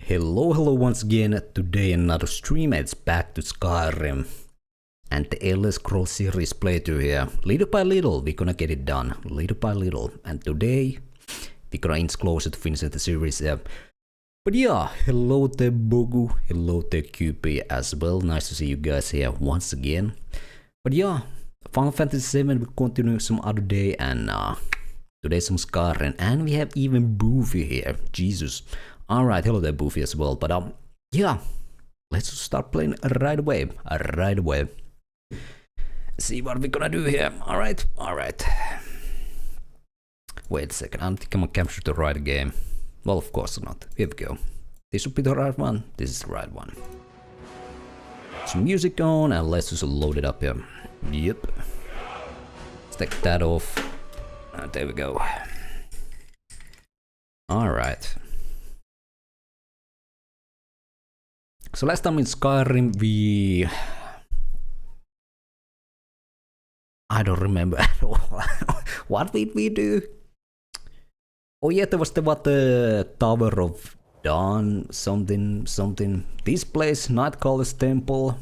Hello once again. Today another stream. It's back to Skyrim and the Elder Scrolls series playthrough here. Little by little we're gonna get it done. Little by little. And today we're gonna inch closer to finishing the series here. But yeah, hello there Bogu, hello there QP as well. Nice to see you guys here once again. But yeah, Final Fantasy VII will continue some other day, and today some Skyrim, and we have even Boofy here. Jesus. Alright, hello there Boofy as well. But yeah, let's start playing right away. See what we're gonna do here. Alright. Wait a second, I think I'm gonna capture the right game. Well, of course not. Here we go. This would be the right one. This is the right one. Some music on, and let's just load it up here. Yep. Let's take that off. And there we go. Alright. So last time in Skyrim I don't remember at all. What did we do? Oh yeah, there was the Tower of Dawn, something. This place, Nightcaller's Temple.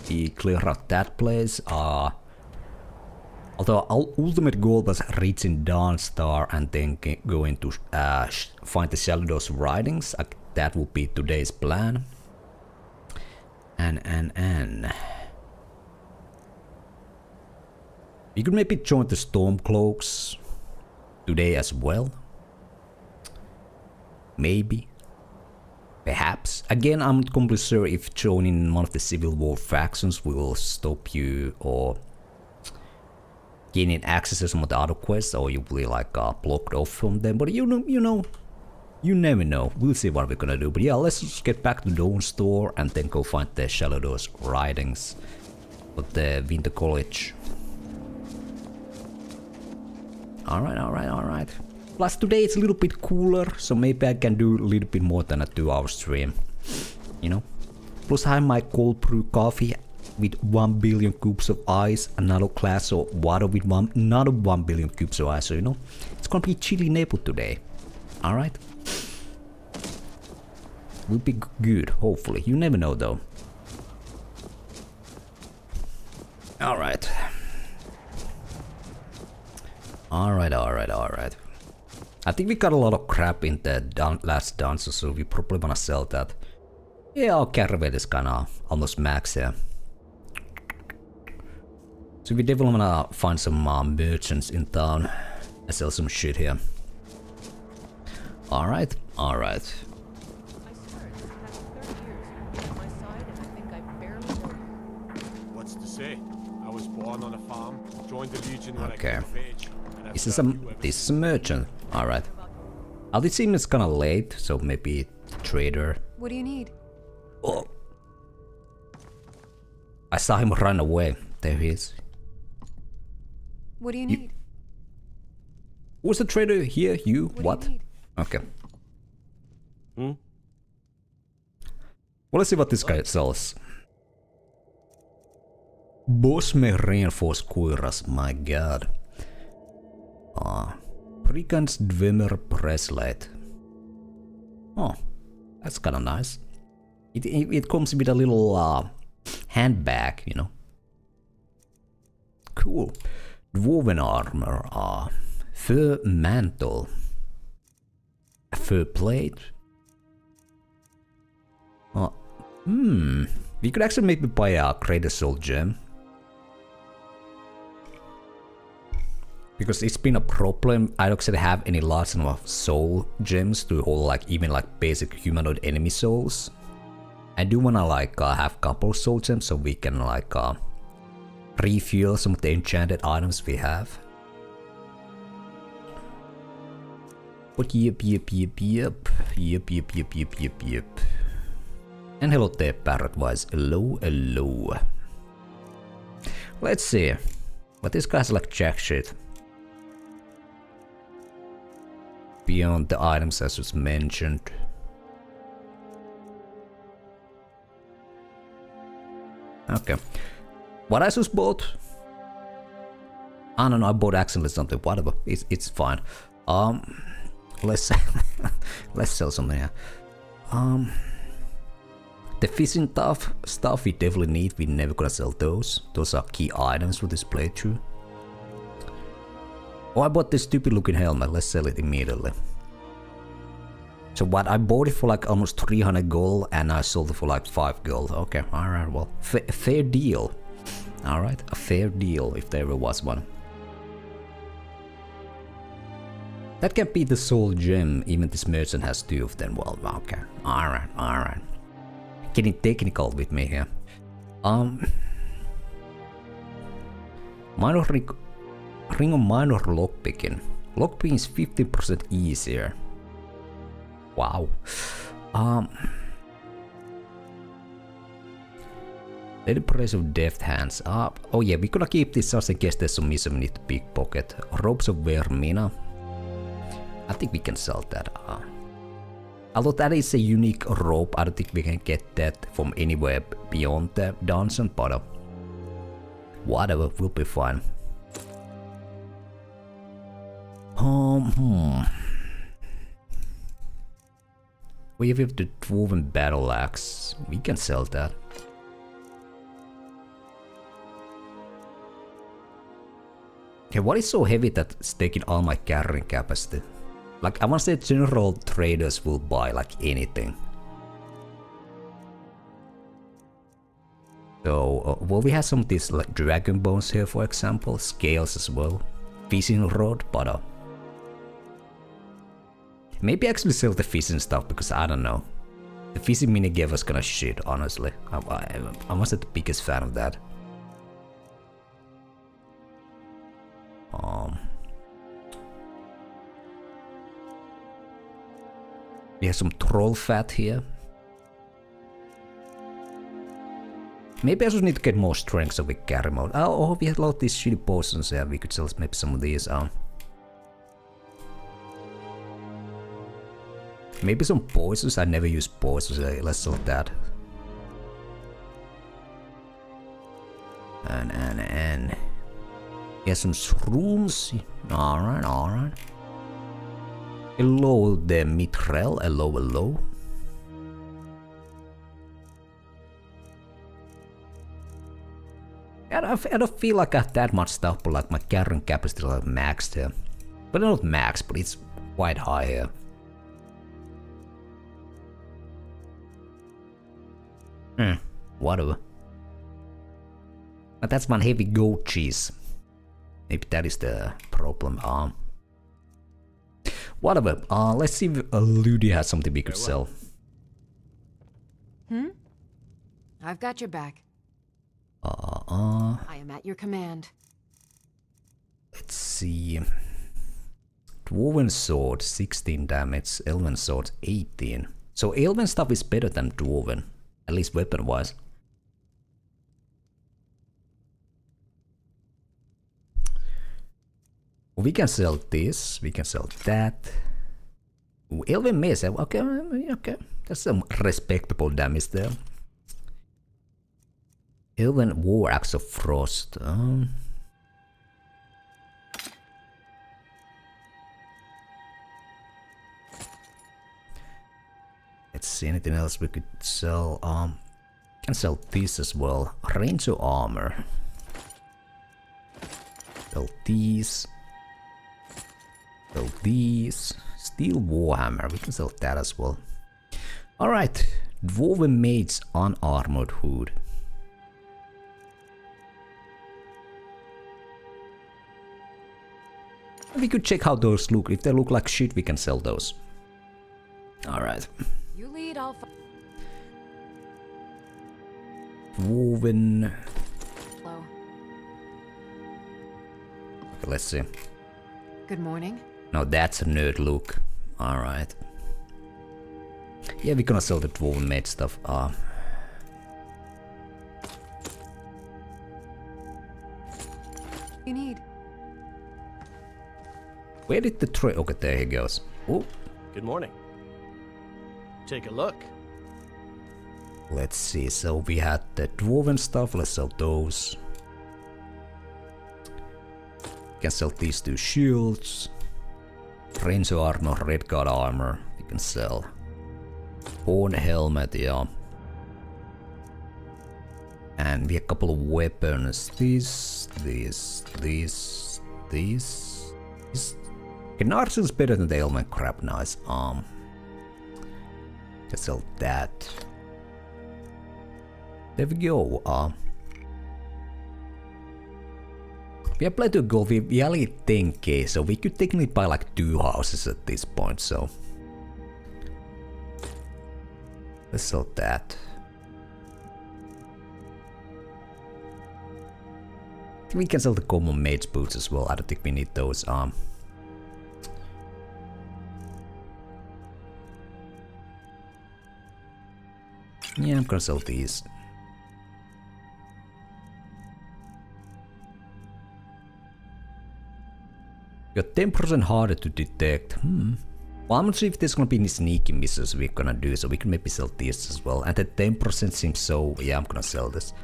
We clear out that place. Although our ultimate goal was reaching Dawnstar and then going to find the Shalidor's writings. That would be today's plan. And we could maybe join the Stormcloaks today as well. Maybe. Perhaps. Again, I'm not completely sure if joining one of the Civil War factions will stop you or gaining access to some of the other quests, or you will be like blocked off from them. But you never know. We'll see what we're gonna do. But yeah, let's just get back to Dawnstar and then go find the Shalidor's writings at the Winter College. Alright. Plus today it's a little bit cooler, so maybe I can do a little bit more than a 2-hour stream. You know? Plus I have my cold brew coffee with 1 billion cubes of ice, another glass of water with another 1 billion cubes of ice, so you know? It's gonna be chilly neighborhood today. Alright? Will be good, hopefully. You never know though. Alright. I think we got a lot of crap in the last Dawnstar, so we probably wanna sell that. Yeah, our caravan is kinda almost max here. So we definitely wanna find some merchants in town and sell some shit here. Alright. What's to say? I was born on a farm, joined the Legion when I came of age. This is a merchant. Alright. It seems kinda late, so maybe trader. What do you need? Oh. I saw him run away. There he is. What do you need? Who's the trader here? You? What? Do you need? Okay. Well, let's see what this guy sells. Bosme reinforced cuirass, my god. Brigand's Dwemer bracelet. Oh, that's kinda nice. It comes with a little handbag, you know. Cool. Dwarven armor, fur mantle, a fur plate. We could actually maybe buy a greater soul gem. Because it's been a problem, I don't actually have any large enough of soul gems to hold like even like basic humanoid enemy souls. I do wanna like have couple soul gems so we can like refuel some of the enchanted items we have. But yep. And hello there, Parrotwise. Hello. Let's see. But this guy's like jack shit. Beyond the items as was mentioned. Okay. What I just bought? I don't know, I bought accidentally something, whatever. It's fine. Let's let's sell something here. The fishing stuff we definitely need. We're never gonna sell those. Those are key items for this playthrough. Oh, I bought this stupid looking helmet. Let's sell it immediately. So what? I bought it for like almost 300 gold and I sold it for like 5 gold. Okay, alright, well, fair deal. Alright, a fair deal if there ever was one. That can be the soul gem, even this merchant has 2 of them. Well, okay, alright. Getting technical with me here. Minor ring of minor lockpicking. Lockpicking is 15% easier. Wow. Lady Praise of Deft Hands. Oh yeah, we're gonna keep this just in case there's some mission we need to pickpocket. Robes of Vermina. I think we can sell that. Although that is a unique robe, I don't think we can get that from anywhere beyond the dungeon, but whatever, we'll be fine. We have the Dwarven Battle Axe. We can sell that. Okay, what is so heavy that it's taking all my carrying capacity? Like, I want to say general traders will buy like anything. So, well, we have some of these like dragon bones here, for example, scales as well, fishing rod, but maybe actually sell the fishing stuff because I don't know. The fishing minigame was gonna shit, honestly. I wasn't the biggest fan of that. We have some troll fat here. Maybe I just need to get more strength so we carry more. Oh, we have a lot of these shitty potions here. We could sell maybe some of these. Maybe some poisons. I never use poisons. Let's sell that. And yeah, some shrooms. Alright. Hello the mithril. Hello. I don't feel like I have that much stuff, but like my carrying capacity is like maxed here. But not max, but it's quite high here. Whatever. But that's one heavy goat cheese. Maybe that is the problem. Whatever. Let's see if Ludi has something we could sell. I've got your back. I am at your command. Let's see. Dwarven sword 16 damage, elven sword 18. So elven stuff is better than dwarven, at least weapon wise. We can sell this, we can sell that. Ooh, elven mace, okay. That's some respectable damage there. Elven War Axe of Frost. Let's see, anything else we could sell? Can sell this as well. Range of armor. Sell these. Sell these. Steel Warhammer. We can sell that as well. Alright. Dwarven Mage's unarmored hood. We could check how those look. If they look like shit, we can sell those. Alright. You lead, I'll Woven. follow. Okay, let's see. Good morning. No, that's a nerd look. Alright. Yeah, we're gonna sell the Dwarven Mage stuff. You need. Where did the tray? Okay, there he goes. Oh, Good morning. Take a look. let's see. So we had the Dwarven stuff. Let's sell those. Can sell these 2 shields. Range of armor, red guard armor. We can sell. Horn helmet, yeah. And we have a couple of weapons. These. Okay, Narsil's better than the helmet crap. Nice. Let's sell that. There we go. We have plenty of gold. We only 10k, so we could technically buy like 2 houses at this point. So let's sell that. We can sell the common mage boots as well. I don't think we need those. Yeah, I'm gonna sell these. You're 10% harder to detect. Well, I'm not sure if there's gonna be any sneaky misses we're gonna do, so we can maybe sell these as well. And the 10% seems so. Yeah, I'm gonna sell this.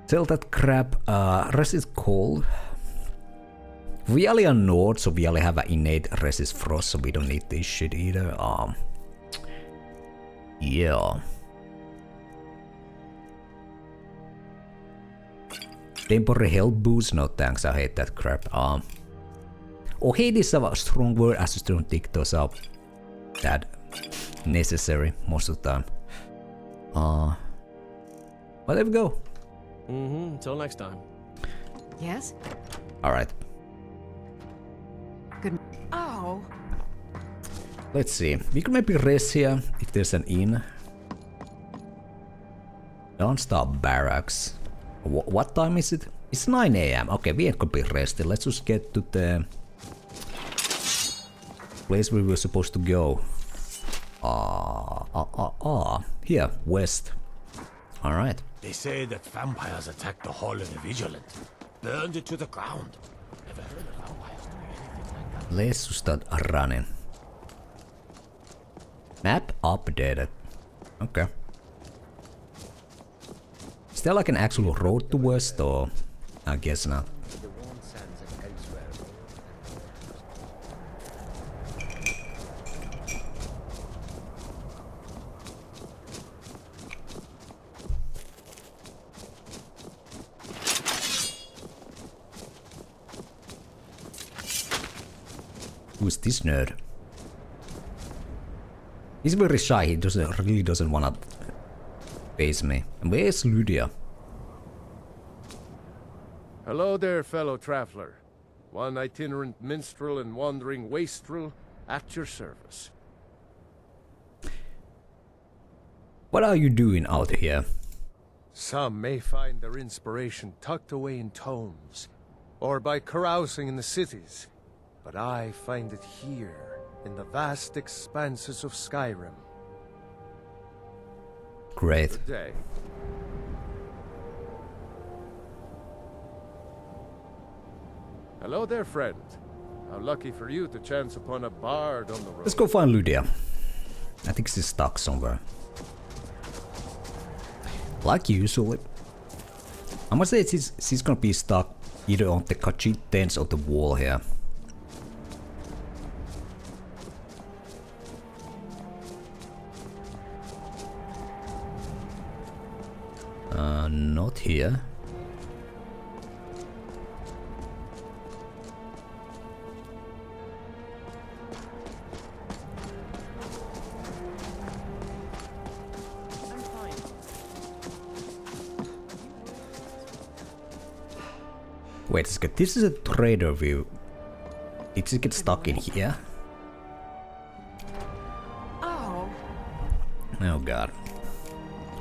Sell that crap. Resist cold. We only are Nord, so we only have an innate resist frost, so we don't need this shit either. Yeah. Temporary health boost? No thanks, I hate that crap. Oh, hate is a strong word. I just don't think those are that necessary most of the time. But there we go. Until next time. Yes? Alright. Good. Oh. Let's see. We could maybe rest here if there's an inn. Dawnstar barracks. What time is it? It's 9 AM. Okay, we ain't gonna be rested. Let's just get to the place where we were supposed to go. Here, west. Alright. They say that vampires attacked the Hall of the Vigilant, burned it to the ground. Never heard of vampires doing anything like that. Let's start running. Map updated. Okay. Is there like an actual road to west, or I guess not? Who's this nerd? He's very shy. He really doesn't wanna face me. And where's Lydia? Hello there, fellow traveler. One itinerant minstrel and wandering wastrel at your service. What are you doing out here? Some may find their inspiration tucked away in tomes, or by carousing in the cities, but I find it here, in the vast expanses of Skyrim. Great. Good day. Hello there, friend. How lucky for you to chance upon a bard on the road. Let's go find Lydia. I think she's stuck somewhere. Like usually. I must say she's gonna be stuck either on the Khajiit or the wall here. Not here. Wait a second, this is a trader view. Did it get stuck in here? Oh. Oh god.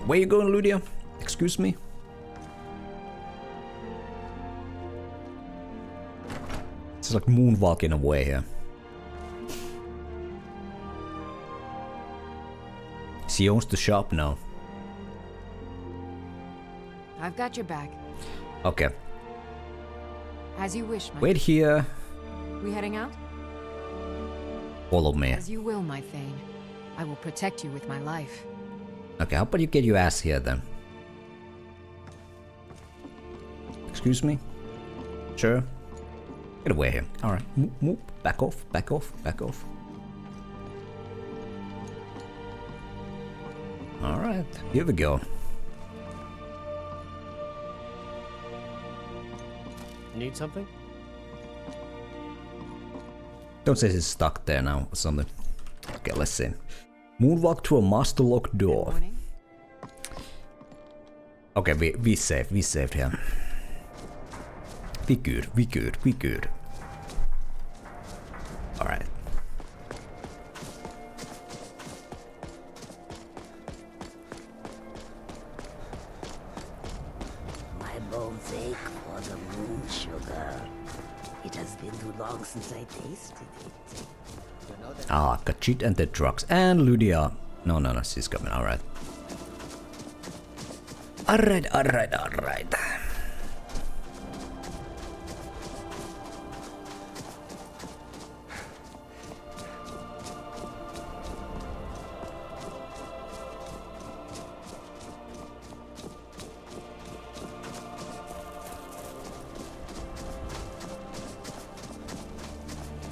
Where you going, Lydia? Excuse me? It's like moonwalking away here. She owns the shop now. I've got your back. Okay. As you wish, my Wait here. We heading out? Follow me. As you will, my Thane. I will protect you with my life. Okay, how about you get your ass here then? Excuse me? Sure. Get away here. Alright. Move. Back off. Back off. Back off. Alright, here we go. Need something? Don't say he's stuck there now or something. Okay, let's see. Moonwalk to a master locked door. Okay, we saved here. We good. Alright. My bones ache for the moon sugar. It has been too long since I tasted it. Ah, Kachit and the drugs. And Lydia. No, she's coming, alright. Alright.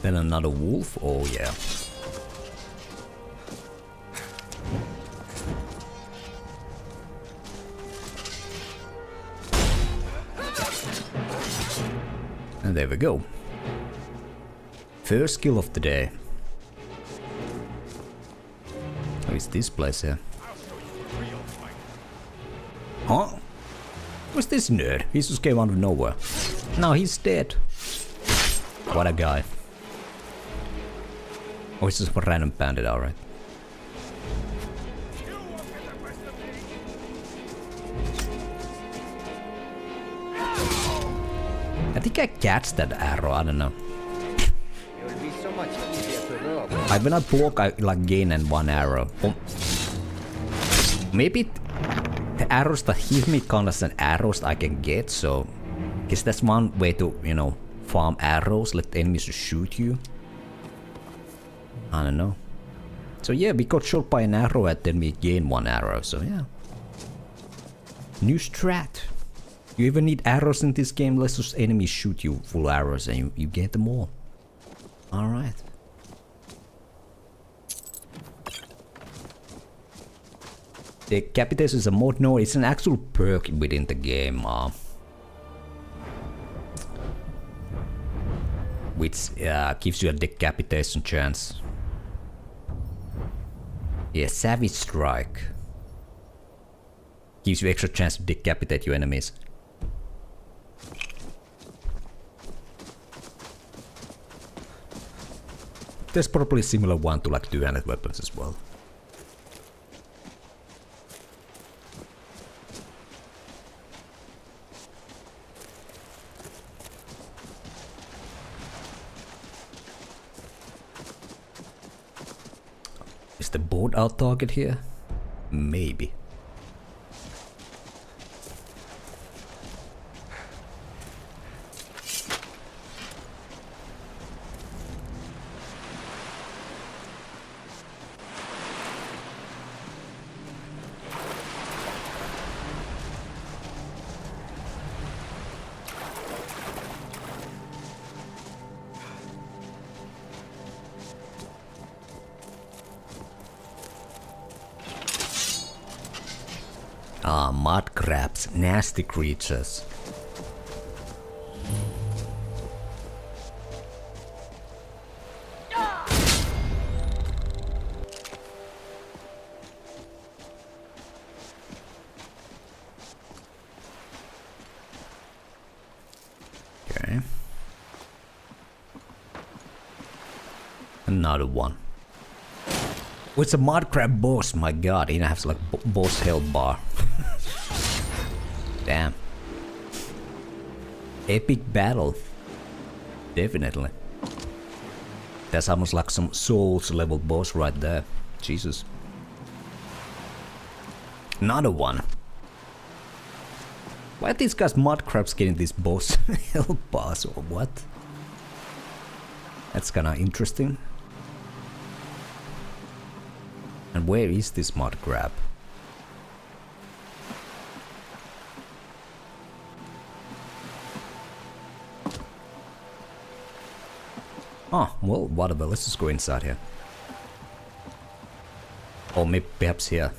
Then another wolf? Oh yeah. And there we go. First kill of the day. How is this place here? Huh? What's this nerd? He just came out of nowhere. Now he's dead. What a guy. Oh, it's just a random bandit, alright. I think I catch that arrow, I don't know. Like when I block, I like gain and one arrow. Oh. Maybe the arrows that hit me count as an arrows I can get, so I guess that's one way to, you know, farm arrows, let the enemies shoot you. I don't know. So yeah, we got shot by an arrow and then we gain one arrow, so yeah. New strat. You even need arrows in this game, let's just enemies shoot you full arrows and you get them all. Alright. Decapitation is a mod? No, it's an actual perk within the game. Which gives you a decapitation chance. Yeah, Savage Strike. Gives you extra chance to decapitate your enemies. There's probably a similar one to like two-handed weapons as well. Is the board our target here? Maybe. Ah, mud crabs, nasty creatures. Okay. Another one. Oh, it's a mud crab boss, my god, he has like boss health bar. Damn. Epic battle. Definitely. That's almost like some Souls level boss right there. Jesus. Another one. Why are these guys mud crabs getting this boss health bars or what? That's kinda interesting. And where is this mud crab? Oh, well, whatever, let's just go inside here. Or maybe perhaps here.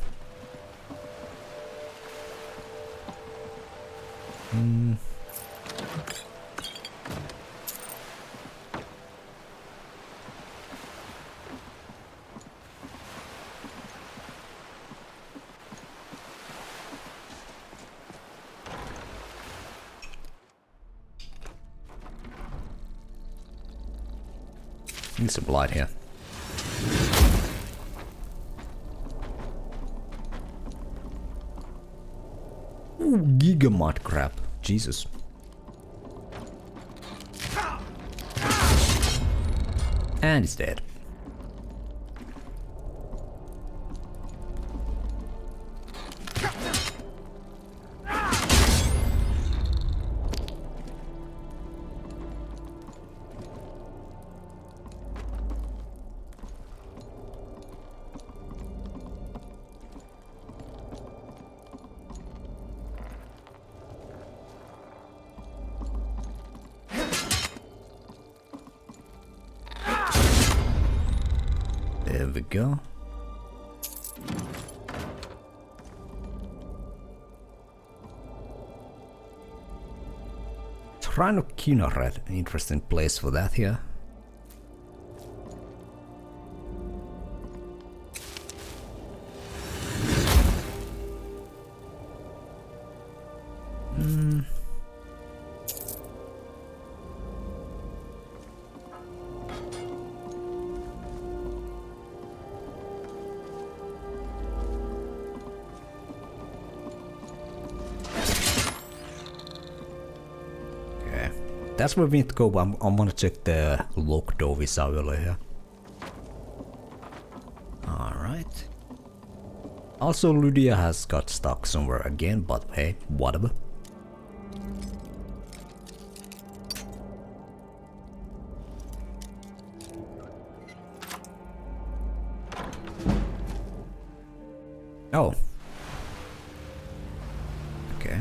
Need some light here. Ooh, gigamod crap. Jesus. And he's dead. There we go. Shrine of Kinnared, an interesting place for that here. That's where we need to go, but I'm gonna check the locked door visually here. Alright. Also, Lydia has got stuck somewhere again, but hey, whatever. Oh. Okay.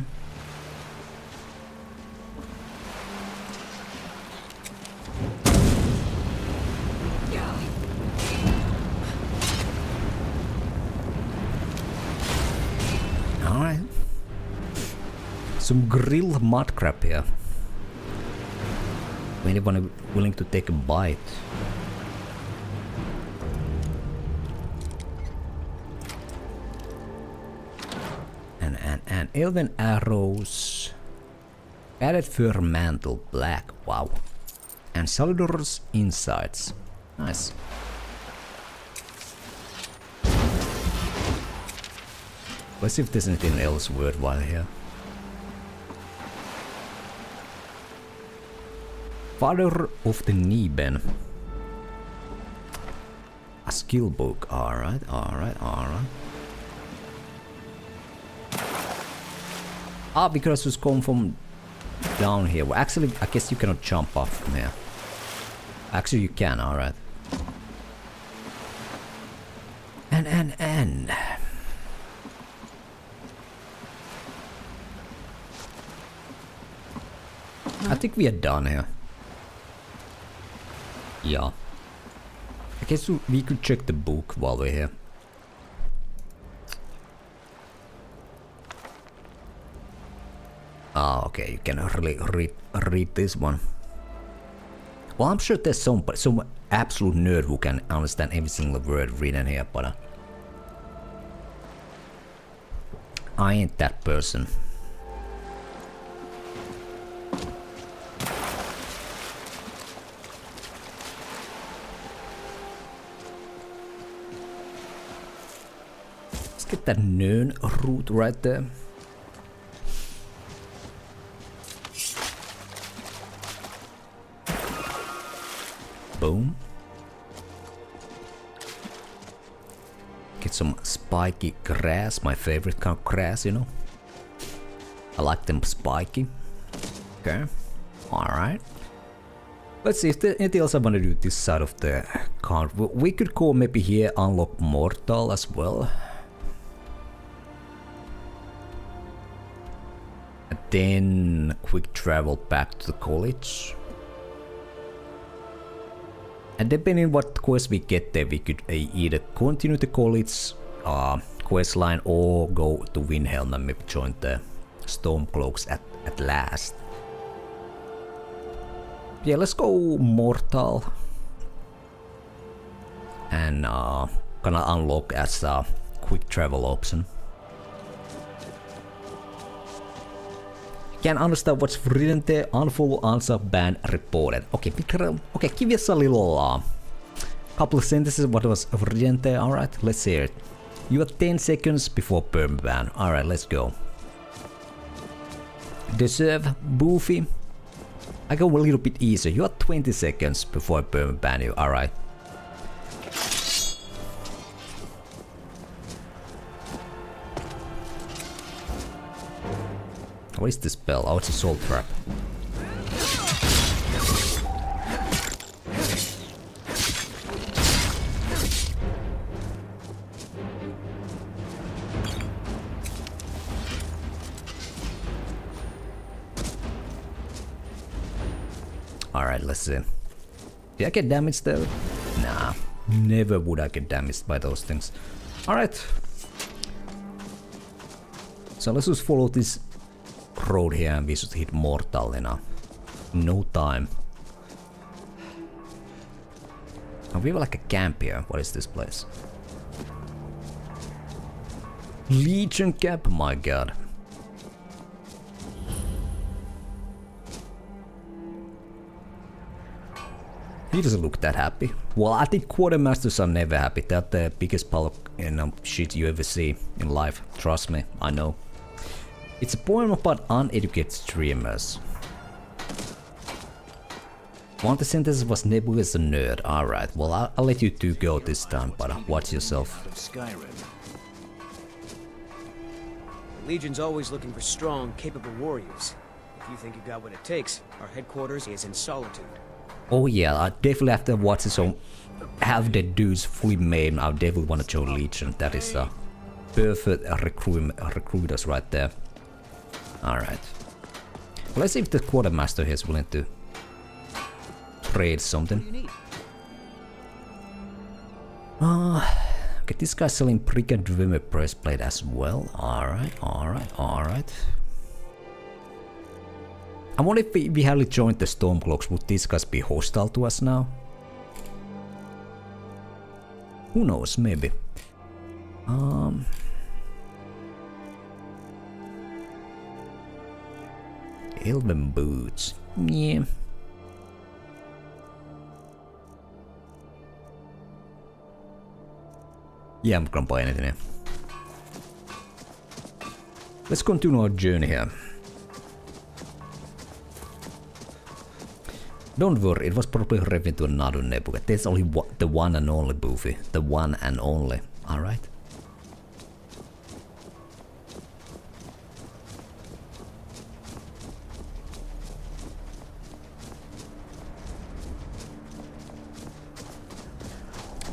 Alright. Some grilled mud crab here. Anyone willing to take a bite? And elven arrows. Added fur mantle black. Wow. And Shalidor's insides. Nice. Let's see if there's anything else worthwhile here. Father of the Neben. A skill book. Alright. Ah, because it's come from down here. Well, actually, I guess you cannot jump off from here. Actually, you can. Alright. And. I think we are done here. Yeah. I guess we could check the book while we're here. Ah, okay, you can really read this one. Well, I'm sure there's some absolute nerd who can understand every single word written here, but I ain't that person. Let's get that Nern route right there. Boom. Get some spiky grass, my favorite kind of grass, you know. I like them spiky. Okay. Alright. Let's see if there's anything else I want to do this side of the card. We could go maybe here, unlock Mortal as well. And then quick travel back to the college. And depending what quest we get there, we could either continue the college quest line or go to Windhelm and maybe join the Stormcloaks at last. Yeah, let's go mortal. And gonna unlock as a quick travel option. Can't understand what's written there. Unfollow, unsub, ban, reported. Okay, give us a little couple of sentences what was written there. Alright, let's hear it. You have 10 seconds before permaban. Alright, let's go. Deserve, Boofy. I go a little bit easier. You have 20 seconds before I permaban you. Alright. What is this spell? Oh, it's a soul trap. Alright, let's see. Did I get damaged there? Nah, never would I get damaged by those things. Alright. So let's just follow this road here and we should hit mortal in no time. Oh, we have like a camp here. What is this place? Legion camp, my god. He doesn't look that happy. Well, I think quartermasters are never happy. They're the biggest pile of shit you ever see in life. Trust me, I know. It's a poem about uneducated streamers. One of the sentences was Nebuka is a nerd. Alright, well I'll let you two go this time, but watch yourself. Skyrim. The Legion's always looking for strong, capable warriors. If you think you got what it takes, our headquarters is in Solitude. Oh yeah, I definitely have to watch this. So have the dudes fully made. I definitely want to join Legion. That is a perfect recruiters right there. Alright. Well, let's see if the quartermaster here is willing to trade something. Okay, this guy's selling Brigand Dwemer breastplate as well. Alright. I wonder if we hadn't joined the Stormcloaks, would these guys be hostile to us now? Who knows, maybe. Elven boots. Yeah. Yeah, I'm gonna buy anything here. Let's continue our journey here. Don't worry, it was probably referring to another Nebuka. There's only the one and only Boofy. The one and only. Alright.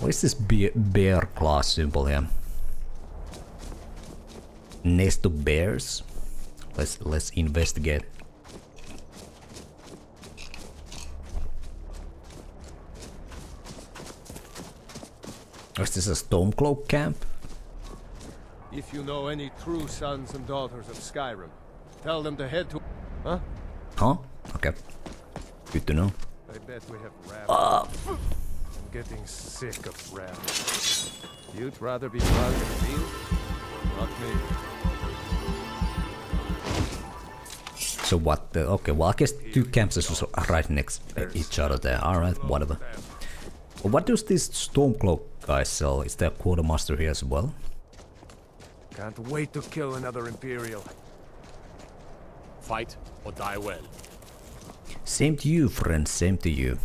What is this bear class symbol here? Nest of bears? Let's investigate. Is this a Stormcloak camp? If you know any true sons and daughters of Skyrim, tell them to head to... Huh? Huh? Okay. Good to know. I bet we have rabbits. I'm getting sick of rabbits. You'd rather be found in the field? Not me. So what the... Okay, well I guess two camps are just right next each other there. Alright, whatever. Well, what does this Stormcloak guy sell? Is there a quartermaster here as well? Can't wait to kill another Imperial. Fight or die well. Same to you, friend. Same to you.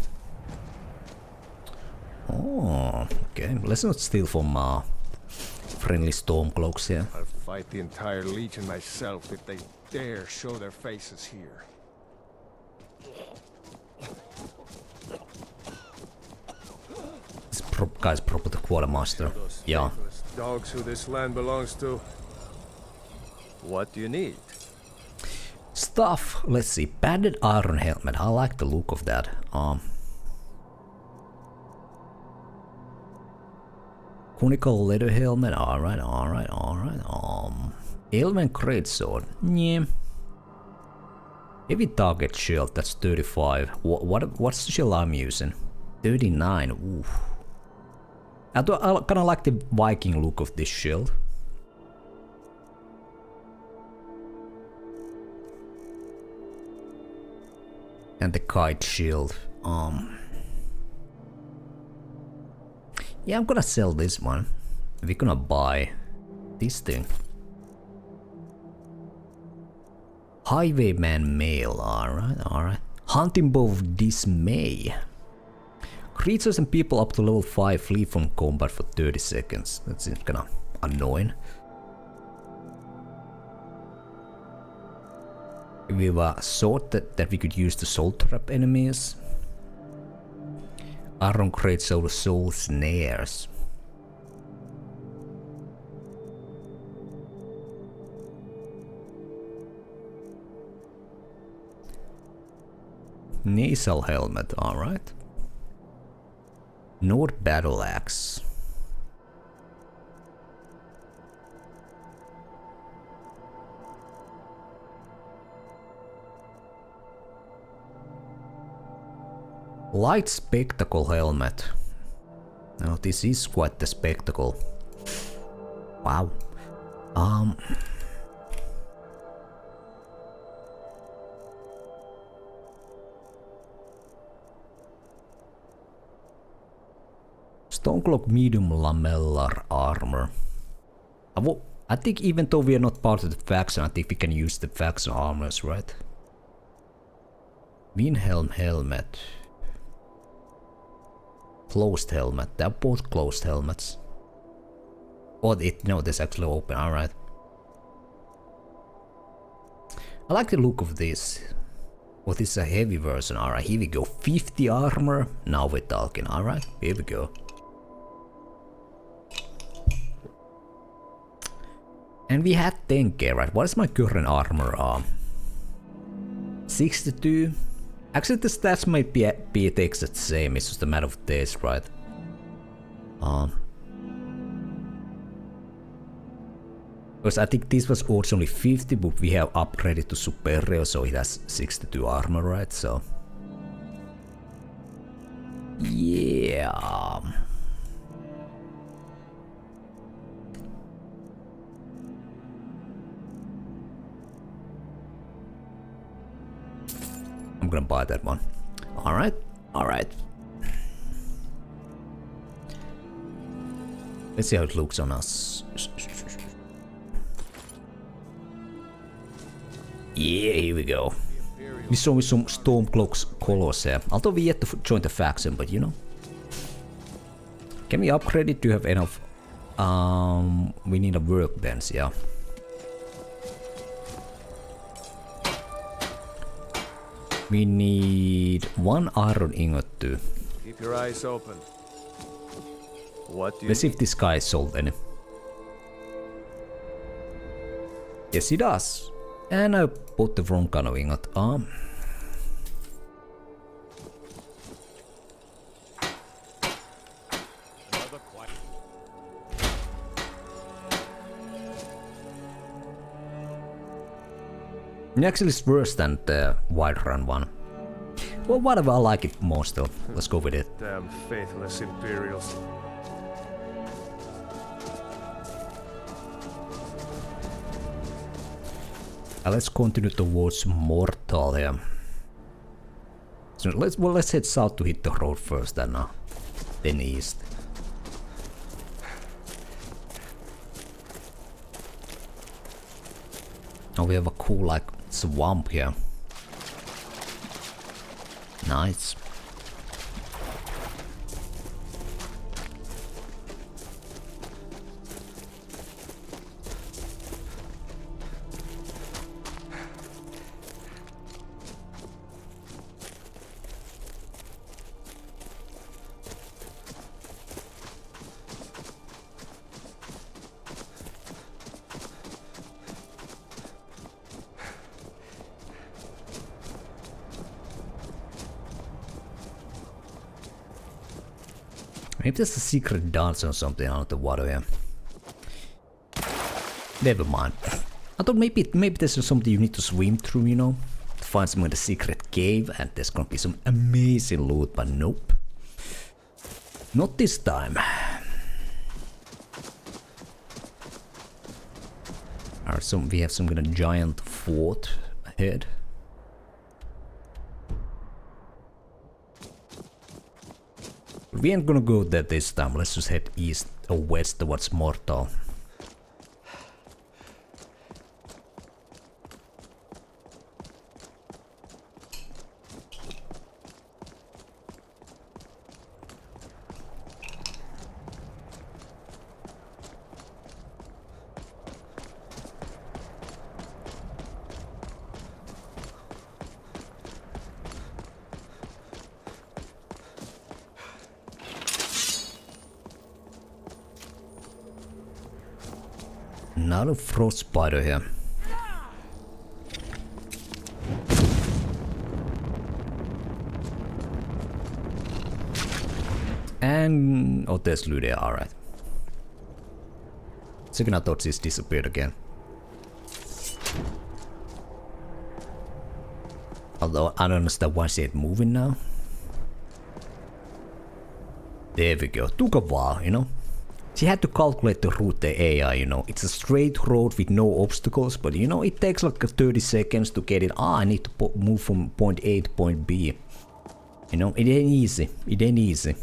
Oh, okay. Let's not steal from friendly Stormcloaks here. I'll fight the entire Legion myself if they dare show their faces here. This guy's probably the quartermaster. Yeah. Dogs who this land belongs to. What do you need? Stuff. Let's see. Banded iron helmet. I like the look of that. Conical leather helmet. Alright. Elven Greatsword. Yeah. Heavy target shield, that's 35. What's the shield I'm using? 39. Oof. I kinda like the Viking look of this shield. And the kite shield. Yeah, I'm gonna sell this one. We're gonna buy this thing. Highwayman mail, alright. Hunting bow of dismay. Creatures and people up to level 5 flee from combat for 30 seconds. That seems kinda annoying. We have a sword that we could use to soul trap enemies. Iron Greatsword soul snares. Nasal helmet, alright. Nord battle axe. Light spectacle helmet. Now this is quite the spectacle. Wow. Stormcloak medium lamellar armor. I think even though we are not part of the faction, I think we can use the faction armors, right? Windhelm helmet. Closed helmet. They're both closed helmets. Oh, no, this actually open. Alright. I like the look of this. Oh, this is a heavy version. Alright, here we go. 50 armor. Now we're talking. Alright, here we go. And we had 10k, right? What is my current armor? 62. Actually, the stats might be the exact same. It's just a matter of days, right? Because I think this was originally 50, but we have upgraded to superior, so it has 62 armor, right? So yeah. I'm gonna buy that one. Alright, alright. Let's see how it looks on us. Yeah, here we go. We saw some Stormcloaks colors here. Although we yet to join the faction, but you know. Can we upgrade it to have enough? We need a workbench, yeah. We need 1 iron ingot too. Keep your eyes open. What do you Let's see if this guy is sold any. Yes, he does. And I bought the wrong kind of ingot. Actually, it's worse than the Wild Run one. Well, whatever, I like it more still. Let's go with it. Damn faithless Imperials. Let's continue towards Mortal here. So let's head south to hit the road first, then east. Now we have a cool like swamp here. Nice. Maybe there's a secret dance or something out of the water here. Never mind. I thought maybe there's something you need to swim through, you know, to find some of the secret cave, and there's gonna be some amazing loot, but nope. Not this time. Alright, we have some kind of giant fort ahead. We ain't gonna go there this time. Let's just head east or west towards Mortal. Not a frost spider here. And oh, there's loot there. All right. Second, I thought this disappeared again. Although I don't understand why she's moving now. There we go. Took a while, you know. She had to calculate the route, the AI, you know. It's a straight road with no obstacles, but you know, it takes like 30 seconds to get it. I need to move from point A to point B. You know, it ain't easy. It ain't easy.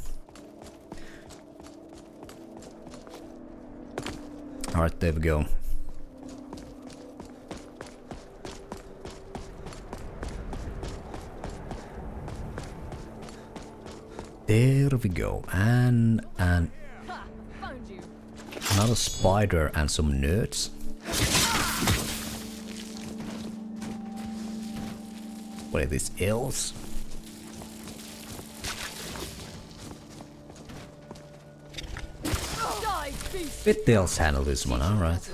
Alright, there we go. There we go. And another spider and some nerds. What are these elves? Let the elves handle this one, alright.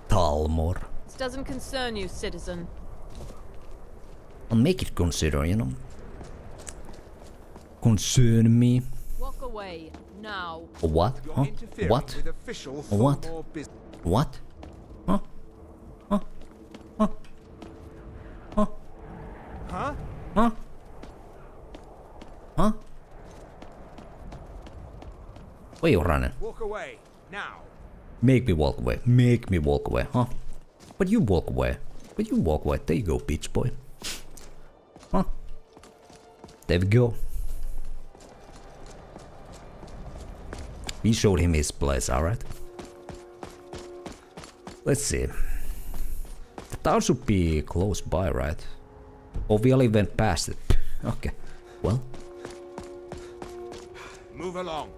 Talmor. This doesn't concern you, citizen. I'll make it consider, you know. Concern me. Walk away now. What? Huh? What? What? What? Huh? Huh? Huh? Huh? Huh? Huh? Huh? Where you running? Walk away, now. Make me walk away. Make me walk away, huh? But you walk away. But you walk away. There you go, bitch boy. Huh? There we go. We showed him his place, alright? Let's see. The tower should be close by, right? Or we only went past it. Okay, well. Move along.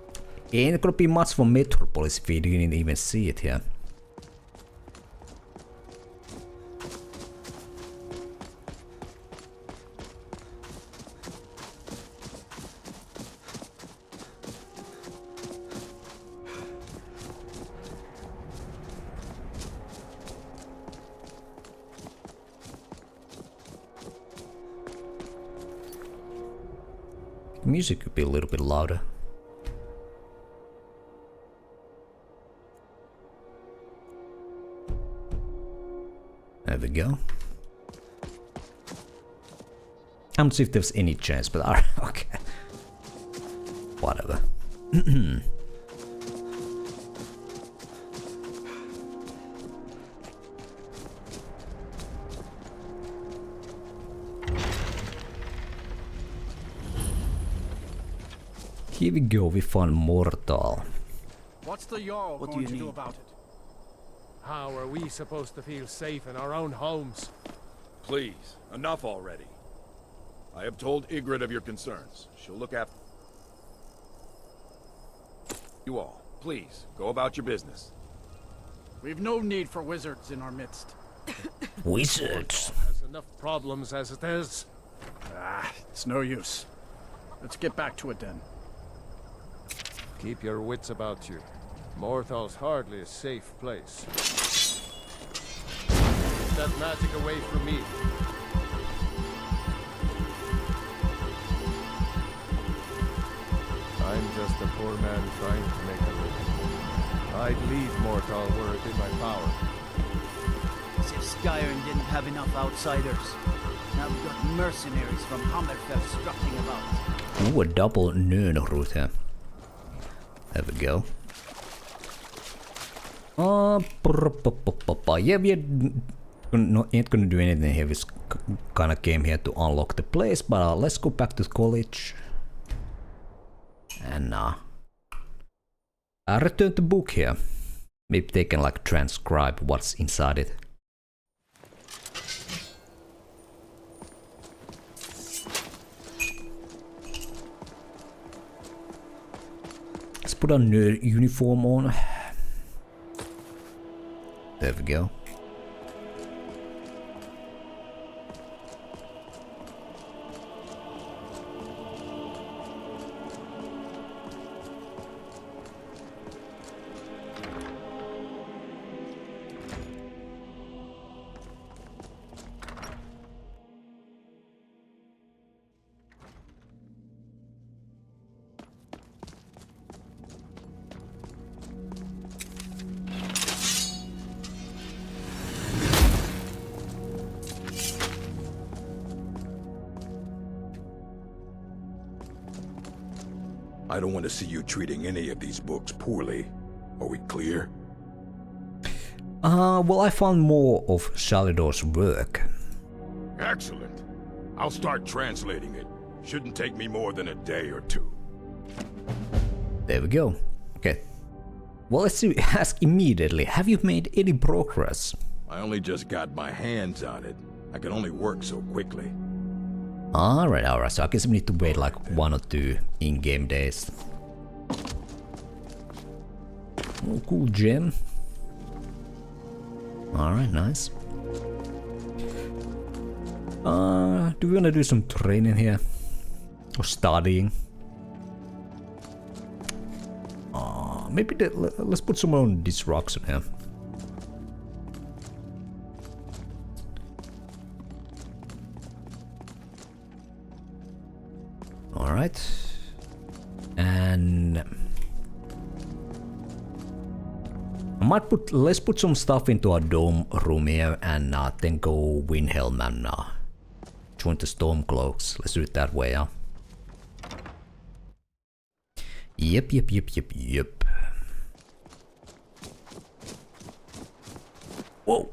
Ain't gonna be much for Metropolis if we didn't even see it here. Music could be a little bit louder. There we go. I'm not sure if there's any chance, but alright, okay. Whatever. Here we go, we found Mortal. What's the Jarl going to do about it? How are we supposed to feel safe in our own homes? Please, enough already. I have told Ygritte of your concerns. She'll look after you all. Please, go about your business. We've no need for wizards in our midst. Wizards? Has enough problems as it is. It's no use. Let's get back to it then. Keep your wits about you. Morthal's hardly a safe place. Keep that magic away from me. I'm just a poor man trying to make a living. I'd leave Mortal were it in my power. As if Skyrim didn't have enough outsiders. Now we've got mercenaries from Hammerfell strutting about. Ooh, a double nerd route here. There we go. Yeah, we ain't gonna do anything here. We kinda came here to unlock the place, but let's go back to college. And I return the book here. Maybe they can like transcribe what's inside it. Let's put a nerd uniform on. There we go. I don't want to see you treating any of these books poorly. Are we clear? Well, I found more of Shalidor's work. Excellent. I'll start translating it. Shouldn't take me more than a day or two. There we go. Okay. Well, let's ask immediately. Have you made any progress? I only just got my hands on it. I can only work so quickly. Alright, so I guess we need to wait like 1 or 2 in-game days. Oh, cool gem. Alright, nice. Do we wanna do some training here? Or studying? Maybe let's put some on disruption here. Alright. And let's put some stuff into our dome room here and then go Windhelm and join the Stormcloaks. Let's do it that way, yeah. Yep. Whoa.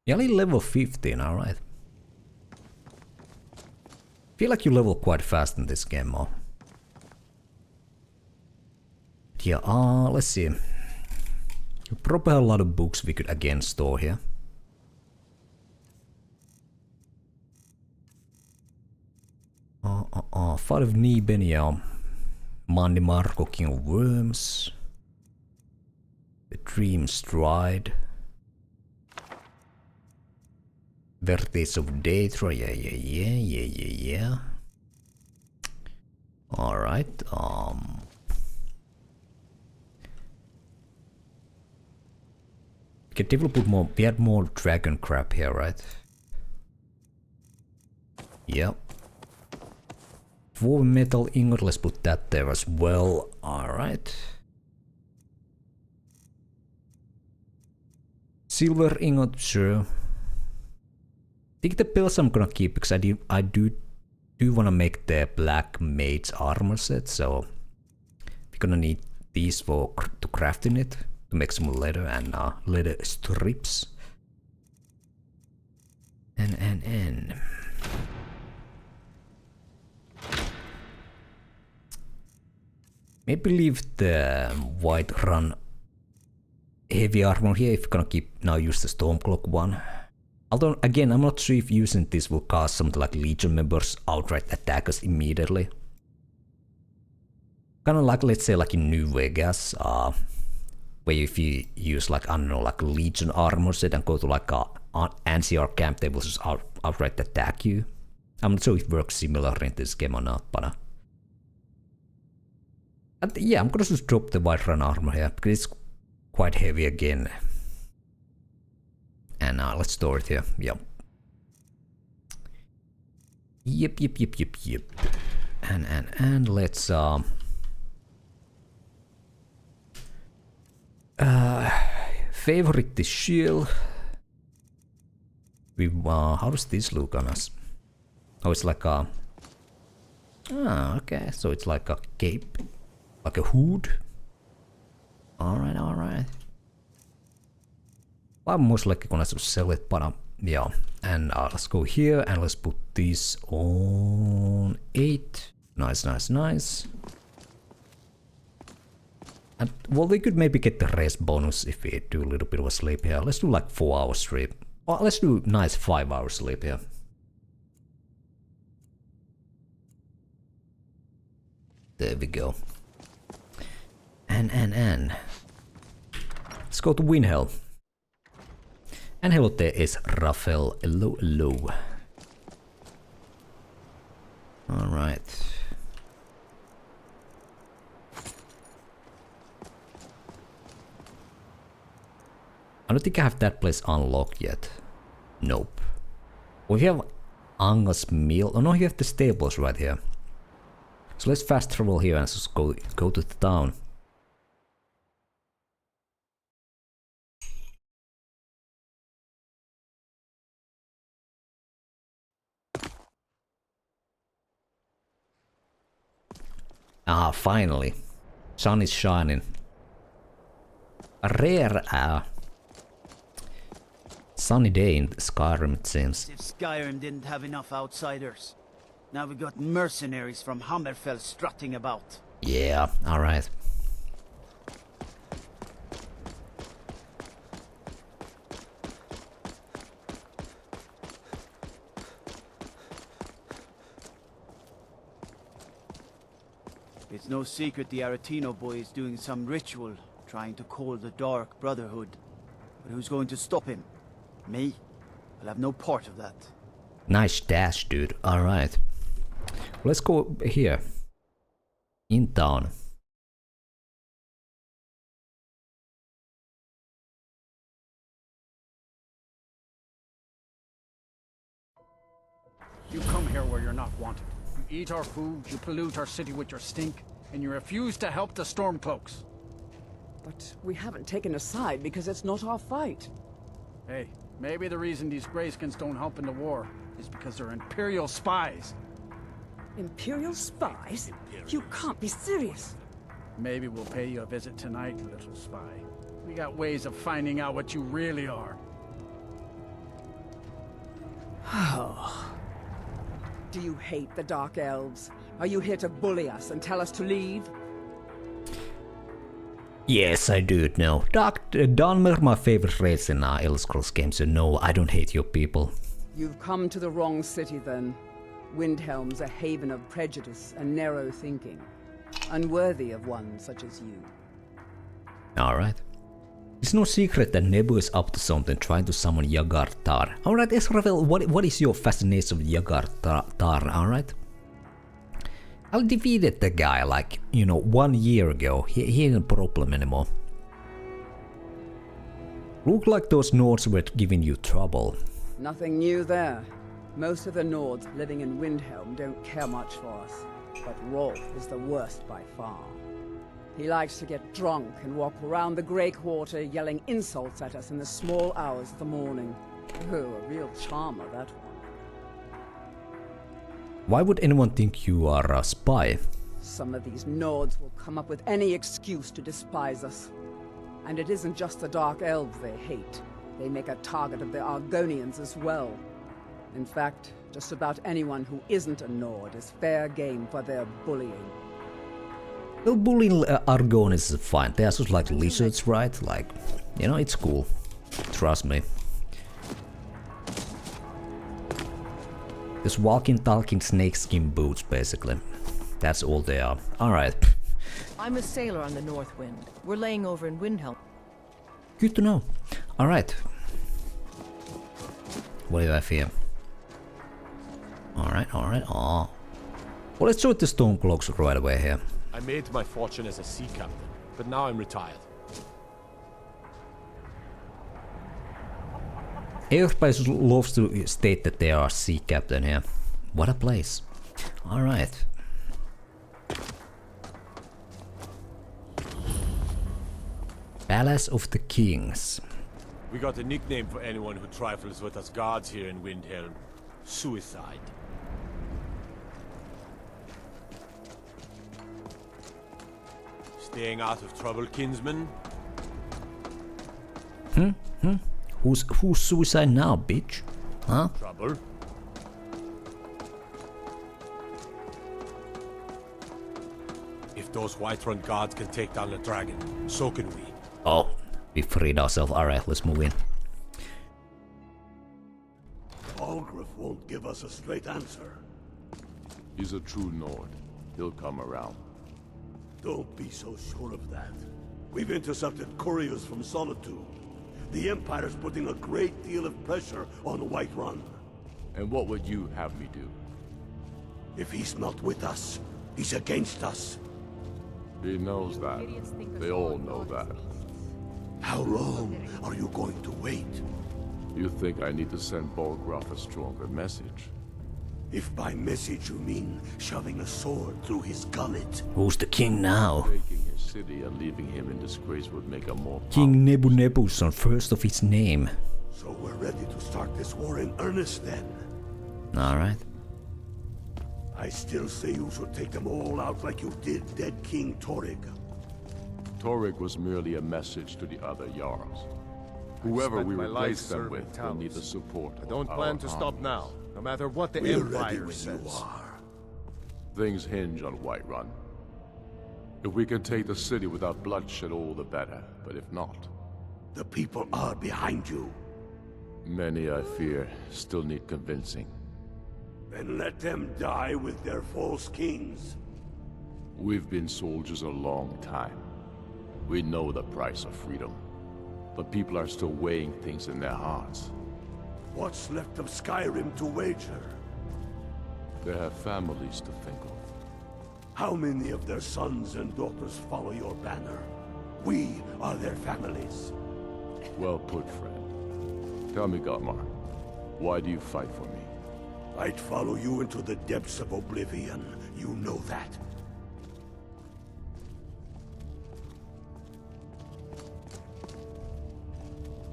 You're only level 15, alright. Feel like you level quite fast in this game, though. Yeah, let's see. We probably have a lot of books we could again store here. Fight of Nibenia. Mandi Marco, King of Worms. The Dream Stride. Vertex of Daedra, yeah. Alright, we can definitely put more, we had more dragon crap here, right? Yep. 4 metal ingot, let's put that there as well, alright. Silver ingot, sure. I think the pills I'm gonna keep because I do want to make the black mage armor set, so we're gonna need these to craft in it to make some leather and leather strips. And maybe leave the white run heavy armor here if you're gonna keep now use the Stormcloak one. Although, again, I'm not sure if using this will cause something like Legion members outright attack us immediately. Kinda like, let's say, like in New Vegas, where if you use like, I don't know, like Legion armor set and go to like a NCR camp, they will just outright attack you. I'm not sure if it works similar in this game or not, but... yeah, I'm gonna just drop the white run armor here, because it's quite heavy again. And let's store it here. Yep. Yep. And let's favorite the shield. We how does this look on us? Oh, it's like a okay, so it's like a cape, like a hood. Alright. I'm most likely gonna sell it, but yeah. And let's go here and let's put this on 8. Nice. And well, we could maybe get the rest bonus if we do a little bit of a sleep here. Let's do like 4 hours sleep. Or let's do nice 5 hours sleep here. There we go. And let's go to Windhelm. And hello, there is Raphael. Hello. Alright. I don't think I have that place unlocked yet. Nope. We have Angus meal. Oh no, you have the stables right here. So let's fast travel here and just go to the town. Ah, finally. Sun is shining. A rare sunny day in Skyrim, it seems. If Skyrim didn't have enough outsiders, now we got mercenaries from Hammerfell strutting about. Yeah, alright. It's no secret the Aretino boy is doing some ritual, trying to call the Dark Brotherhood. But who's going to stop him? Me? I'll have no part of that. Nice dash, dude. Alright. Let's go here. In town. You come here where you're not wanted. You eat our food, you pollute our city with your stink, and you refuse to help the Stormcloaks. But we haven't taken a side because it's not our fight. Hey, maybe the reason these Greyskins don't help in the war is because they're Imperial spies. Imperial spies? You can't be serious. Maybe we'll pay you a visit tonight, little spy. We got ways of finding out what you really are. Oh. Do you hate the Dark Elves? Are you here to bully us and tell us to leave? Yes, I do know. Dunmer, my favorite race in Elder Scrolls games, so no, I don't hate your people. You've come to the wrong city then. Windhelm's a haven of prejudice and narrow thinking. Unworthy of one such as you. Alright. It's no secret that Nebu is up to something, trying to summon Yagar-Tar. Alright, Esravel, what is your fascination with Yagar-Tar, alright? I defeated the guy like, 1 year ago. He ain't a problem anymore. Look like those Nords were giving you trouble. Nothing new there. Most of the Nords living in Windhelm don't care much for us. But Rolf is the worst by far. He likes to get drunk and walk around the Grey Quarter yelling insults at us in the small hours of the morning. Oh, a real charmer, that one. Why would anyone think you are a spy? Some of these Nords will come up with any excuse to despise us. And it isn't just the Dark Elves they hate. They make a target of the Argonians as well. In fact, just about anyone who isn't a Nord is fair game for their bullying. Well, bullying Argonians is fine. They are just like lizards, right? Like, it's cool. Trust me. Just walking, talking snakeskin boots, basically. That's all they are. Alright. I'm a sailor on the North Wind. We're laying over in Windhelm. Good to know. Alright. What do I have here? Alright. Oh. Well, let's join the Stormcloaks right away here. I made my fortune as a sea captain, but now I'm retired. Everybody loves to state that they are sea captain here. What a place. Alright. Palace of the Kings. We got a nickname for anyone who trifles with us guards here in Windhelm. Suicide. Staying out of trouble, kinsman? Who's suicide now, bitch? Huh? Trouble? If those Whiterun guards can take down the dragon, so can we. Oh, we freed ourselves. Alright, let's move in. Augur won't give us a straight answer. He's a true Nord. He'll come around. Don't be so sure of that. We've intercepted couriers from Solitude. The Empire's putting a great deal of pressure on Whiterun. And what would you have me do? If he's not with us, he's against us. He knows that. They all know that. How long are you going to wait? You think I need to send Bolgraf a stronger message? If by message you mean shoving a sword through his gullet. Who's the king now? Taking his city and leaving him in disgrace would make a more King Nebuchadnezzar, first of his name. So we're ready to start this war in earnest then. Alright. I still say you should take them all out like you did dead King Torrig. Torrig was merely a message to the other Jarls. Whoever we replace them with will need the support. I don't plan to stop now, no matter what the Empire says. Things hinge on Whiterun. If we can take the city without bloodshed, all the better. But if not... The people are behind you. Many, I fear, still need convincing. Then let them die with their false kings. We've been soldiers a long time. We know the price of freedom. But people are still weighing things in their hearts. What's left of Skyrim to wager? They have families to think of. How many of their sons and daughters follow your banner? We are their families. Well put, friend. Tell me, Galmar, why do you fight for me? I'd follow you into the depths of oblivion. You know that.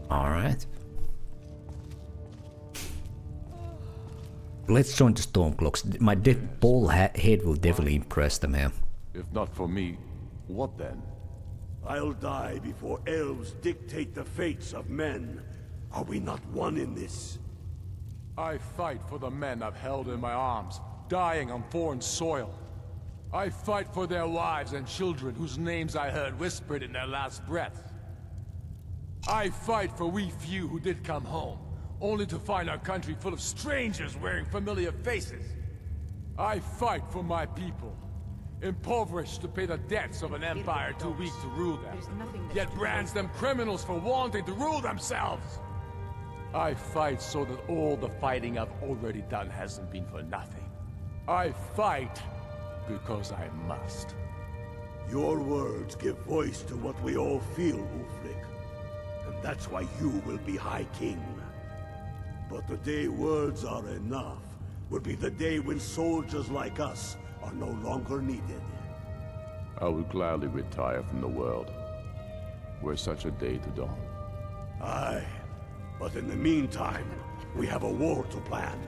Alright. Let's join the Stormcloaks. My dead bald head will definitely impress them here. If not for me, what then? I'll die before elves dictate the fates of men. Are we not one in this? I fight for the men I've held in my arms, dying on foreign soil. I fight for their wives and children whose names I heard whispered in their last breath. I fight for we few who did come home, only to find our country full of strangers wearing familiar faces. I fight for my people, impoverished to pay the debts of an empire too weak to rule them, yet brands them criminals for wanting to rule themselves. I fight so that all the fighting I've already done hasn't been for nothing. I fight because I must. Your words give voice to what we all feel, Ulfric. And that's why you will be High King. But the day words are enough will be the day when soldiers like us are no longer needed. I would gladly retire from the world, were such a day to dawn. Aye. But in the meantime, we have a war to plan.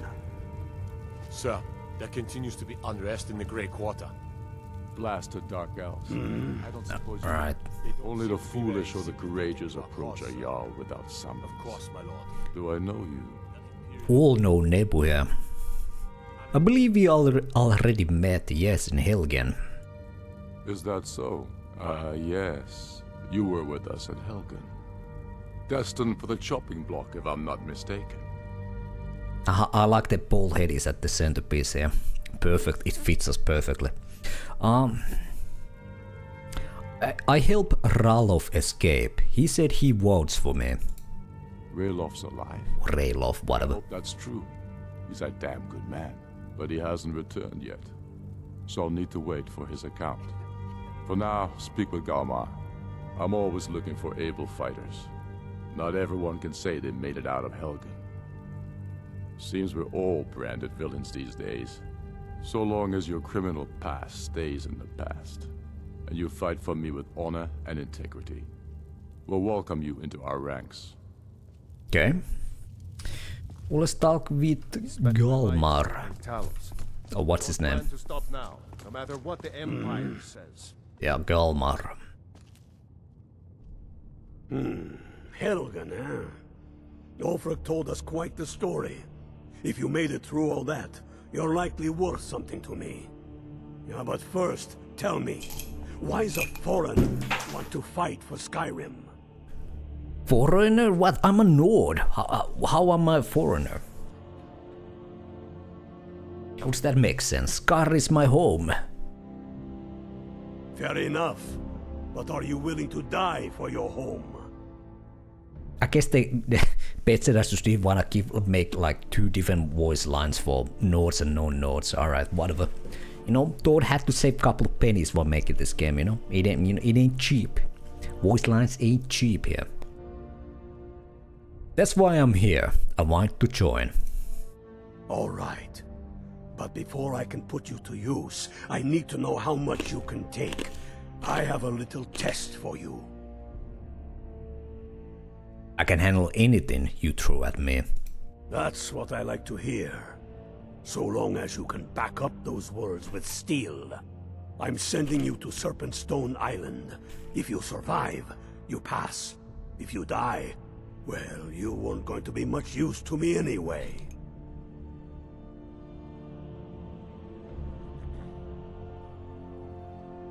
Sir, there continues to be unrest in the Grey Quarter. Blasted Dark Elves. I don't suppose Alright. Only the foolish or the courageous approach a Jarl without summons. Of course, my lord. Do I know you? All know Nebuka. I believe we already met, yes, in Helgen. Is that so? Yes. You were with us at Helgen. Destined for the chopping block, if I'm not mistaken. I like the bald head is at the centerpiece here. Perfect, it fits us perfectly. I help Ralof escape. He said he votes for me. Ralof's alive. Ralof, whatever. I hope that's true. He's a damn good man. But he hasn't returned yet. So I'll need to wait for his account. For now, speak with Galmar. I'm always looking for able fighters. Not everyone can say they made it out of Helgen. Seems we're all branded villains these days. So long as your criminal past stays in the past, and you fight for me with honor and integrity, we'll welcome you into our ranks. Okay. Let's talk with Galmar. Oh, what's his name? To stop now, no matter what the Empire says. Yeah, Galmar. Helgen, huh? Ulfric told us quite the story. If you made it through all that, you're likely worth something to me. Yeah, but first, tell me, why does a foreigner want to fight for Skyrim? Foreigner? What? I'm a Nord. How am I a foreigner? How does that make sense? Skyrim is my home. Fair enough. But are you willing to die for your home? I guess they Bethesda just wanna make like 2 different voice lines for Nords and non-Nords. Alright, whatever. You know, Todd had to save a couple of pennies for making this game, you know? It ain't cheap. Voice lines ain't cheap here. That's why I'm here. I want to join. Alright. But before I can put you to use, I need to know how much you can take. I have a little test for you. I can handle anything you throw at me. That's what I like to hear. So long as you can back up those words with steel. I'm sending you to Serpentstone Island. If you survive, you pass. If you die, well, you weren't going to be much use to me anyway.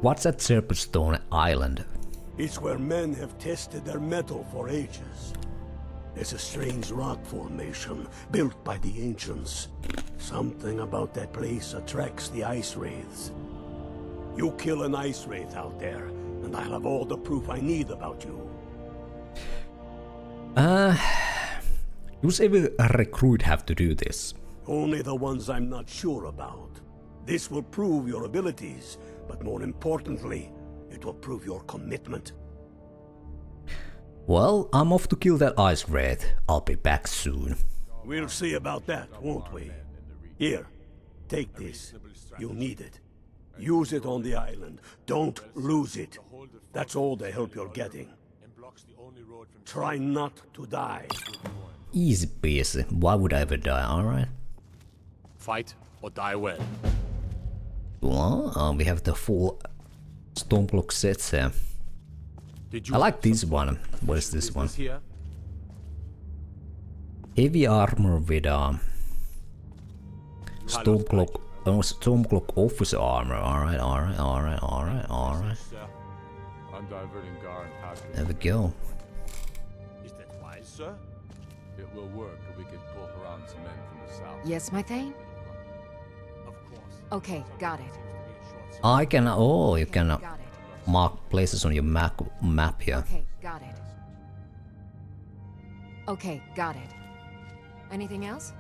What's at Serpentstone Island? It's where men have tested their metal for ages. It's a strange rock formation built by the ancients. Something about that place attracts the ice wraiths. You kill an ice wraith out there, and I'll have all the proof I need about you. Does every recruit have to do this? Only the ones I'm not sure about. This will prove your abilities, but more importantly, it will prove your commitment. Well, I'm off to kill that ice wraith. I'll be back soon. We'll see about that, won't we? Here, take this. You'll need it. Use it on the island. Don't lose it. That's all the help you're getting. Try not to die. Easy peasy. Why would I ever die, alright? Fight or die well. Well, we have the full Stormcloak sets here. I like this one. What is this one? Heavy armor with Stormcloak. Oh, Stormcloak officer armor. Alright. There we go. Is that wise, sir? It will work if we can pull around some men from the south. Yes, my Thane? Of course. Okay, got it. I can. Oh, you can mark places on your map here. Okay, got it. Okay, got it. Anything else?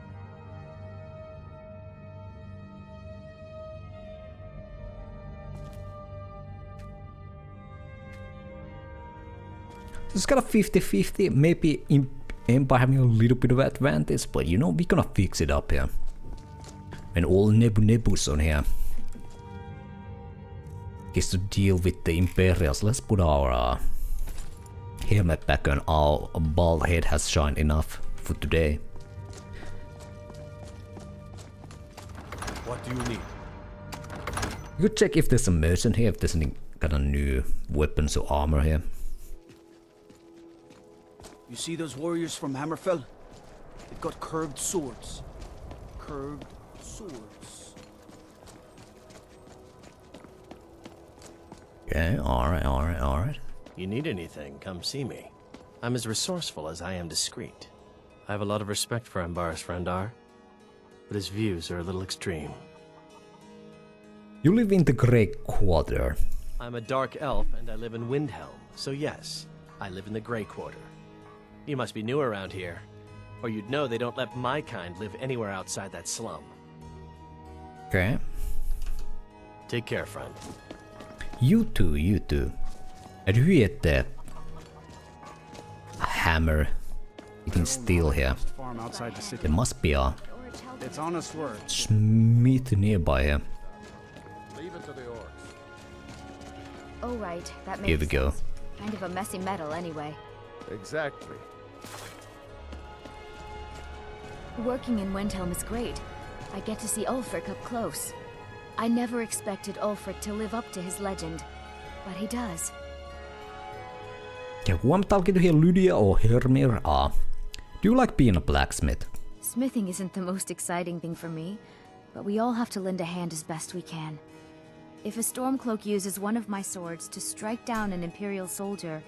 It's got a 50-50, maybe Empire having a little bit of advantage, but you know, we're gonna fix it up here. And all Nebus on here. Gets to deal with the Imperials. Let's put our helmet back on. Our bald head has shined enough for today. What do you need? You could check if there's a merchant here, if there's any kind of new weapons or armor here. You see those warriors from Hammerfell? They've got curved swords. Curved swords. Okay, alright. You need anything, come see me. I'm as resourceful as I am discreet. I have a lot of respect for Ambaris Frandar, but his views are a little extreme. You live in the Grey Quarter. I'm a dark elf and I live in Windhelm, so yes, I live in the Grey Quarter. You must be new around here, or you'd know they don't let my kind live anywhere outside that slum. Okay. Take care, friend. You too. Är du heter hammer? You can steal here. There must be a It's honest words. Smith nearby here. Leave it to the orcs. Oh right, that makes Here we go. sense. Kind of a messy metal anyway. Exactly. Working in Windhelm is great. I get to see Ulfric up close. I never expected Ulfric to live up to his legend, but he does. Ja who I'm talking to here, Lydia or Hermir? Do you like being a blacksmith? Smithing isn't the most exciting thing for me, but we all have to lend a hand as best we can. If a Stormcloak uses one of my swords to strike down an Imperial soldier,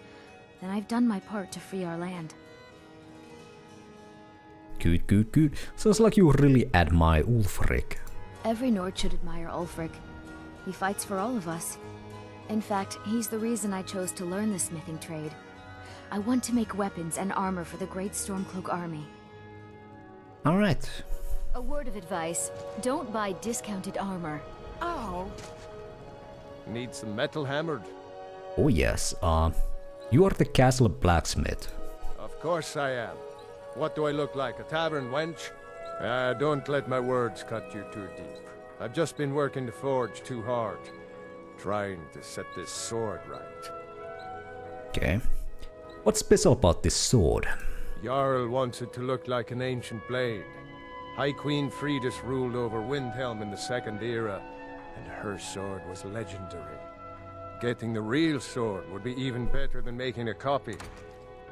then I've done my part to free our land. Good, good, good. Sounds like you really admire Ulfric. Every Nord should admire Ulfric. He fights for all of us. In fact, he's the reason I chose to learn the smithing trade. I want to make weapons and armor for the great Stormcloak army. Alright. A word of advice, don't buy discounted armor. Oh. Need some metal hammered? Oh yes, you are the castle blacksmith. Of course I am. What do I look like, a tavern wench? Don't let my words cut you too deep. I've just been working the forge too hard, trying to set this sword right. Okay. What's special about this sword? Jarl wants it to look like an ancient blade. High Queen Fridis ruled over Windhelm in the Second Era, and her sword was legendary. Getting the real sword would be even better than making a copy,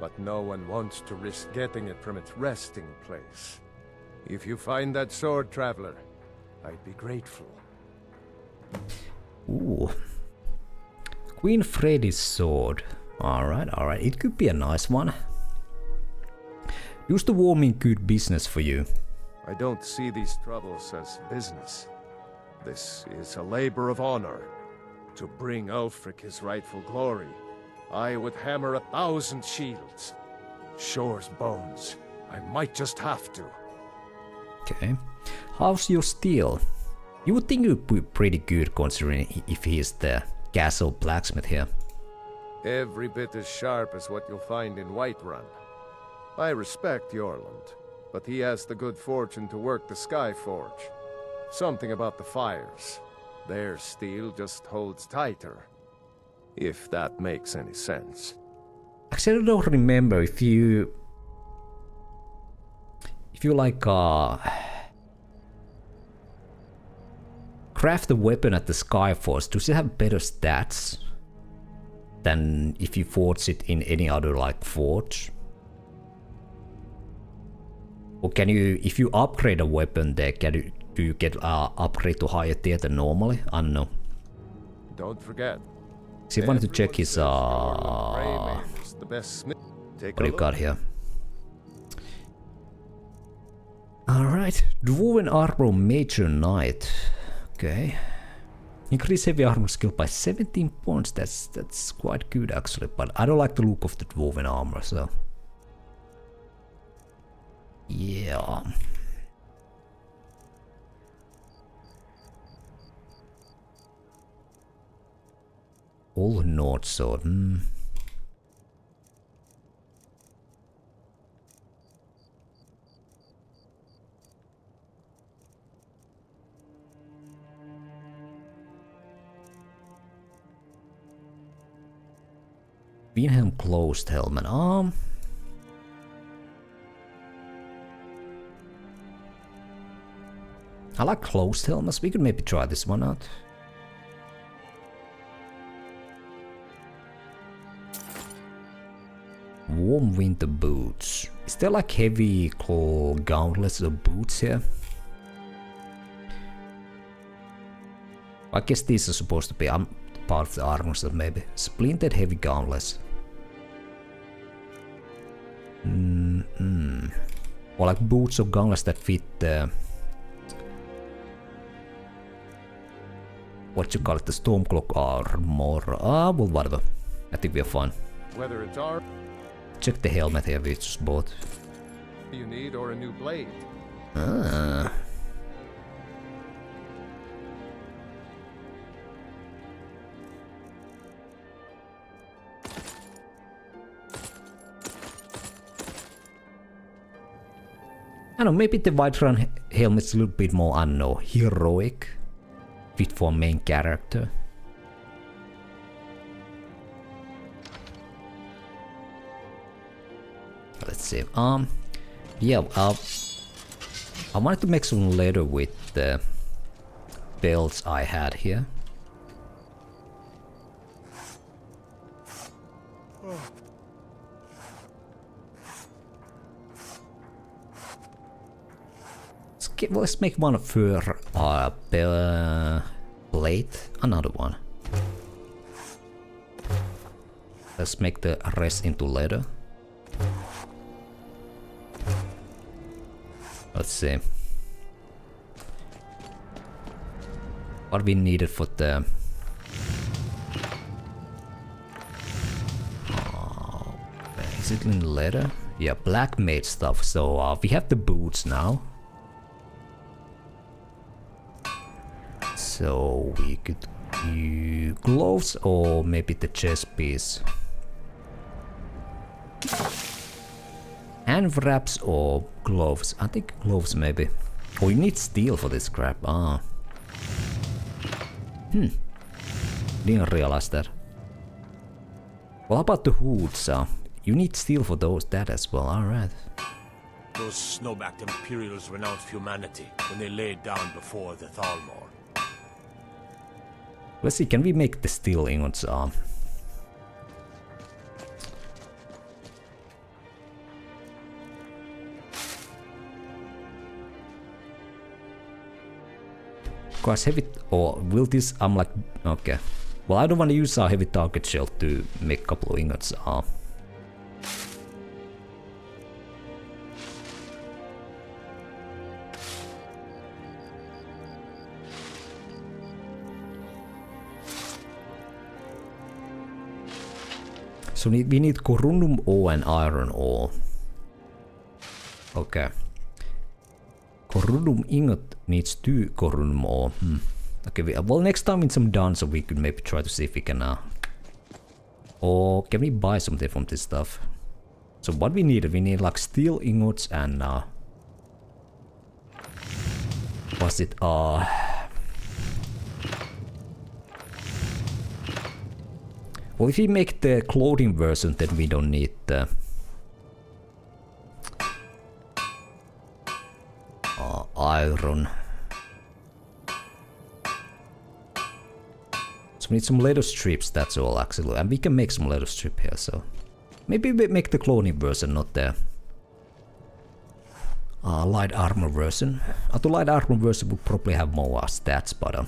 but no one wants to risk getting it from its resting place. If you find that sword, traveler, I'd be grateful. Ooh. Queen Freddy's sword. Alright, alright. It could be a nice one. Used to war mean good business for you. I don't see these troubles as business. This is a labor of honor. To bring Ulfric his rightful glory, I would hammer 1,000 shields. Shore's bones. I might just have to. Okay. How's your steel? You would think it would be pretty good considering if he is the castle blacksmith here. Every bit as sharp as what you'll find in Whiterun. I respect Jorland, but he has the good fortune to work the Skyforge. Something about the fires. Their steel just holds tighter. If that makes any sense. Actually, I don't remember if you like craft a weapon at the Skyforge, does it have better stats than if you forge it in any other like forge? Or can you, if you upgrade a weapon there, do you get upgrade to higher tier than normally? I don't know. Don't forget. See, I wanted to check his the best smith. What do you got here? Alright, Dwarven Armor Major Knight. Okay. Increase heavy armor skill by 17 points. That's quite good actually, but I don't like the look of the Dwarven armor, so yeah. All Nord sword. Windhelm closed helmet. I like closed helmets. We could maybe try this one out. Warm winter boots. Is there like heavy claw gauntlets or boots here? I guess these are supposed to be part of the armor, so maybe. Splintered heavy gauntlets. Or like boots or gauntlets that fit what you call it, the Stormcloak armor. Well, whatever. I think we are fine. Whether it's our Check the helmet here we just bought. you need or a new blade. I don't know, maybe the White Run helmet is a little bit more, I don't know, heroic. Fit for main character. Let's see. Yeah, I wanted to make some leather with the belts I had here. Let's make one fur plate, another one. Let's make the rest into leather. Let's see. What we needed for the... is it in leather? Yeah, black made stuff. So we have the boots now. So we could use gloves or maybe the chest piece. Hand wraps or gloves? I think gloves maybe. Oh, you need steel for this crap. Ah. Didn't realize that. What about the hoods? You need steel for those, that as well. Alright. Those snow-backed Imperials renounced humanity when they laid down before the Thalmor. Let's see, can we make the steel ingots? Cause heavy, or will this, I'm like, okay. Well, I don't want to use our heavy target shell to make a couple of ingots. So we need corundum ore and iron ore. Okay. Corundum ingot needs 2 corundum ore. Okay, well next time in some Dawnstar we could maybe try to see if we can... or can we buy something from this stuff? So what we need like steel ingots and... was it... well, if we make the clothing version, then we don't need the... iron. So we need some leather strips, that's all actually. And we can make some leather strip here, so... maybe we make the clothing version, not the... light armor version. The light armor version would probably have more stats, but...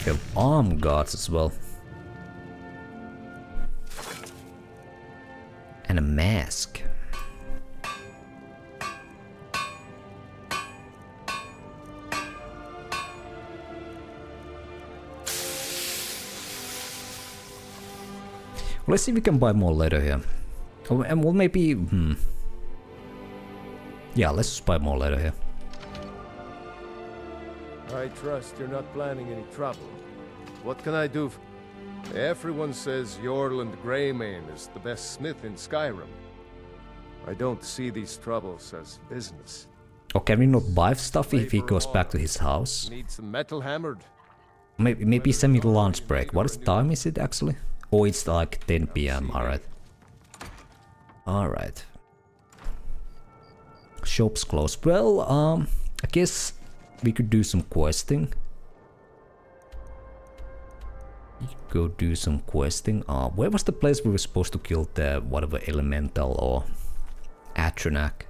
have arm guards as well. And a mask. Let's see if we can buy more leather here. Oh, and well, maybe... yeah, let's just buy more leather here. I trust you're not planning any trouble. What can I do? Everyone says Yorland Greymane is the best smith in Skyrim. I don't see these troubles as business. Or can we not buy stuff if he goes back to his house? Need some metal hammered. Maybe send me the lunch break. What is time is it actually? Oh, it's like 10 PM, alright. Alright. Shop's closed. Well, I guess we could do some questing. Go do some questing. Where was the place we were supposed to kill the whatever elemental or Atronak?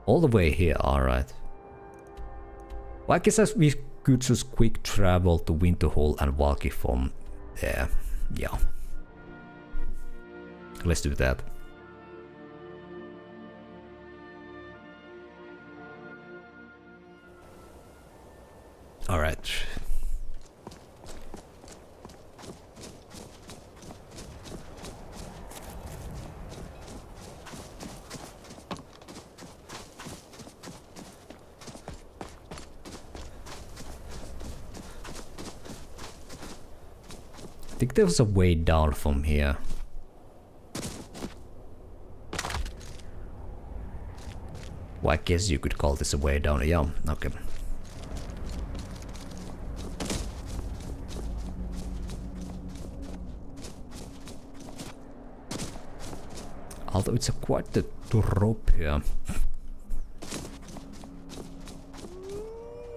All the way here, alright. Well, I guess as we could just quick travel to Winterhold and Valky from there. Yeah. Let's do that. Alright. think there was a way down from here. Well, I guess you could call this a way down. Yeah, okay. Although it's quite a drop here.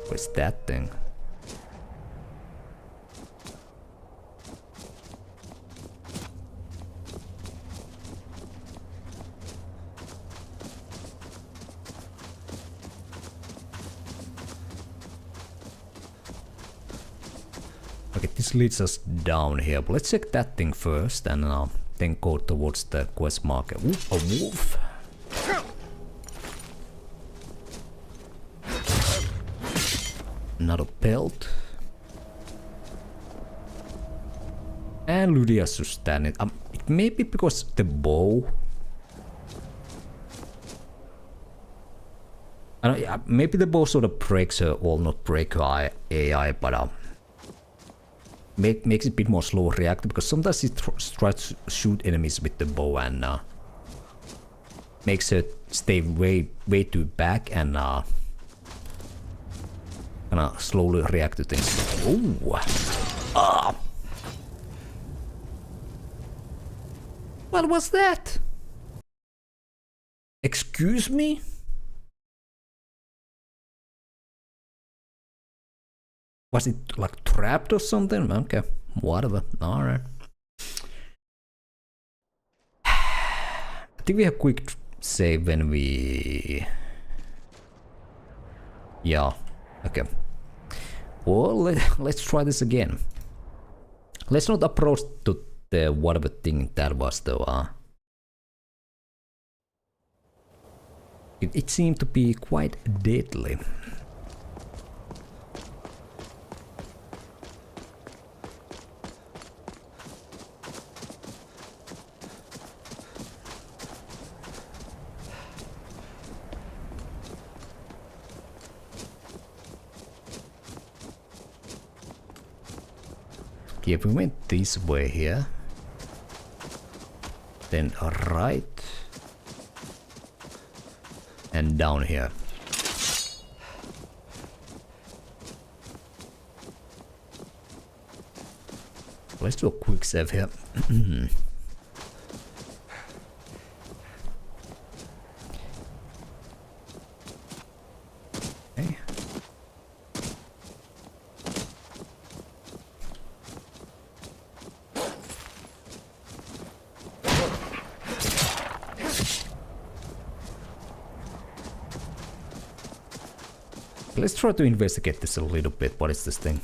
What's that thing? Okay, this leads us down here, but let's check that thing first and then go towards the quest marker. Ooh, a wolf! Another pelt. And Lydia's just standing. It may be because the bow. Maybe the bow sort of breaks her, well, not break her AI, but makes it a bit more slow reactive, because sometimes it tries to shoot enemies with the bow and makes her stay way too back and kinda slowly react to things. Ooh. Ah. What was that? Excuse me? Was it like trapped or something? Okay, whatever. Alright. I think we have quick save when we... Yeah, okay. Well, let's try this again. Let's not approach to the whatever thing that was though. It seemed to be quite deadly. If we went this way here, then right, and down here. Let's do a quick save here. Okay. Let's try to investigate this a little bit. What is this thing?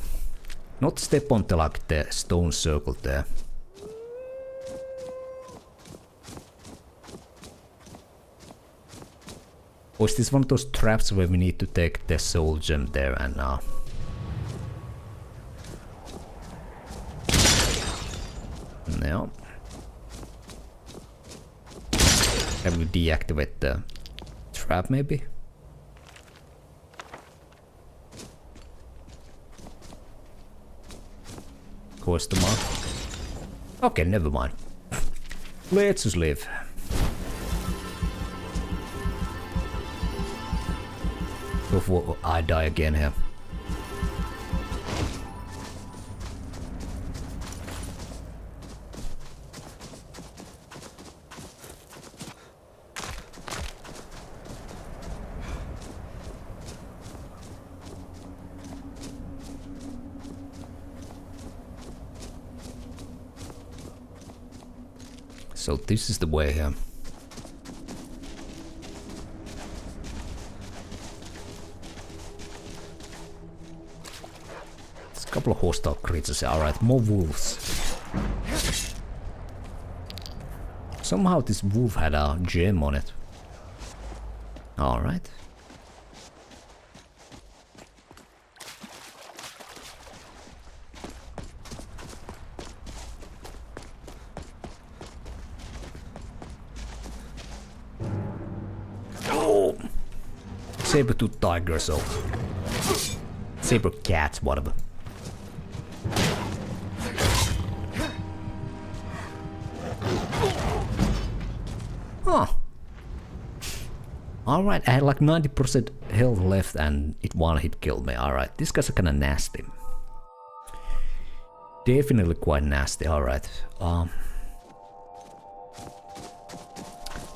Not step on the like the stone circle there. Or is this one of those traps where we need to take the soul gem there and no. Can we deactivate the trap maybe? Question mark. Okay, never mind. Let's just leave. Before I die again here. So this is the way here. There's a couple of hostile creatures here. Alright, more wolves. Somehow this wolf had a gem on it. Alright. Saber-tooth tigers or saber cats, whatever. Alright, I had like 90% health left and it one hit killed me. Alright, these guys are kinda nasty. Definitely quite nasty, alright.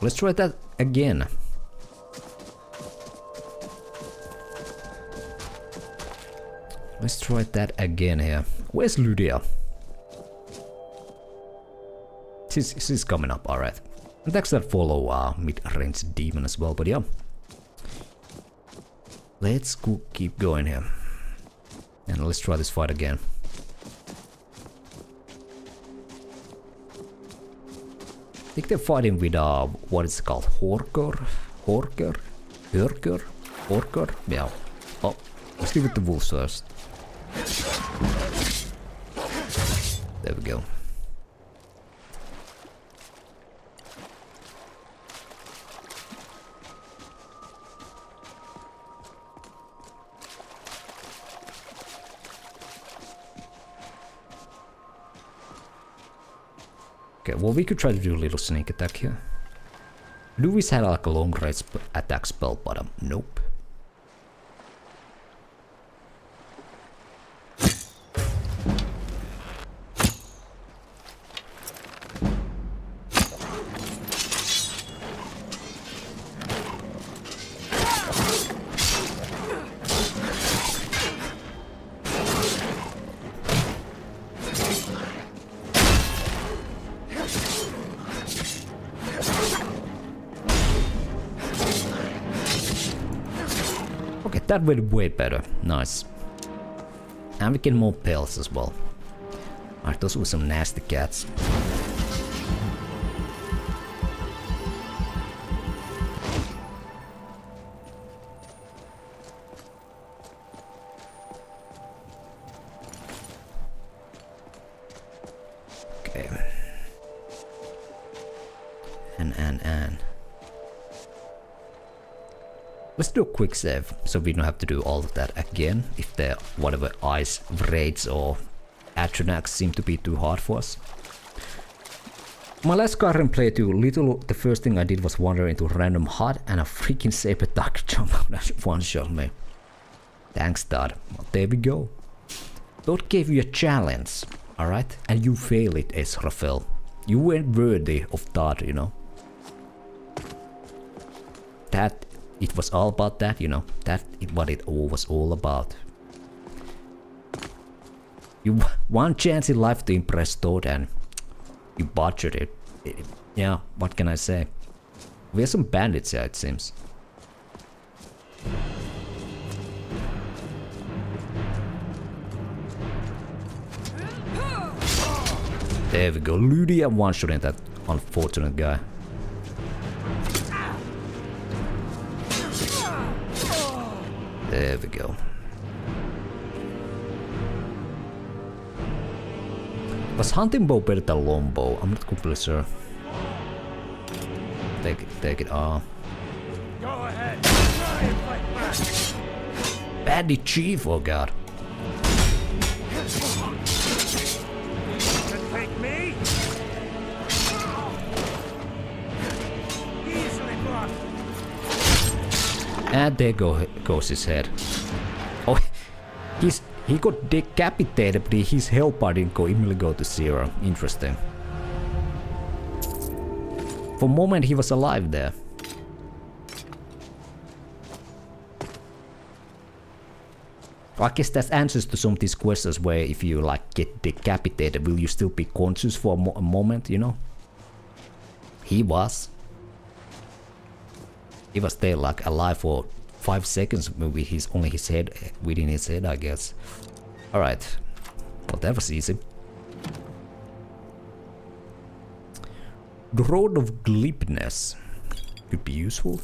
Let's try that again. Let's try that again here. Where's Lydia? She's coming up, alright. And that's that follow mid-range demon as well, but yeah. Let's keep going here. And let's try this fight again. I think they're fighting with what is it called? Horker? Yeah. Oh, let's give it the wolves first. There we go. Okay, well we could try to do a little sneak attack here. Lewis had like a long range attack spell, but nope. That went way better. Nice. And we get more pills as well. Alright, those were some nasty cats. Okay. And. Let's do a quick save, so we don't have to do all of that again, if the whatever ice raids or Atronax seem to be too hard for us. My last Skyrim playthrough, the first thing I did was wander into a random hut and a freaking saber duck jump out and one-shot me. Thanks, Dad. Well, there we go. Dot gave you a challenge, alright? And you failed it, Ezrafel. You weren't worthy of Dad, you know. It was all about that, you know. That is what it all was all about. You one chance in life to impress Toad and you butchered it. Yeah, what can I say? We have some bandits here, it seems. There we go. Lydia one-shotting that unfortunate guy. There we go. Was hunting bow better than long bow? I'm not completely sure. Take it. Go ahead. Try and fight back. Bandit chief, oh god. Take me. Easily blocked. And there goes his head. Oh, he got decapitated, but his health bar didn't immediately go to 0. Interesting. For a moment he was alive there. I guess that answers to some of these questions where if you like get decapitated, will you still be conscious for a moment, you know? He was. He was there like alive for 5 seconds with only his head within his head, I guess. Alright. Well, that was easy. The Road of Glibness could be useful.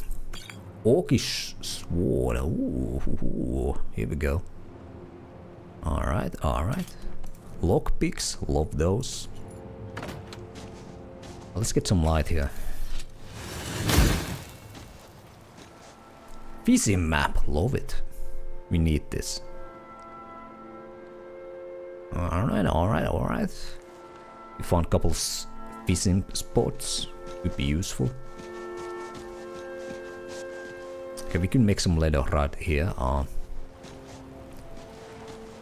Orcish Sword. Ooh, here we go. Alright. Lockpicks, love those. Let's get some light here. Fishing map, love it. We need this. Alright. We found a couple of fishing spots. Could be useful. Okay, we can make some leather right here.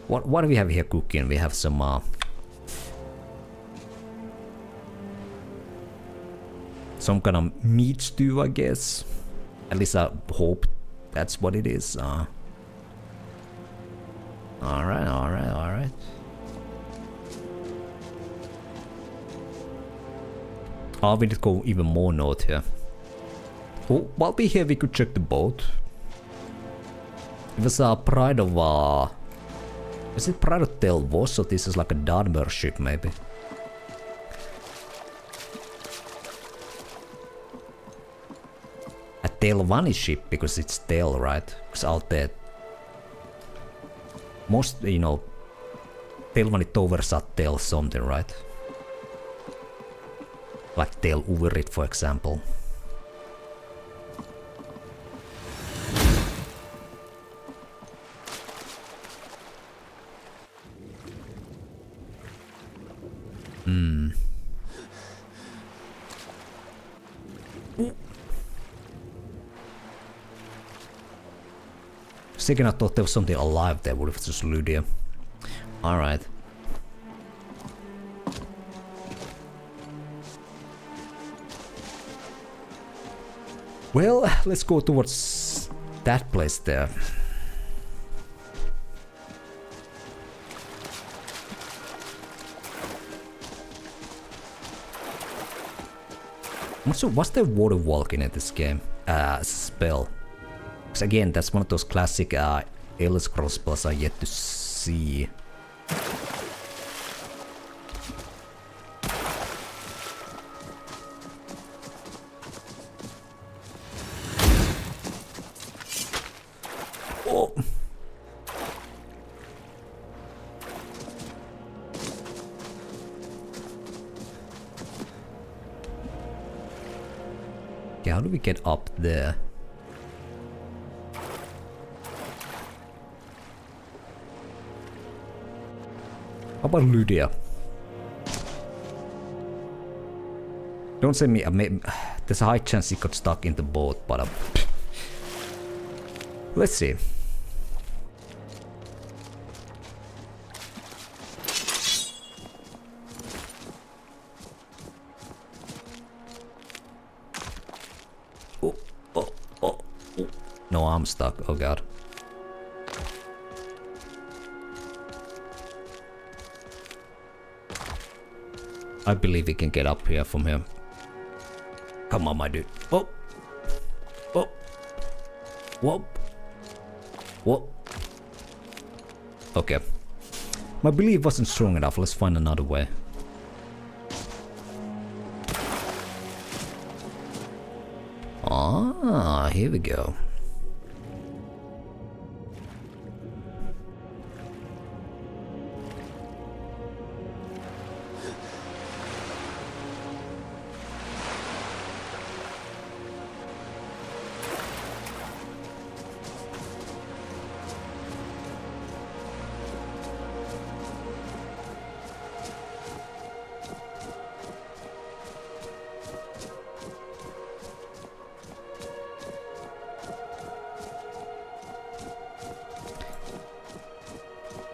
What do we have here cooking? We have some kind of meat stew, I guess. At least I hope that's what it is. Alright. Oh, we need to go even more north here. Oh, while we're here, we could check the boat. It was a Pride of... is it Pride of Telvos? So this is like a Dunmer ship, maybe. A Telvanni ship, because it's Tel, right? Because out there... most, you know... Telvanni towers are Tel something, right? Like Tel Uverit, for example. Second, I thought there was something alive there, what if it's just Lydia? Alright. Well, let's go towards that place there. So what's the water walking in this game? Spell. Because again, that's one of those classic Elder Scrolls spells I yet to see. Oh. Okay, how do we get up there? How about Lydia? Don't say me. There's a high chance he got stuck in the boat, but let's see. Oh. No, I'm stuck. Oh god. I believe we can get up here from here. Come on, my dude. Oh. Oh. Whoop. Whoop. Okay. My belief wasn't strong enough. Let's find another way. Ah, here we go.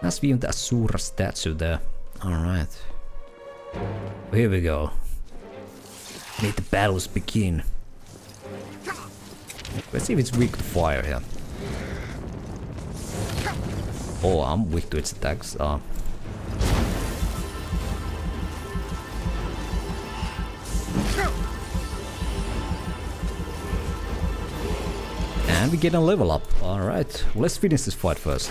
Nice view of the Asura statue there. Alright. Here we go. Let the battles begin. Let's see if it's weak to fire here. Oh, I'm weak to its attacks. And we get a level up. Alright, well, let's finish this fight first.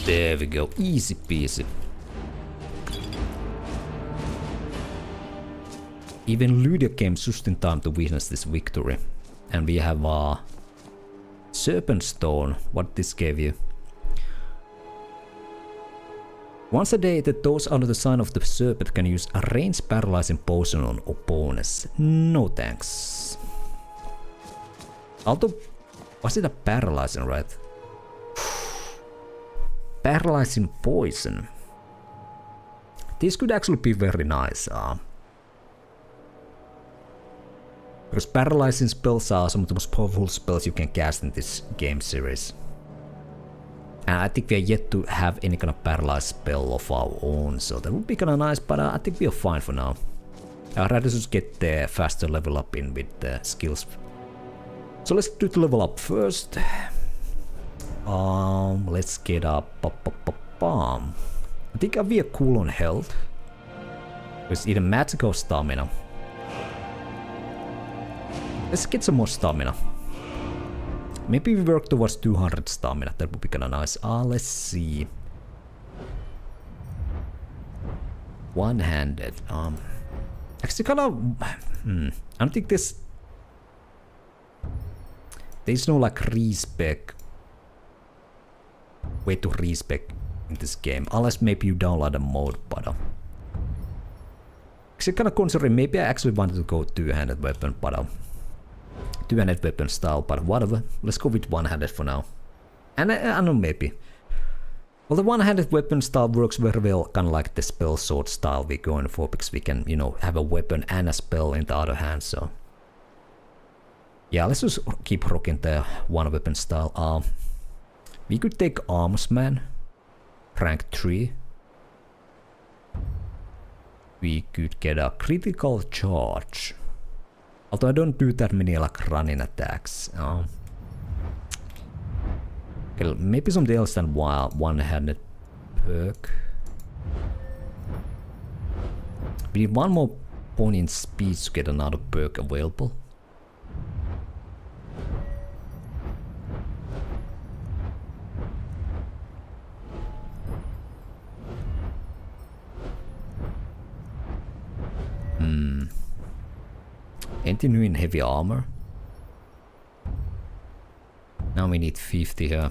There we go, easy peasy. Even Lydia came just in time to witness this victory. And we have Serpent Stone. What this gave you? Once a day, those under the sign of the serpent can use a ranged paralyzing potion on opponents. No thanks. Although, was it a paralyzing, right? Paralyzing poison. This could actually be very nice. Because paralyzing spells are some of the most powerful spells you can cast in this game series. And I think we are yet to have any kind of paralyzed spell of our own, so that would be kind of nice, but I think we are fine for now. I'd rather just get the faster level up in with the skills. So let's do the level up first. Let's get up. I think we are cool on health. It's either magic or stamina. Let's get some more stamina. Maybe we work towards 200 stamina, that would be kinda nice. Let's see. One-handed. Actually kinda... I don't think there's no like respec way to respec in this game. Unless maybe you download a mode, but... actually kinda considering, maybe I actually wanted to go two-handed weapon, but... two-handed weapon style, but whatever. Let's go with one-handed for now. And I don't know, maybe. Well, the one-handed weapon style works very well, kind of like the spell sword style we're going for, because we can, you know, have a weapon and a spell in the other hand, so... yeah, let's just keep rocking the one-weapon style. We could take Armsman, rank 3. We could get a critical charge. Although I don't do that many like running attacks. Okay, maybe something else than one-handed perk. We need one more point in speed to get another perk available. Anything new in heavy armor? Now we need 50 here.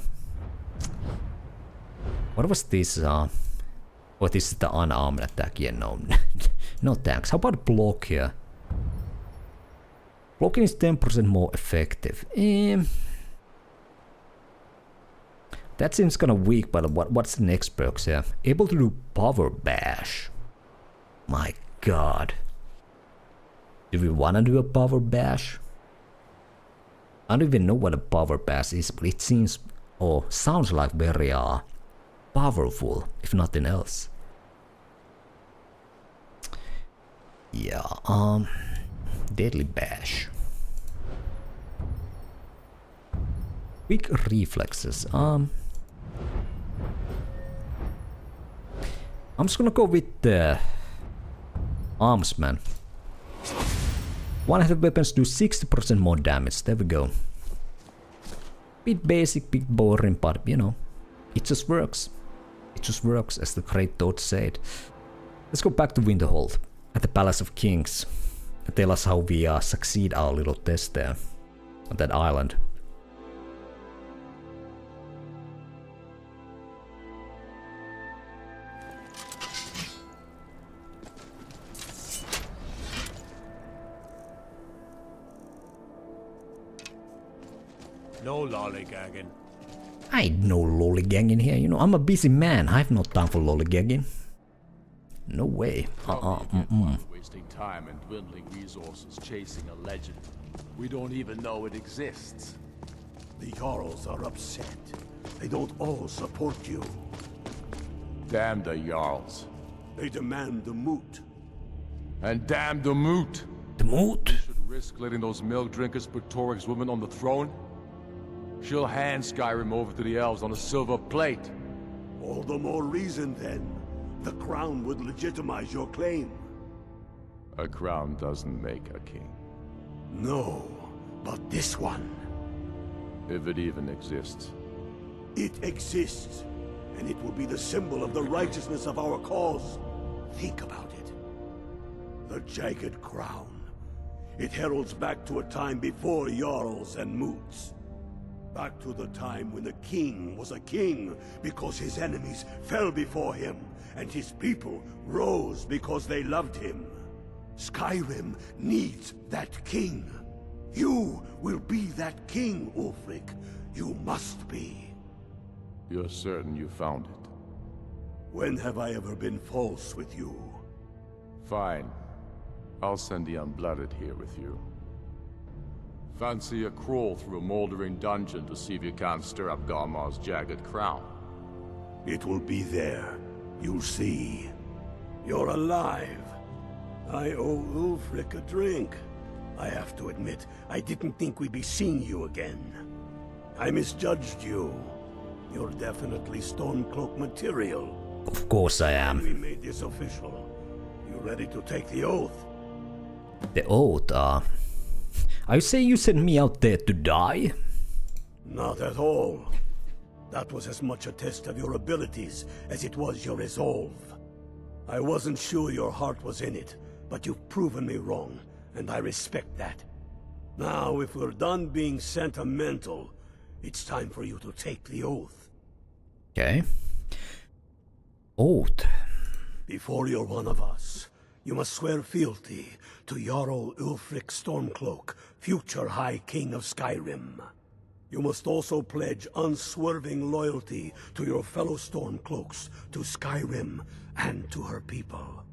What was this? Oh, this is the unarmed attack. Yeah, no. No thanks. How about block here? Blocking is 10% more effective. That seems kind of weak, but what's the next perks here? Able to do power bash. My god. Do we wanna do a power bash? I don't even know what a power bash is, but it seems or sounds like very powerful, if nothing else. Yeah, deadly bash. Quick reflexes. I'm just gonna go with the Armsman. One-handed weapons do 60% more damage. There we go. Bit basic, bit boring, but you know, it just works. It just works, as the great Toad said. Let's go back to Winterhold at the Palace of Kings and tell us how we succeed our little test there on that island. No lollygagging. I ain't no lollygagging here, you know, I'm a busy man, I have no time for lollygagging. No way. Wasting time and dwindling resources chasing a legend. We don't even know it exists. The Jarls are upset. They don't all support you. Damn the Jarls. They demand the moot. And damn the moot. The moot? We should risk letting those milk drinkers put Torik's woman on the throne? She'll hand Skyrim over to the elves on a silver plate. All the more reason, then. The crown would legitimize your claim. A crown doesn't make a king. No, but this one. If it even exists. It exists, and it will be the symbol of the righteousness of our cause. Think about it. The jagged crown. It heralds back to a time before Jarls and Moots. Back to the time when the king was a king because his enemies fell before him, and his people rose because they loved him. Skyrim needs that king. You will be that king, Ulfric. You must be. You're certain you found it? When have I ever been false with you? Fine. I'll send the Unblooded here with you. Fancy a crawl through a moldering dungeon to see if you can't stir up Garmar's jagged crown? It will be there. You'll see. You're alive. I owe Ulfric a drink. I have to admit, I didn't think we'd be seeing you again. I misjudged you. You're definitely Stormcloak material. Of course I am. We made this official. You ready to take the oath? The oath, are you saying you sent me out there to die? Not at all. That was as much a test of your abilities as it was your resolve. I wasn't sure your heart was in it, but you've proven me wrong, and I respect that. Now, if we're done being sentimental, it's time for you to take the oath. Okay. Oath. Before you're one of us, you must swear fealty to Jarl Ulfric Stormcloak, future High King of Skyrim. You must also pledge unswerving loyalty to your fellow Stormcloaks, to Skyrim, and to her people.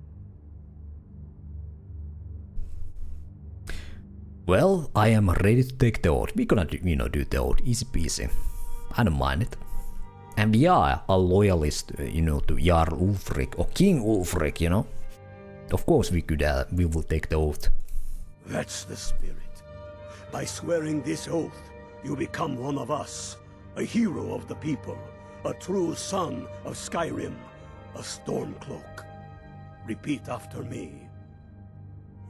Well, I am ready to take the oath. We're gonna do the oath. Easy peasy. I don't mind it. And we are a loyalist, to Jarl Ulfric, or King Ulfric, Of course we will take the oath. That's the spirit. By swearing this oath, you become one of us, a hero of the people, a true son of Skyrim, a Stormcloak. Repeat after me.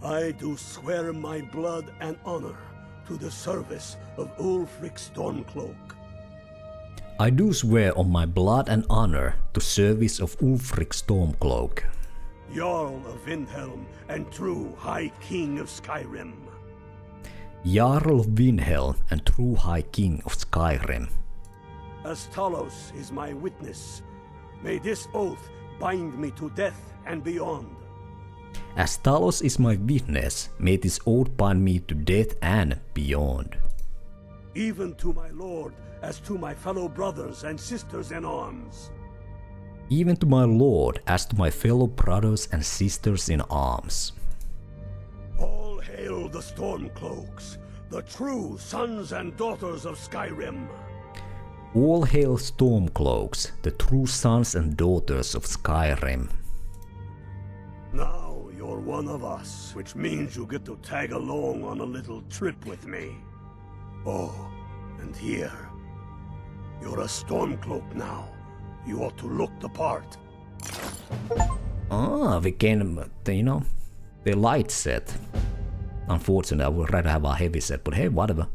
I do swear my blood and honor to the service of Ulfric Stormcloak. I do swear on my blood and honor to service of Ulfric Stormcloak, Jarl of Windhelm and true High King of Skyrim. Jarl of Windhelm and true High King of Skyrim. As Talos is my witness, may this oath bind me to death and beyond. As Talos is my witness, may this oath bind me to death and beyond. Even to my lord, as to my fellow brothers and sisters in arms. Even to my lord, as to my fellow brothers and sisters in arms. All hail the Stormcloaks, the true sons and daughters of Skyrim. All hail Stormcloaks, the true sons and daughters of Skyrim. Now you're one of us, which means you get to tag along on a little trip with me. Oh, and here. You're a Stormcloak now. You ought to look the part. We can, the light set. Unfortunately, I would rather have a heavy set, but hey, whatever.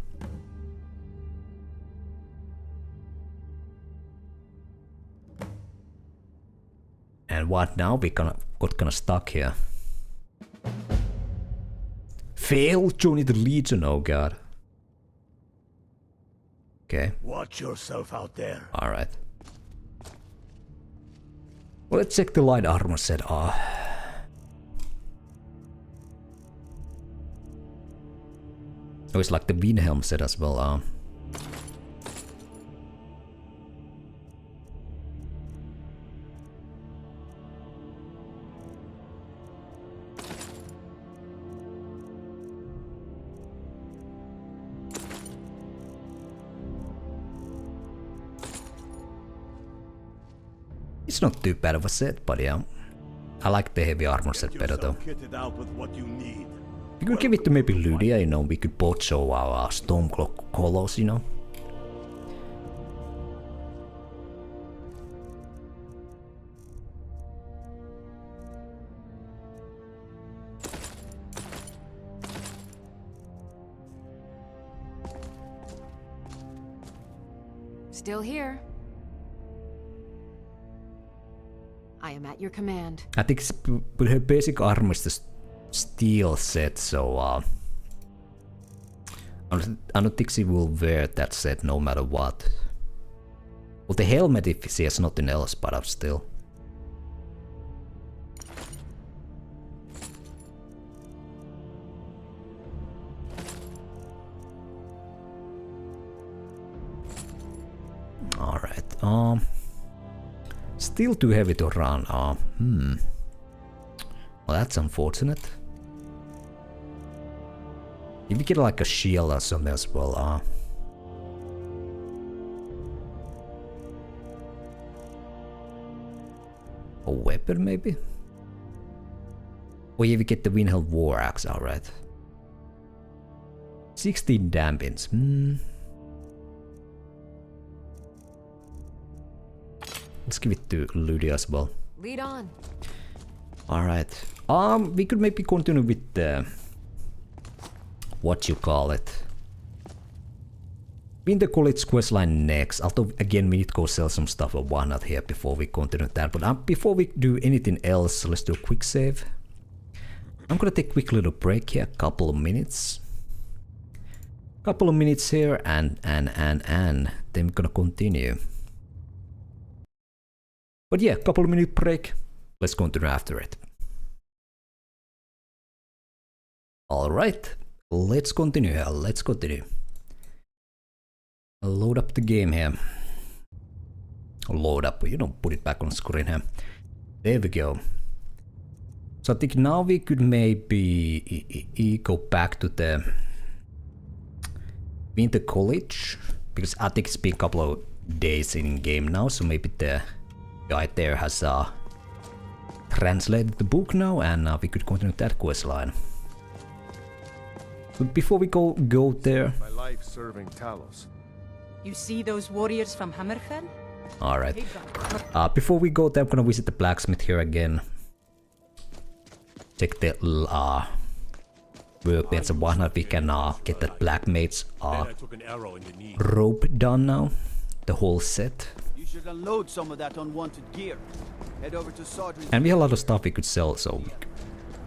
And what now? We got kinda stuck here. Fail joining the Legion, oh god. Okay. Watch yourself out there. Alright. Well, let's check the light armor set. Oh, it's like the Windhelm set as well. It's not too bad of a set, but yeah. I like the heavy armor set better though. We could give it to maybe Lydia, we could both show our Stormcloak colors, Still here. I am at your command. I think but her basic armor is the steel set, so I don't think she will wear that set no matter what. Well, the helmet if she has nothing else, but still. Alright, still too heavy to run. Well, that's unfortunate. If we get like a shield or something as well, a weapon maybe? Or if we get the Windhelm War Axe, alright. 16 dampings. Let's give it to Ludi as well. Lead on. Alright. We could maybe continue with the what you call it. Winter College questline next. Although again we need to go sell some stuff or whatnot here before we continue that. But before we do anything else, let's do a quick save. I'm gonna take a quick little break here, couple of minutes. Couple of minutes here and then we're gonna continue. But yeah, couple of minute break. Let's continue after it. Alright, let's continue here, let's continue. Load up the game here. Load up, you know, put it back on screen here. There we go. So I think now we could maybe go back to the Winter College, because I think it's been a couple of days in game now, so maybe the guy there has translated the book now, and we could continue that quest line. But before we go there, my life serving Talos. You see those warriors from Hammerfell? Alright. Before we go there, I'm gonna visit the blacksmith here again. Check the workbench and whatnot. We can get that black mage's rope done now. The whole set. You should unload some of that unwanted gear. Head over to Sardrin's. And we have a lot of stuff we could sell, so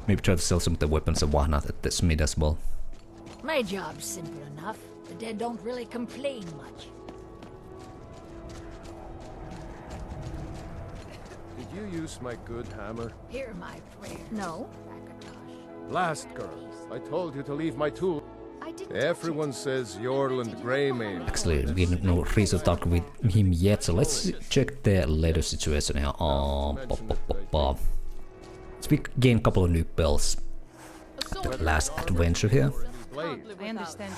maybe try to sell some of the weapons and whatnot at the smith as well. My job's simple enough. The dead don't really complain much. Did you use my good hammer? Hear my prayer. No. Last girl, I told you to leave my tool. Everyone says Yorland Greymane. Actually, we have no reason to talk with him yet, so let's check the later situation here. So we gain a couple of new bells. The last adventure here. I understand.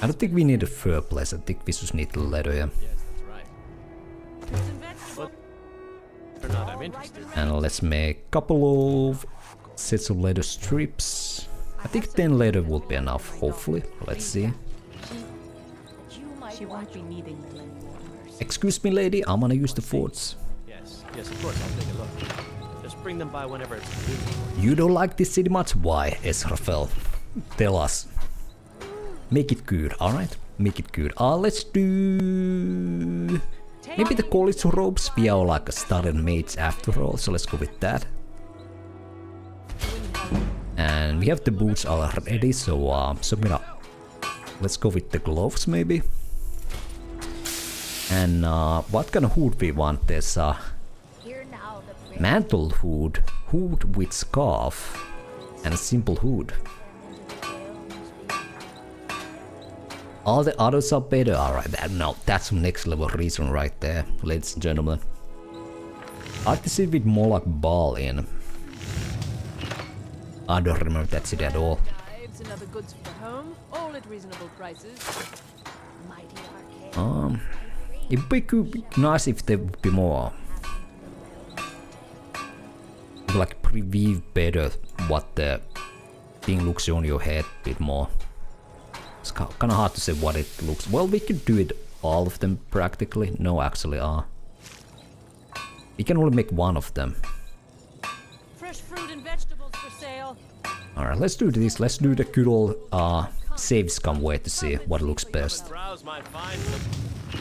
I don't think we need a fur place, I think we just need the leather here. And let's make a couple of sets of leather strips. I think 10 leather would be enough, hopefully. Let's see. She won't be needing them anymore. Excuse me, lady, I'm gonna use the forts. Yes, of course, I'll take a look. Just bring them by whenever it's convenient. You don't like this city much? Why, Ezrafel? Tell us. Make it good, alright? Make it good. Let's do... maybe the college robes. We are like a started mates after all, so let's go with that. And we have the boots already, so let's go with the gloves maybe. And what kind of hood we want? There's mantle hood, hood with scarf, and a simple hood. All the others are better. Alright, no, that's some next level reason right there, ladies and gentlemen. I like to see with more like ball in. I don't remember that city at all. Another goods for home, all at reasonable prices. It would be nice if there would be more. Like preview better what the thing looks on your head a bit more. It's kind of hard to say what it looks. Well, we could do it all of them practically. No, actually, we can only make one of them. Fresh fruit and vegetables for sale. All right, let's do this. Let's do the good old save scum way to see what looks best.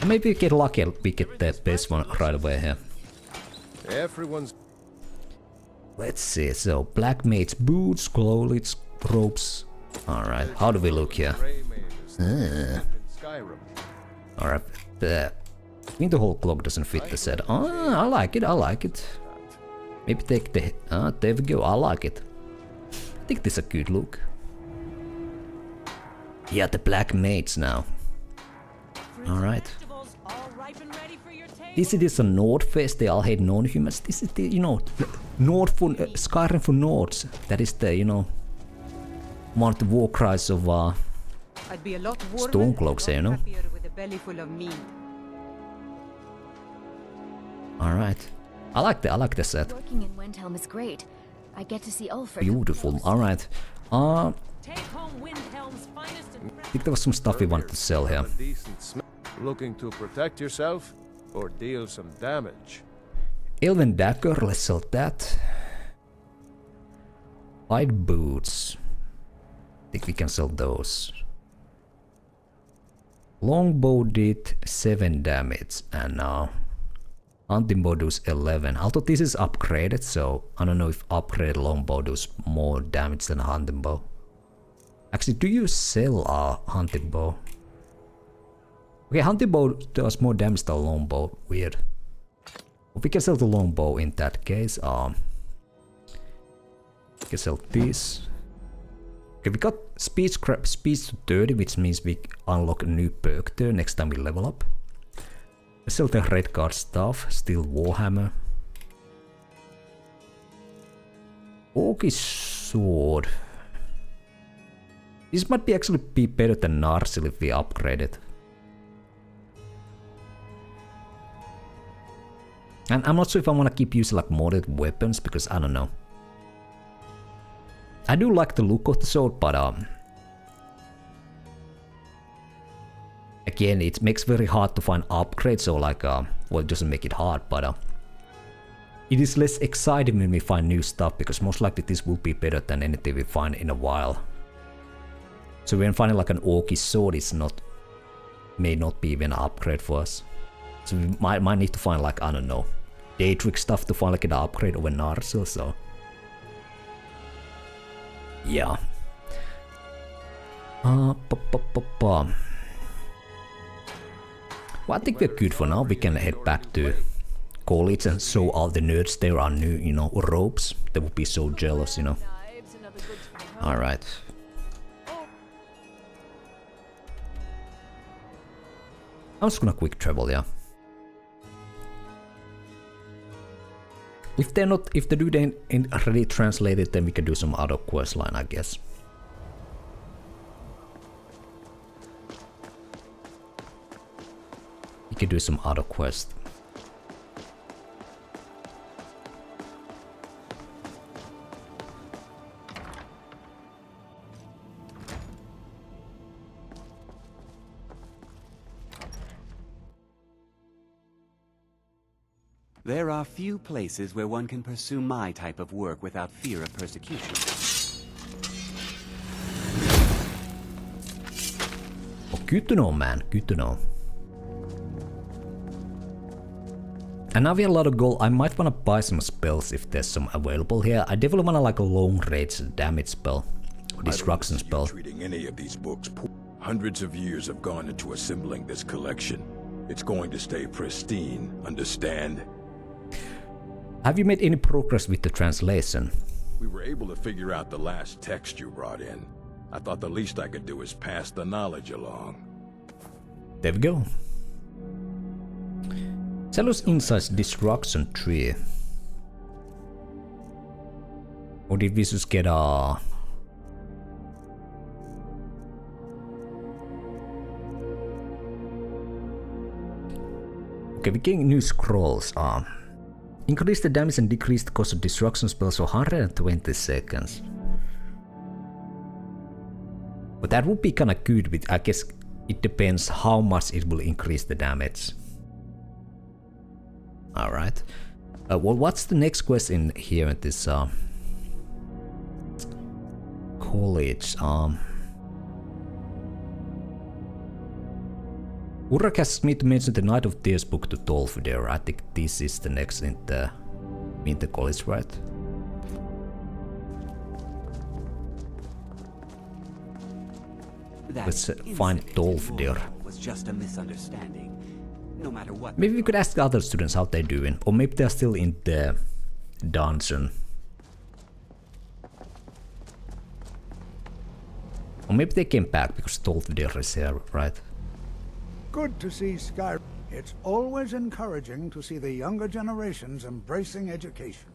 Maybe we get lucky and we get the best one right away here. Everyone's. Let's see. So black mage's boots, clothes, ropes. All right, how do we look here? Alright, the Winterhold cloak doesn't fit the set. I like it, I like it. Maybe take the... there we go, I like it. I think this is a good look. Yeah, the black mage now. Alright. This is a Nordfest, they all hate non-humans. This is the, you know, Nord for, Skyrim for Nords. That is the, you know, one of the war cries of I'd be a lot warmer, Stormcloaks, you know. with a belly full of meat. Alright. I like the set. Working in Windhelm is great. I get to see Ulfric. Beautiful. Alright. I Take home Windhelm's finest and think there was some stuff we wanted to sell here. Looking to protect yourself or deal some damage? Elven dagger, let's sell that. Light boots. I think we can sell those. Longbow did 7 damage and hunting bow does 11. Although this is upgraded, so I don't know if upgraded longbow does more damage than a hunting bow. Actually, do you sell a hunting bow? Okay, hunting bow does more damage than longbow. Weird. We can sell the longbow in that case. We can sell this. Okay, we got speed to 30, which means we unlock a new perk there next time we level up. Let's sell the red guard stuff, steel warhammer. Orcish sword. This might be actually be better than Narsil if we upgrade it. And I'm not sure if I want to keep using like modded weapons because I don't know. I do like the look of the sword, but again, it makes very hard to find upgrades, so like well, it doesn't make it hard, but it is less exciting when we find new stuff because most likely this will be better than anything we find in a while. So when finding like an orcish sword, it's not, may not be even an upgrade for us. So we might need to find like, I don't know, Daedric stuff to find like an upgrade over Narsil, so yeah. Well, I think we're good for now. We can head back to college and show all the nerds there our new, you know, robes. They would be so jealous, you know. Alright. I'm just gonna quick travel, yeah. If they're not, if the dude ain't already translated, then we can do some other quest line, I guess. We can do some other quest. There are few places where one can pursue my type of work without fear of persecution. Oh, good to know, man. Good to know. And now we have a lot of gold. I might want to buy some spells if there's some available here. I definitely want to like a long range damage spell. Or destruction spell. Treating any of these books. Hundreds of years have gone into assembling this collection. It's going to stay pristine, understand? Have you made any progress with the translation? We were able to figure out the last text you brought in. I thought the least I could do is pass the knowledge along. There we go. Zealous Insight's destruction tree. Or did we just get a... Okay, we're getting new scrolls. Increase the damage and decrease the cost of destruction spells for 120 seconds. But that would be kinda good, but I guess it depends how much it will increase the damage. Alright. Well, what's the next quest in here at this college? Ulfric has me to mention the Night of Tears book to Tolfdir. I think this is the next in the college, right? Let's find Tolfdir. Was just a misunderstanding. No matter what. Maybe we could ask the other students how they're doing, or maybe they're still in the dungeon. Or maybe they came back because Tolfdir is here, right? Good to see Skyrim. It's always encouraging to see the younger generations embracing education.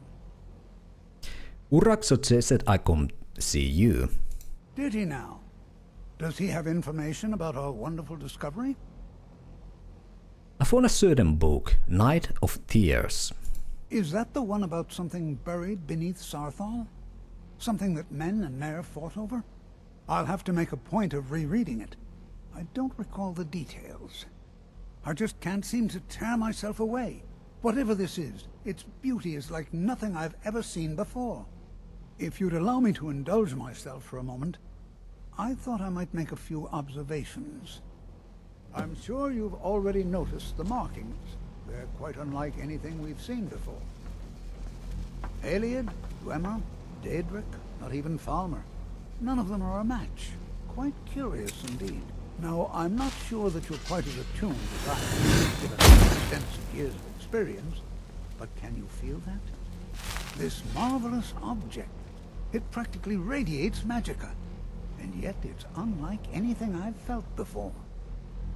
Urak suggested I come see you. Did he now? Does he have information about our wonderful discovery? I found a certain book, Night of Tears. Is that the one about something buried beneath Sarthal? Something that men and Mare fought over? I'll have to make a point of rereading it. I don't recall the details. I just can't seem to tear myself away. Whatever this is, its beauty is like nothing I've ever seen before. If you'd allow me to indulge myself for a moment, I thought I might make a few observations. I'm sure you've already noticed the markings. They're quite unlike anything we've seen before. Aliad, Dwemer, Daedric, not even Falmer. None of them are a match. Quite curious indeed. Now, I'm not sure that you're quite as attuned as I am, given my extensive years of experience, but can you feel that? This marvelous object, it practically radiates magicka, and yet it's unlike anything I've felt before.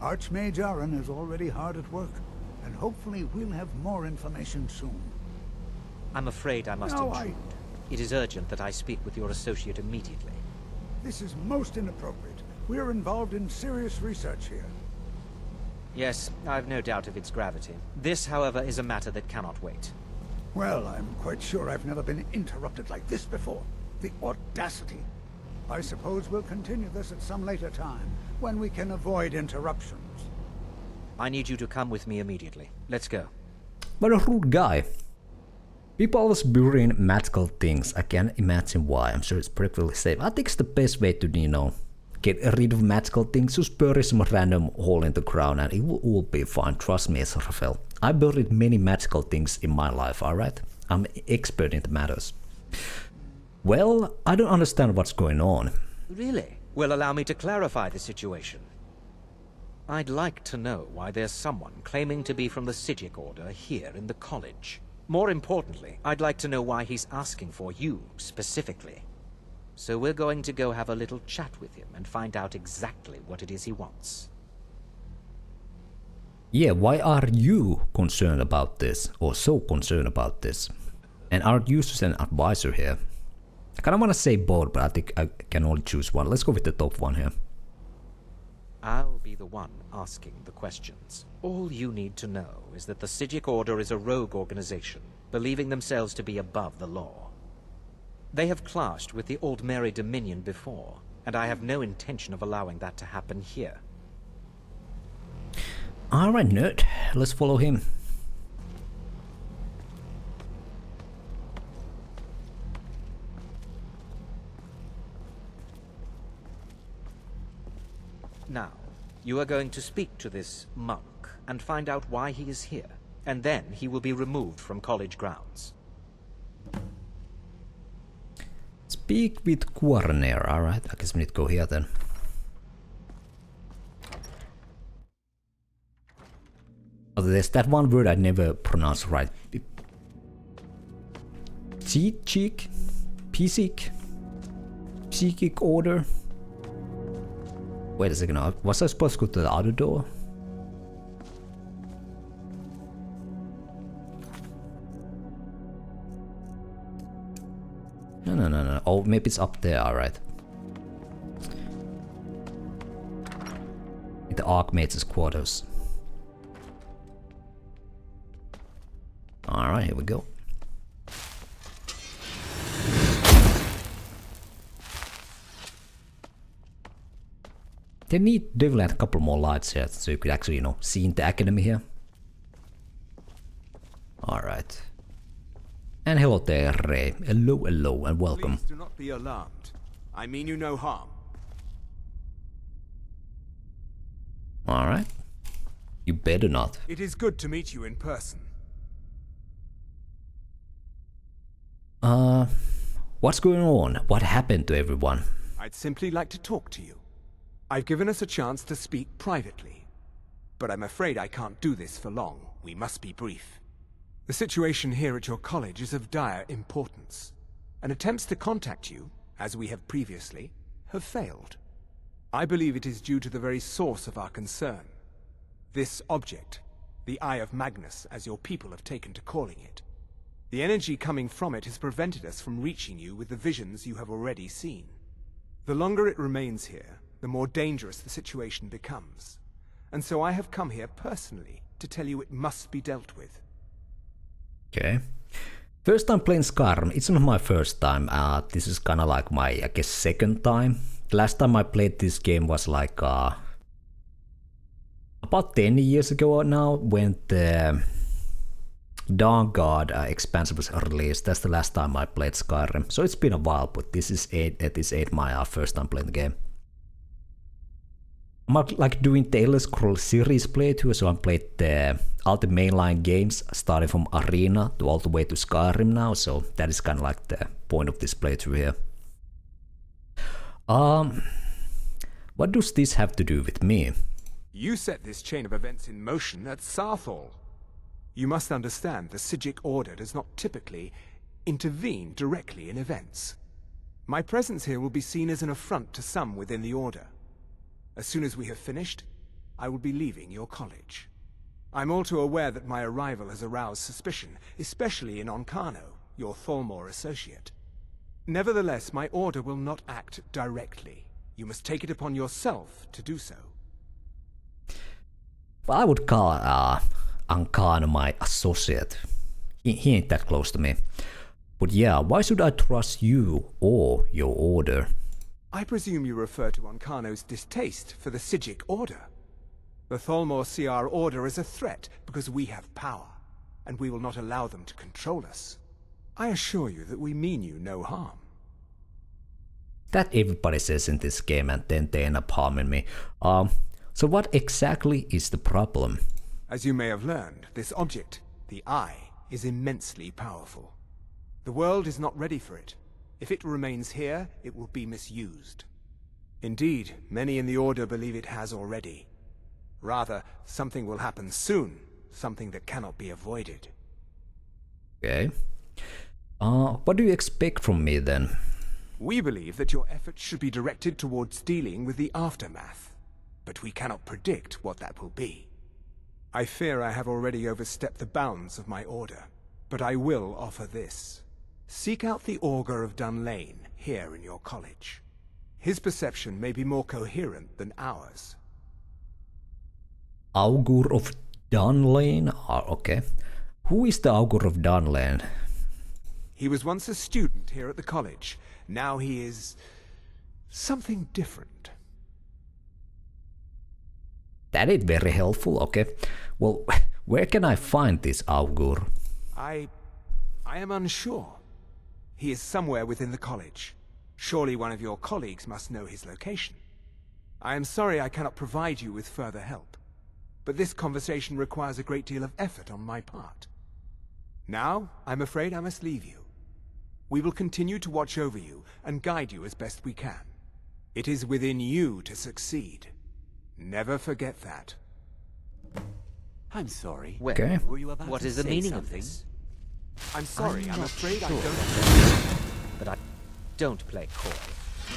Archmage Aaron is already hard at work, and hopefully we'll have more information soon. I'm afraid I must intrude. It is urgent that I speak with your associate immediately. This is most inappropriate. We're involved in serious research here. Yes, I've no doubt of its gravity. This, however, is a matter that cannot wait. Well, I'm quite sure I've never been interrupted like this before. The audacity. I suppose we'll continue this at some later time, when we can avoid interruptions. I need you to come with me immediately. Let's go. What a rude guy. People always burying magical things. I can't imagine why. I'm sure it's perfectly safe. I think it's the best way to, get rid of magical things. Just bury some random hole in the ground and it will all be fine. Trust me, Rafael. I buried many magical things in my life, alright? I'm an expert in the matters. Well, I don't understand what's going on. Really? Well, allow me to clarify the situation. I'd like to know why there's someone claiming to be from the Psijic Order here in the college. More importantly, I'd like to know why he's asking for you, specifically. So we're going to go have a little chat with him and find out exactly what it is he wants. Yeah, why are you concerned about this? Or so concerned about this? And aren't you just an advisor here? I kinda wanna say both, but I think I can only choose one. Let's go with the top one here. I'll be the one asking the questions. All you need to know is that the Psijic Order is a rogue organization, believing themselves to be above the law. They have clashed with the Old Mary Dominion before, and I have no intention of allowing that to happen here. Alright, nerd. Let's follow him. Now, you are going to speak to this monk and find out why he is here, and then he will be removed from college grounds. Speak with Quarner, alright. I guess we need to go here then. Oh, there's that one word I never pronounce right. Psijic? Psijic Order? Wait a second, was I supposed to go to the other door? No. Oh, maybe it's up there, alright. In the Archmage's quarters. Alright, here we go. They need definitely a couple more lights here so you could actually, see in the academy here. Alright. And hello there, Ray. Hello, and welcome. Please do not be alarmed. I mean you no harm. Alright. You better not. It is good to meet you in person. What's going on? What happened to everyone? I'd simply like to talk to you. I've given us a chance to speak privately, but I'm afraid I can't do this for long. We must be brief. The situation here at your college is of dire importance, and attempts to contact you, as we have previously, have failed. I believe it is due to the very source of our concern. This object, The Eye of Magnus, as your people have taken to calling it. The energy coming from it has prevented us from reaching you with the visions you have already seen. The longer it remains here, the more dangerous the situation becomes. And so I have come here personally to tell you it must be dealt with. Okay. First time playing Skyrim. It's not my first time. This is kind of like my, I guess, second time. Last time I played this game was like about 10 years ago now, when the Dawn God expansion was released. That's the last time I played Skyrim. So it's been a while, but this is my first time playing the game. I'm like doing the Elder Scrolls series playthrough, so I played all the mainline games, starting from Arena to all the way to Skyrim now, so that is kind of like the point of this playthrough here. What does this have to do with me? You set this chain of events in motion at Sarthal. You must understand the Psijic Order does not typically intervene directly in events. My presence here will be seen as an affront to some within the Order. As soon as we have finished, I will be leaving your college. I'm all too aware that my arrival has aroused suspicion, especially in Onkano, your Thalmor associate. Nevertheless, my order will not act directly. You must take it upon yourself to do so. Well, I would call Onkano my associate. He ain't that close to me. But yeah, why should I trust you or your order? I presume you refer to Onkano's distaste for the Psijic Order. The Thalmor see our order as a threat because we have power, and we will not allow them to control us. I assure you that we mean you no harm. That everybody says in this game, and then they end up harming me. So what exactly is the problem? As you may have learned, this object, the Eye, is immensely powerful. The world is not ready for it. If it remains here, it will be misused. Indeed, many in the Order believe it has already. Rather, something will happen soon, something that cannot be avoided. Okay. What do you expect from me then? We believe that your efforts should be directed towards dealing with the aftermath, but we cannot predict what that will be. I fear I have already overstepped the bounds of my order, but I will offer this. Seek out the Augur of Dunlain here in your college. His perception may be more coherent than ours. Augur of Dunlain? Okay. Who is the Augur of Dunlain? He was once a student here at the college. Now he is something different. That is very helpful, okay. Well, where can I find this Augur? I am unsure. He is somewhere within the college. Surely one of your colleagues must know his location. I am sorry I cannot provide you with further help, but this conversation requires a great deal of effort on my part. Now, I'm afraid I must leave you. We will continue to watch over you and guide you as best we can. It is within you to succeed. Never forget that. I'm sorry. Well, okay. Were you about what to is the say meaning something? of this? I'm sorry, I'm afraid sure. I don't... But I don't play coy.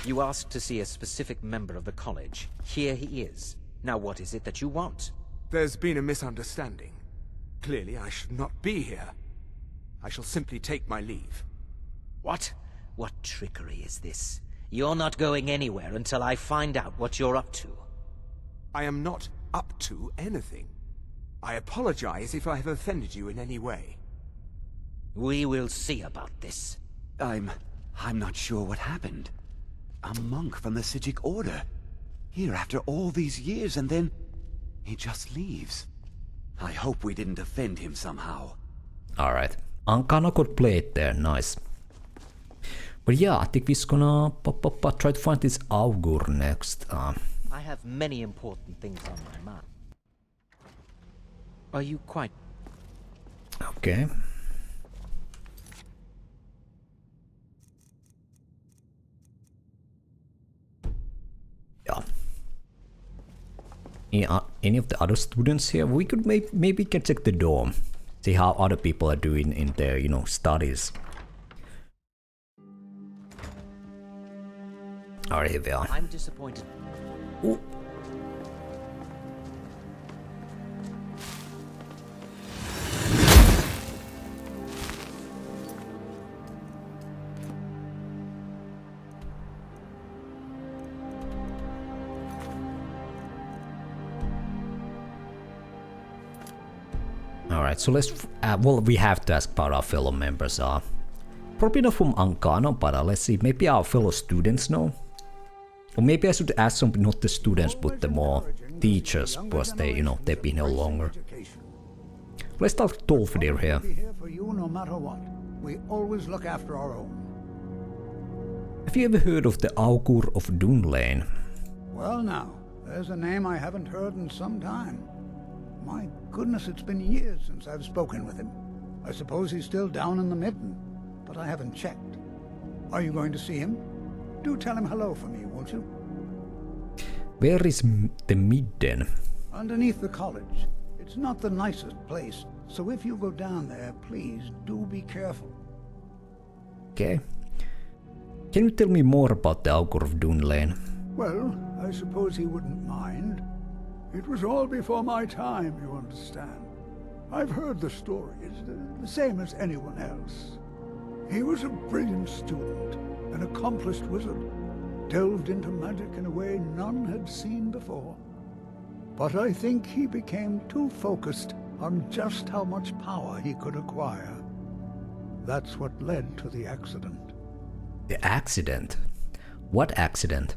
You asked to see a specific member of the college. Here he is. Now what is it that you want? There's been a misunderstanding. Clearly I should not be here. I shall simply take my leave. What? What trickery is this? You're not going anywhere until I find out what you're up to. I am not up to anything. I apologize if I have offended you in any way. We will see about this. I'm not sure what happened. A monk from the Psijic Order. Here after all these years, and then he just leaves. I hope we didn't offend him somehow. Alright. Onkano could play it there, nice. But yeah, I think we're gonna try to find this Augur next. I have many important things on my mind. Are you quite... Okay. Yeah. Any of the other students here? We could maybe can check the dorm. See how other people are doing in their, studies. Alright, here we are. I'm disappointed. Ooh. Alright, so let's... well, we have to ask about our fellow members. Probably not from Ancano, but let's see. Maybe our fellow students know? Or maybe I should ask some, not the students, but the more teachers, because they, you know, they've been here longer. Let's start Dolphidir here. We'll be here for you no matter what. We always look after our own. Have you ever heard of the Augur of Dunlain? Well now, there's a name I haven't heard in some time. My goodness, it's been years since I've spoken with him. I suppose he's still down in the Midden, but I haven't checked. Are you going to see him? Do tell him hello for me, won't you? Where is the Midden? Underneath the college. It's not the nicest place, so if you go down there, please do be careful. Okay. Can you tell me more about the Augur of Dunlain? Well, I suppose he wouldn't mind. It was all before my time, you understand. I've heard the stories, the same as anyone else. He was a brilliant student, an accomplished wizard, delved into magic in a way none had seen before. But I think he became too focused on just how much power he could acquire. That's what led to the accident. The accident? What accident?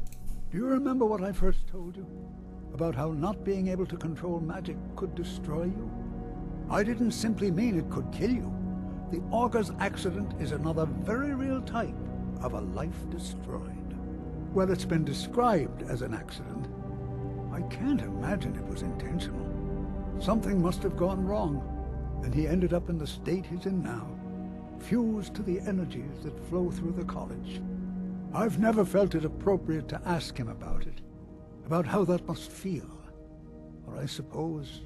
Do you remember what I first told you? About how not being able to control magic could destroy you? I didn't simply mean it could kill you. The Augur's accident is another very real type of a life destroyed. Well, it's been described as an accident. I can't imagine it was intentional. Something must have gone wrong, and he ended up in the state he's in now, fused to the energies that flow through the college. I've never felt it appropriate to ask him about it, about how that must feel. Or I suppose,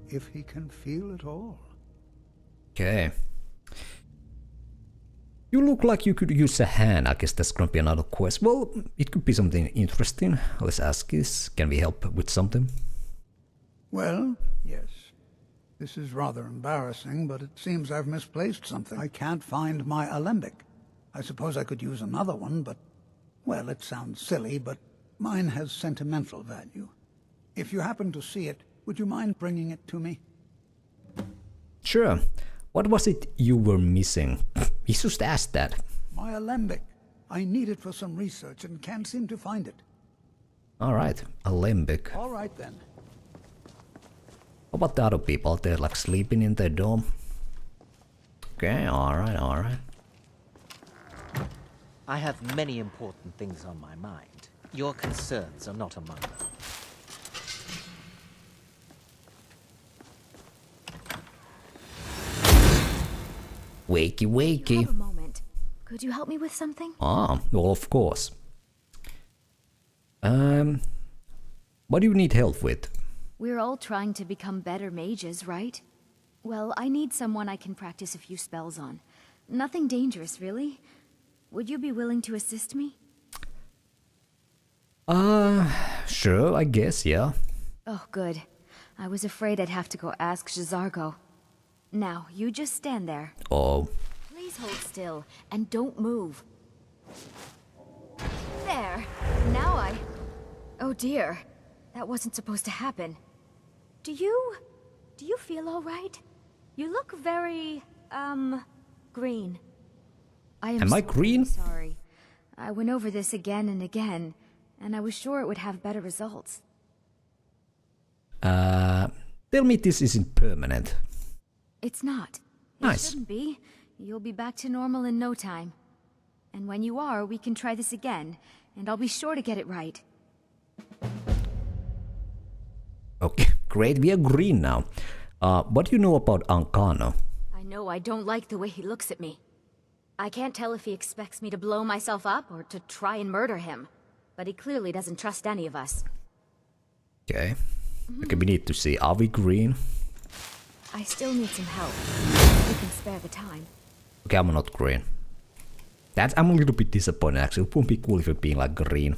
if he can feel at all. Okay. You look like you could use a hand. I guess that's gonna be another quest. Well, it could be something interesting. Let's ask this. Can we help with something? Well, yes. This is rather embarrassing, but it seems I've misplaced something. I can't find my alembic. I suppose I could use another one, but... well, it sounds silly, but mine has sentimental value. If you happen to see it, would you mind bringing it to me? Sure. What was it you were missing? You just asked that. My alembic. I need it for some research and can't seem to find it. Alright, alembic. All right then. How about the other people? They're like sleeping in their dorm. Okay, alright, alright. I have many important things on my mind. Your concerns are not among them. Wakey, wakey. Have a moment. Could you help me with something? Ah, well, of course. What do you need help with? We're all trying to become better mages, right? Well, I need someone I can practice a few spells on. Nothing dangerous, really. Would you be willing to assist me? Sure, I guess, yeah. Oh, good. I was afraid I'd have to go ask J'zargo. Now, you just stand there. Oh. Please hold still, and don't move. There. Now I... Oh dear. That wasn't supposed to happen. Do you feel all right? You look very, green. Am I green? Sorry. I went over this again and again, and I was sure it would have better results. Tell me this isn't permanent. It's not. Nice. It shouldn't be. You'll be back to normal in no time. And when you are, we can try this again, and I'll be sure to get it right. Okay, great, we are green now. What do you know about Ancano? I know I don't like the way he looks at me. I can't tell if he expects me to blow myself up or to try and murder him. But he clearly doesn't trust any of us. Okay. Okay, we need to see. Are we green? I still need some help. We can spare the time. Okay, I'm not green. I'm a little bit disappointed actually. It would be cool if you're being like green.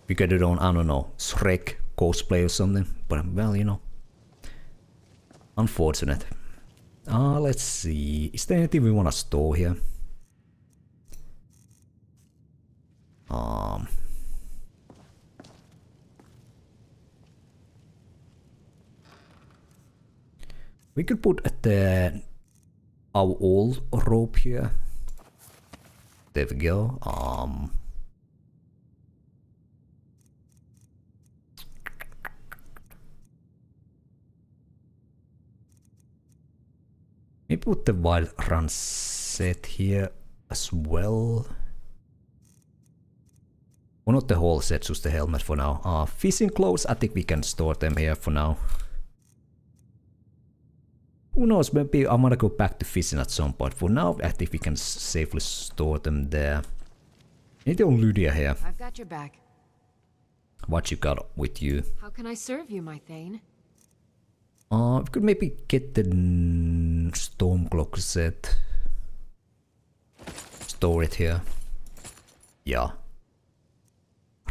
We could have done, I don't know, Shrek cosplay or something. But, well, you know. Unfortunate. Let's see. Is there anything we want to store here? We could put our old rope here. There we go. Maybe put the wild run set here as well. Well, not the whole set, just the helmet for now. Fishing clothes, I think we can store them here for now. Who knows, maybe I want to go back to fishing at some point. For now, I think we can safely store them there. Need on Lydia here. I've got your back. What you got with you? How can I serve you, my Thane? We could maybe get the Stormcloak set. Store it here. Yeah.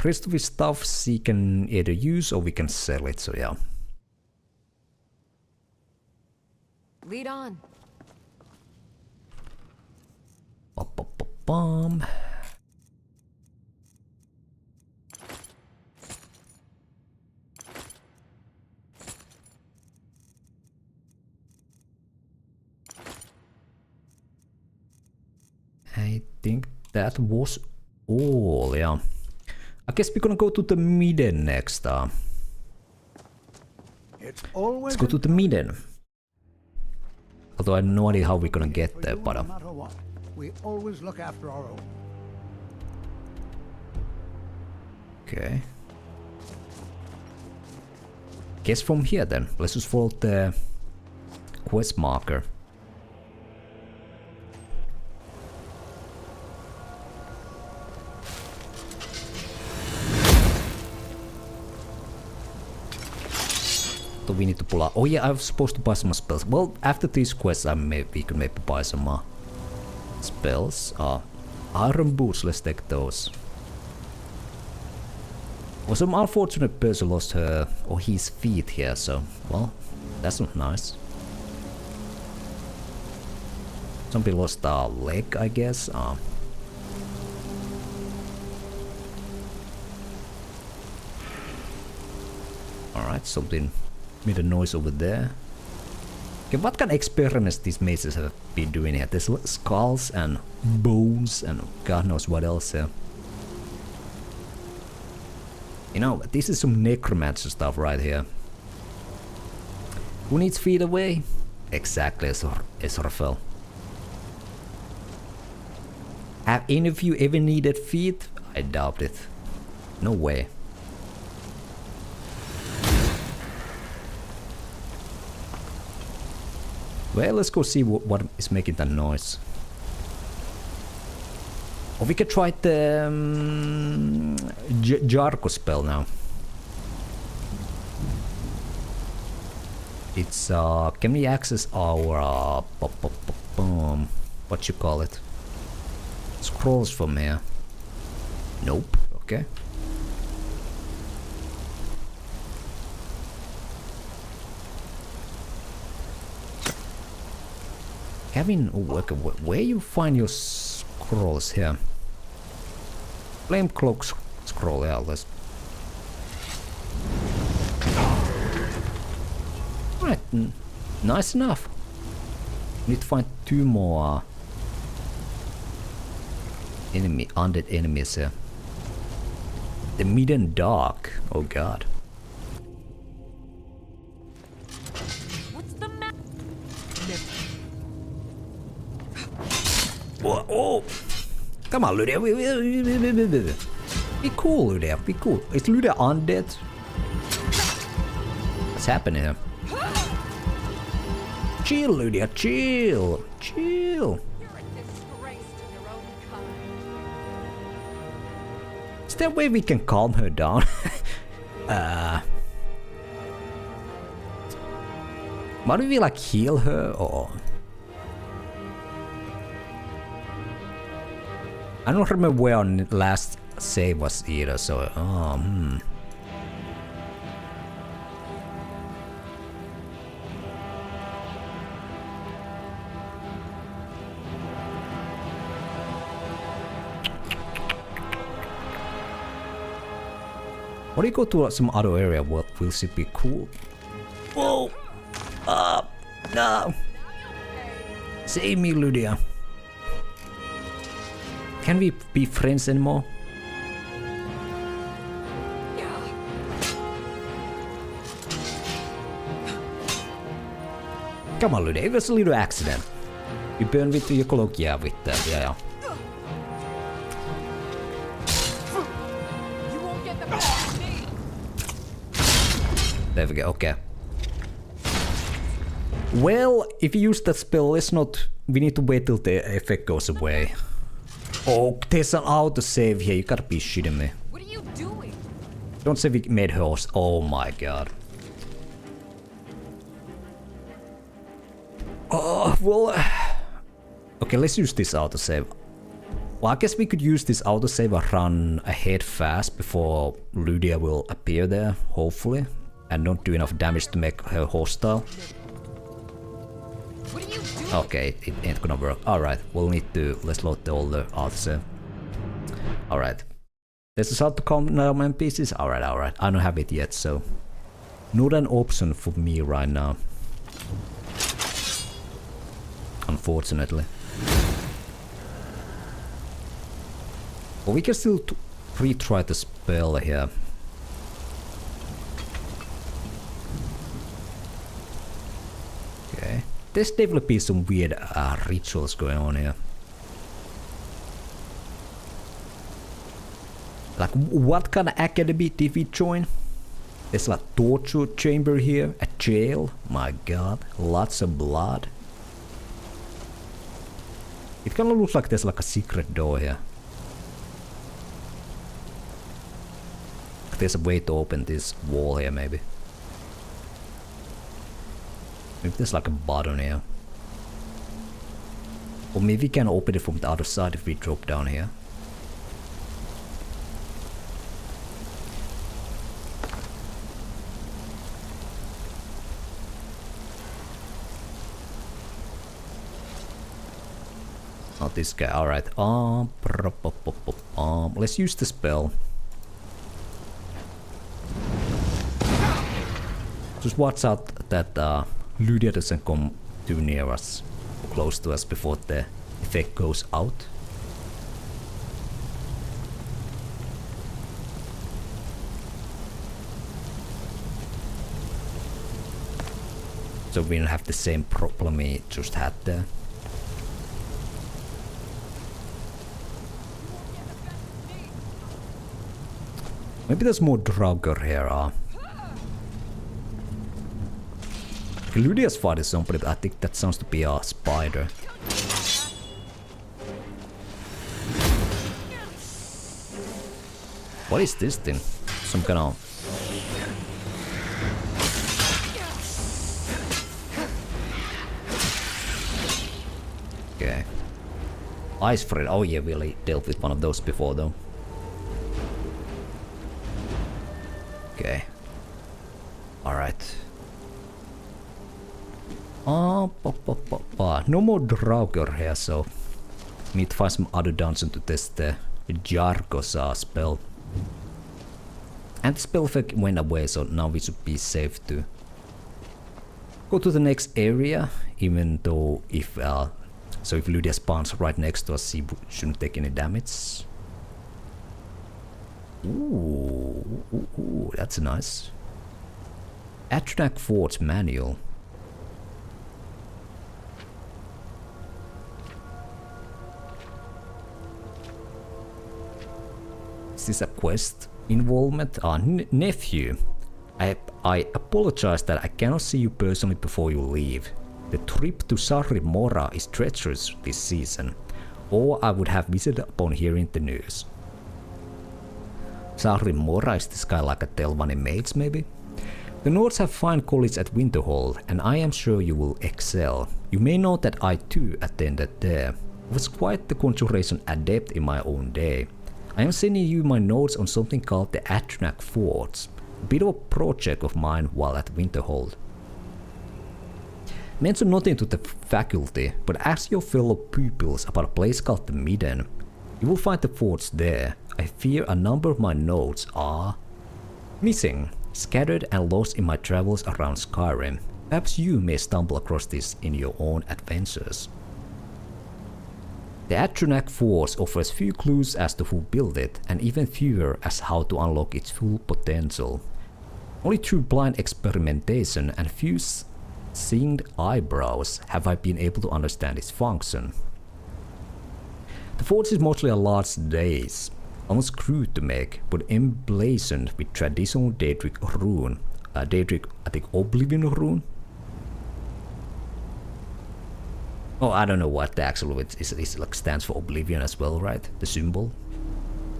Rest of his stuff he can either use or we can sell it, so yeah. Lead on. Bomb. I think that was all, yeah. I guess we're gonna go to the Midden next. Let's go to the Midden. Although I have no idea how we're gonna get there, but no matter what, we always look after our own. Okay. Guess from here then. Let's just follow the quest marker. So we need to pull out. Oh yeah, I was supposed to buy some spells. Well, after these quests, we could maybe buy some spells. Iron boots. Let's take those. Well, some unfortunate person lost her or his feet here, so well, that's not nice. Somebody lost a leg, I guess. Alright, something made a noise over there. Okay, what kind of experiments these mazes have been doing here? There's skulls and bones and God knows what else here. You know, this is some necromancer stuff right here. Who needs feet away? Exactly, Israfel. Have any of you ever needed feet? I doubt it. No way. Well, let's go see what is making that noise. Or we could try the Jarko spell now. It's can we access our what you call it? Scrolls from here? Nope. Okay. Kevin, where you find your scrolls here? Flame cloak scroll, yeah, let's. Alright, nice enough. Need to find 2 more undead enemies here. The Midden Dark, oh god. Oh! Come on, Lydia. Be cool, Lydia. Be cool. Is Lydia undead? What's happening here? Chill, Lydia. Chill. Chill. Is there a way we can calm her down? Why do we like heal her or? I don't remember where our last save was either, so What do you go to some other area? What will it be cool? Whoa! No! Save me, Lydia. Can we be friends anymore? Come on, Lydia, it was a little accident. You burn with your cloak, yeah, with that, yeah. There we go, okay. Well, if you use that spell, let's not... We need to wait till the effect goes away. Oh, there's an autosave here, you gotta be shitting me. What are you doing? Don't say we made her host. Oh my god. Oh, well... Okay, let's use this autosave. Well, I guess we could use this autosave and run ahead fast before Lydia will appear there, hopefully. And not do enough damage to make her hostile. What are you doing? Okay, it ain't gonna work. Alright, we'll need to... Let's load the older autosave. Alright. There's a start to come now, NPCs. Alright, alright. I don't have it yet, so... Not an option for me right now. Unfortunately. But we can still retry the spell here. Okay. There's definitely some weird rituals going on here. Like, what kind of academy did we join? There's like a torture chamber here, a jail. My god, lots of blood. It kind of looks like there's like a secret door here. There's a way to open this wall here, maybe. Maybe there's like a button here. Or maybe we can open it from the other side if we drop down here. Not this guy, alright. Let's use the spell. Just watch out that Lydia doesn't come too near us, or close to us before the effect goes out. So we don't have the same problem we just had there. Maybe there's more Draugr here. Lydia's fight is somebody, but I think that sounds to be a spider. What is this thing? Some kind of... Okay. Ice Friend. Oh yeah, we really dealt with one of those before though. Okay. Alright. No more Draugr here, so need to find some other dungeon to test the Jargos spell. And the spell effect went away, so now we should be safe to go to the next area, even though if if Lydia spawns right next to us, she shouldn't take any damage. Ooh, that's nice. Atronach Forge manual. Is this a quest involvement? Nephew. I apologize that I cannot see you personally before you leave. The trip to Sarri Mora is treacherous this season, or I would have visited upon hearing the news. Sarri Mora, is this guy like a Telvanni mage maybe? The Nords have fine college at Winterhold, and I am sure you will excel. You may know that I too attended there. I was quite the conjuration adept in my own day. I am sending you my notes on something called the Atronach Forge, a bit of a project of mine while at Winterhold. Mention nothing to the faculty, but ask your fellow pupils about a place called the Midden. You will find the forge there. I fear a number of my notes are missing, scattered and lost in my travels around Skyrim. Perhaps you may stumble across this in your own adventures. The Atronach Force offers few clues as to who built it, and even fewer as how to unlock its full potential. Only through blind experimentation and few singed eyebrows have I been able to understand its function. The forge is mostly a large dais, almost crude to make, but emblazoned with traditional Daedric rune. Daedric, I think, Oblivion rune? Oh, I don't know what the actual is like stands for Oblivion as well, right? The symbol.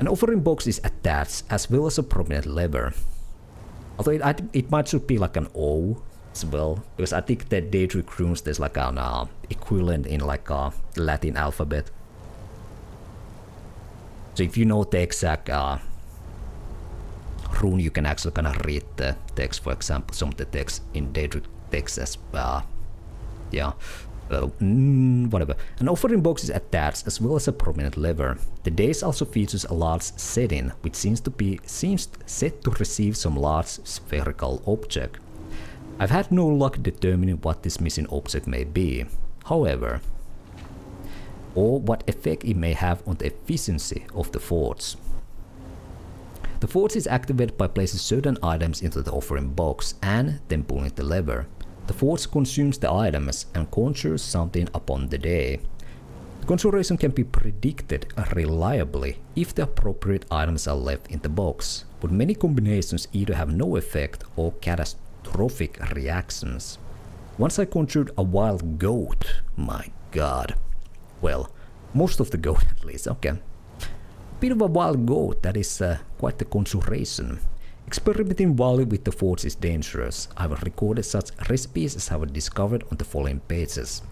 An offering box is attached as well as a prominent lever. Although it might should be like an O as well, because I think that Daedric runes there's like an equivalent in like a Latin alphabet. So if you know the exact rune, you can actually kind of read the text. For example, some of the text in Daedric text as whatever. An offering box is attached as well as a prominent lever. The dais also features a large setting, which seems set to receive some large spherical object. I've had no luck determining what this missing object may be, however, or what effect it may have on the efficiency of the forge. The forge is activated by placing certain items into the offering box and then pulling the lever. The forge consumes the items and conjures something upon the day. The conjuration can be predicted reliably if the appropriate items are left in the box, but many combinations either have no effect or catastrophic reactions. Once I conjured a wild goat, my god. Well, most of the goat at least, okay. A bit of a wild goat, that is quite the conjuration. Experimenting while with the forge is dangerous. I have recorded such recipes as I have discovered on the following pages.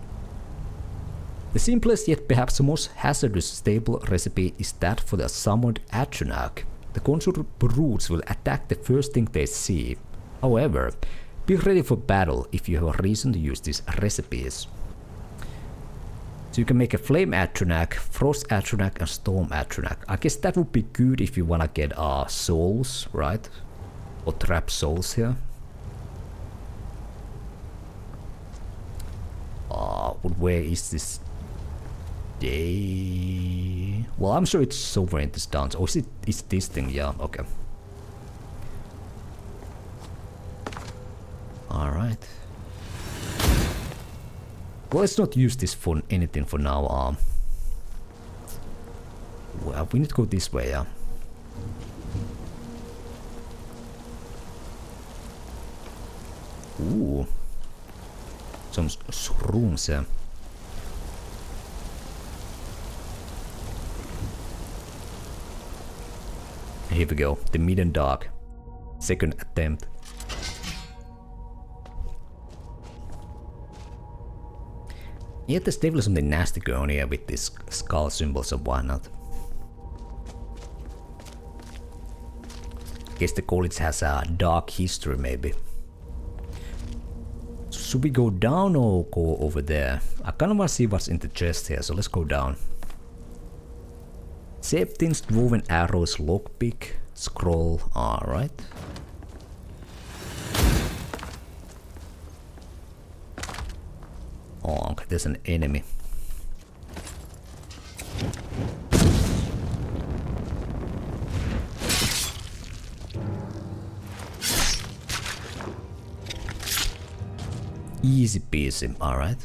The simplest yet perhaps the most hazardous stable recipe is that for the summoned Atronach. The conjured brutes will attack the first thing they see. However, be ready for battle if you have a reason to use these recipes. So you can make a Flame Atronach, Frost Atronach and Storm Atronach. I guess that would be good if you wanna get souls, right? Or trap souls here. But where is this day? Well, I'm sure it's somewhere in this dance. Oh, is this thing? Yeah, okay. Alright. Well, let's not use this for anything for now. Well, we need to go this way, yeah. Ooh. Some rooms, yeah. Here we go, the Midden Dark. Second attempt. Yeah, there's definitely something nasty going here with these skull symbols and whatnot. Guess the college has a dark history, maybe. Should we go down or go over there? I kind of want to see what's in the chest here, so let's go down. Septins, Dwarven Arrows, Lockpick, Scroll, alright. Oh, okay, there's an enemy. Easy peasy, alright.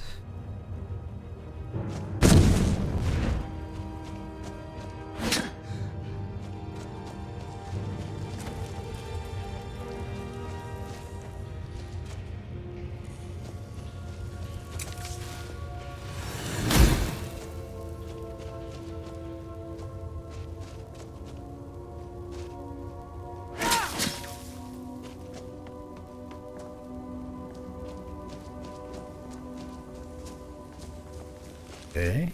Okay.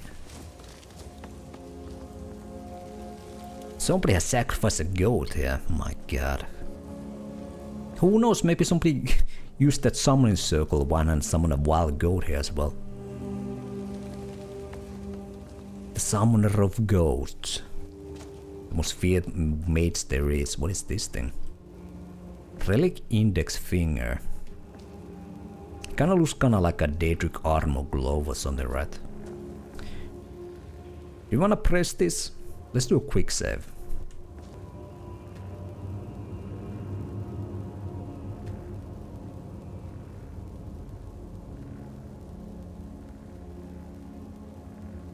Somebody has sacrificed a goat here. My god. Who knows, maybe somebody used that summoning circle one and summon a wild goat here as well. The summoner of ghosts. The most feared mage there is. What is this thing? Relic index finger. Kinda looks kinda like a Daedric armor glove or something, right? You wanna press this? Let's do a quick save.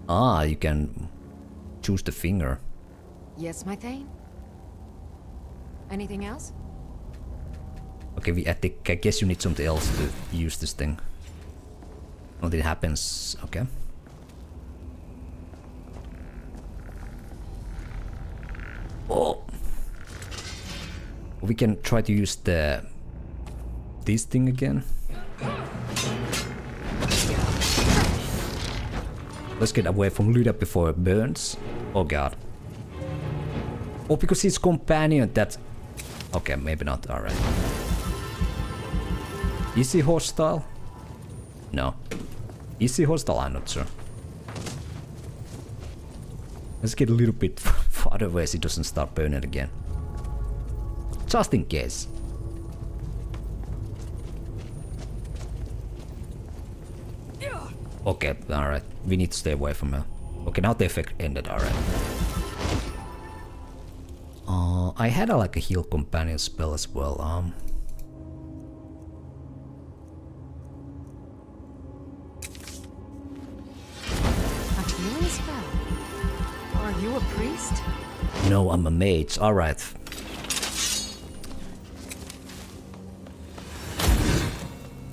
Ah, you can choose the finger. Yes, my Thane? Anything else? Okay, I guess you need something else to use this thing. When it happens, okay. Oh! We can try to use this thing again. Let's get away from Luda before it burns. Oh god. Oh, because his companion, that's... Okay, maybe not, alright. Is he hostile? No. Is he hostile? I'm not sure. Let's get a little bit farther away so it doesn't start burning again. Just in case. Okay, alright. We need to stay away from her. Okay, now the effect ended, alright. I had like a heal companion spell as well. A healing spell? Are you a priest? No, I'm a mage. Alright.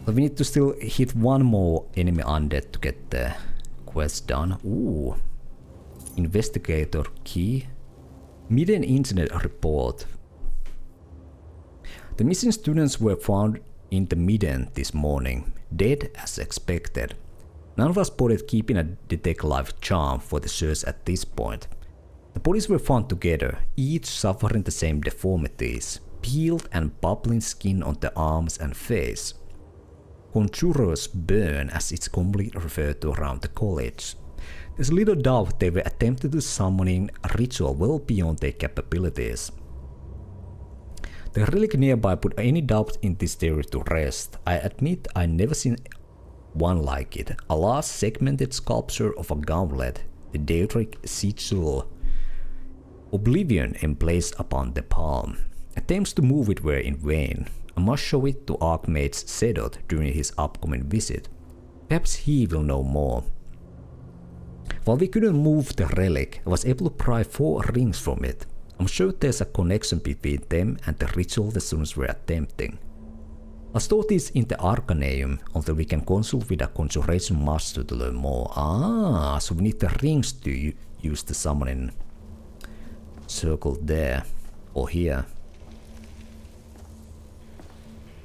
So we need to still hit one more enemy undead to get the quest done. Ooh. Investigator key. Midden incident report. The missing students were found in the Midden this morning, dead as expected. None was spotted keeping a detect life charm for the search at this point. The bodies were found together, each suffering the same deformities, peeled and bubbling skin on the arms and face. Conjurer's burn, as it's commonly referred to around the college. There's little doubt they were attempting to summoning a ritual well beyond their capabilities. The relic nearby put any doubt in this theory to rest. I admit I never seen one like it. A large segmented sculpture of a gauntlet, the Daedric sigil, Oblivion emblazed upon the palm. Attempts to move it were in vain. I must show it to Archmage Sedot during his upcoming visit. Perhaps he will know more. While we couldn't move the relic, I was able to pry 4 rings from it. I'm sure there's a connection between them and the ritual the students were attempting. I'll store this in the Arcaneum until we can consult with a conjuration master to learn more. Ah, so we need the rings to use the summoning circle there or here.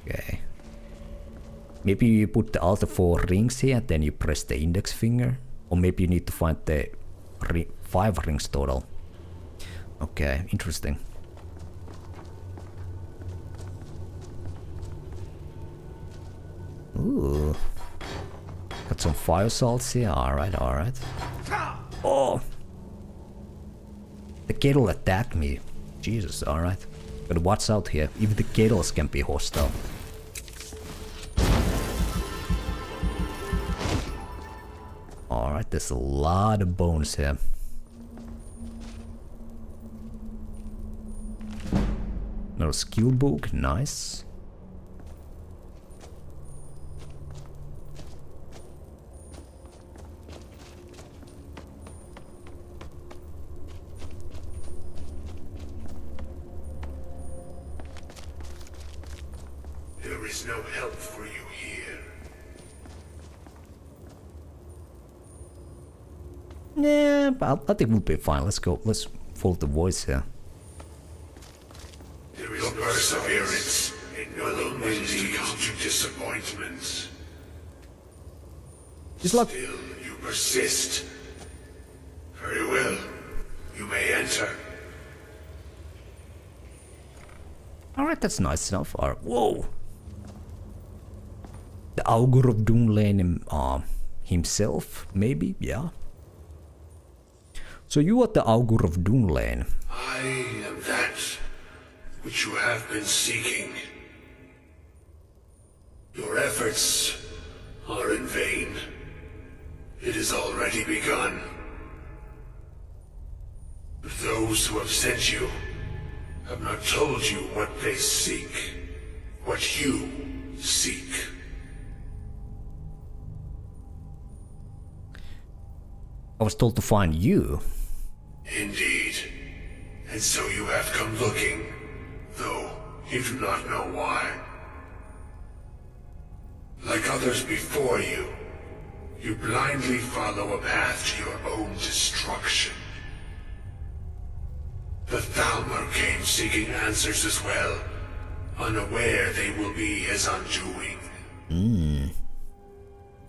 Okay. Maybe you put the other 4 rings here, then you press the index finger. Or maybe you need to find the 5 rings total. Okay, interesting. Ooh. Got some fire salts here. Alright, alright. Oh! The kettle attacked me. Jesus, alright. Gotta watch out here. Even the kettles can be hostile. Alright, there's a lot of bones here. Another skill book, nice. There is no help for you here. Yeah, but I think we'll be fine. Let's go. Let's follow the voice here. There is no perseverance in no ways to come to disappointments. Still, you persist. Very well. You may enter. Alright, that's nice enough. Alright, whoa! The Augur of Dunlain himself, maybe? Yeah. So you are the Augur of Dunlain. I am that which you have been seeking. Your efforts are in vain. It has already begun. But those who have sent you have not told you what they seek, what you seek. I was told to find you. Indeed. And so you have come looking, though you do not know why. Like others before you, you blindly follow a path to your own destruction. The Thalmor came seeking answers as well, unaware they will be his undoing.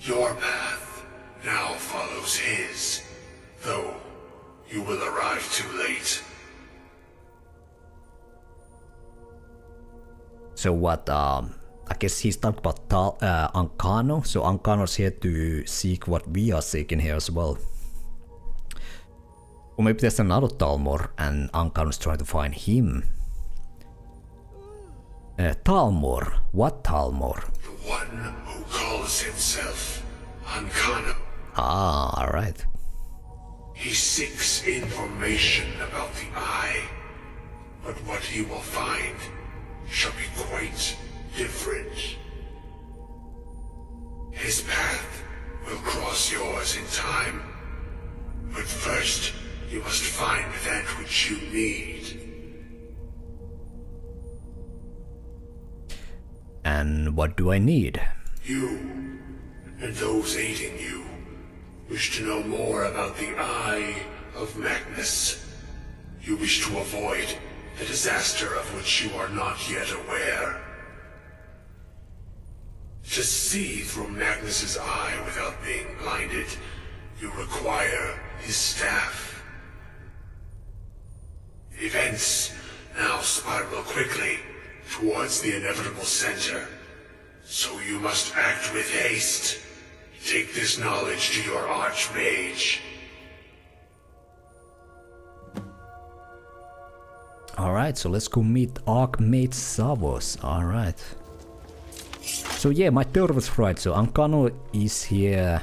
Your path now follows his, though you will arrive too late. So what, I guess he's talking about Ancano, so Ancano's here to seek what we are seeking here as well. Or maybe there's another Thalmor and Ancano's trying to find him. Thalmor? What Thalmor? The one who calls himself Ancano. Ah, alright. He seeks information about the Eye, but what he will find shall be quite different. His path will cross yours in time, but first you must find that which you need. And what do I need? You, and those aiding you, wish to know more about the Eye of Magnus. You wish to avoid the disaster of which you are not yet aware. To see through Magnus's eye without being blinded, you require his staff. Events now spiral quickly towards the inevitable center, so you must act with haste. Take this knowledge to your Archmage. Alright, so let's go meet Archmage Savos. Alright. So yeah, my theory was right, so Ancano is here,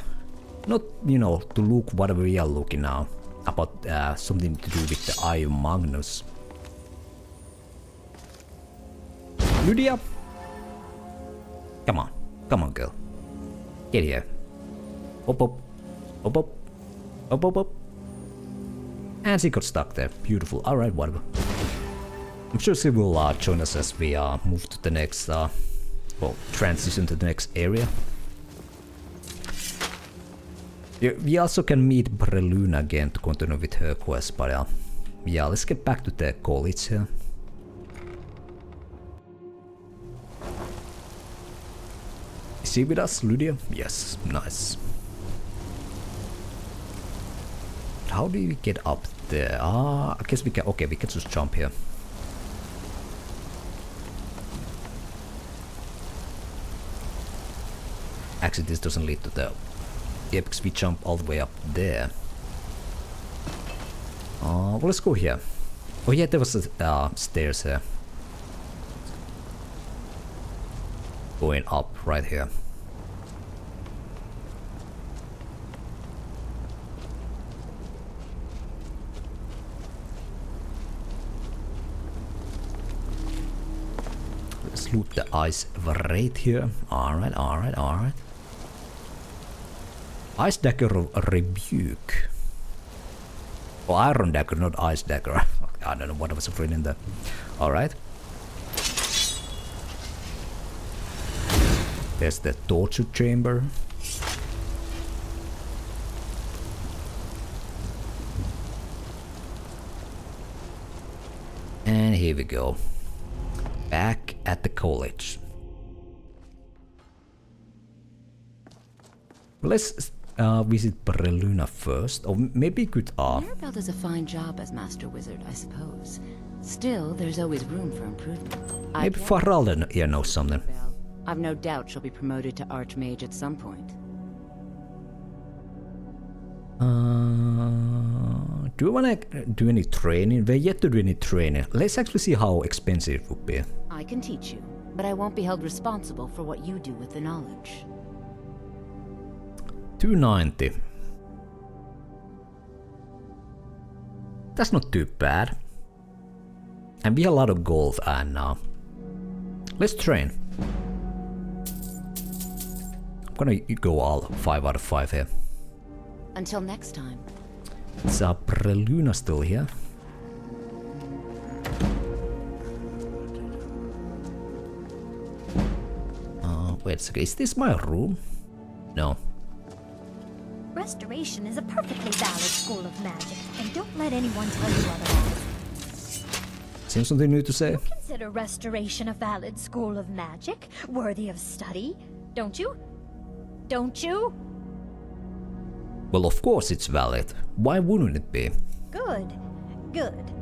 not, you know, to look what we are looking now, about something to do with the Eye of Magnus. Lydia? Come on girl. Get here. Up. And she got stuck there, beautiful, alright, whatever. I'm sure she will join us as we move to the next, well, transition to the next area. Yeah, we also can meet Breluna again to continue with her quest, but yeah, let's get back to the college here. Is she with us, Lydia? Yes, nice. How do we get up there? I guess we can, okay, we can just jump here. Actually, this doesn't lead to the... Yeah, because we jump all the way up there. Well, let's go here. Oh yeah, there was stairs here. Going up right here. Let's loot the ice wraith here. Alright. Ice dagger of rebuke. Oh, iron dagger, not ice dagger. I don't know what I was afraid in there. Alright. There's the torture chamber. And here we go. Back at the college. Let's visit Breluna first, or maybe could Mirabelle does a fine job as Master Wizard, I suppose. Still, there's always room for improvement. Maybe Faralden here knows something. I've no doubt she'll be promoted to Archmage at some point. Do we wanna do any training? We're yet to do any training. Let's actually see how expensive it would be. I can teach you, but I won't be held responsible for what you do with the knowledge. 290. That's not too bad. And we have a lot of gold and let's train. I'm gonna go all 5 out of 5 here. Until next time. Is Preluna still here? Wait a second, is this my room? No. Restoration is a perfectly valid school of magic, and don't let anyone tell you otherwise. Seems something new to say. You consider restoration a valid school of magic, worthy of study, don't you? Don't you? Well, of course it's valid. Why wouldn't it be? Good. Good.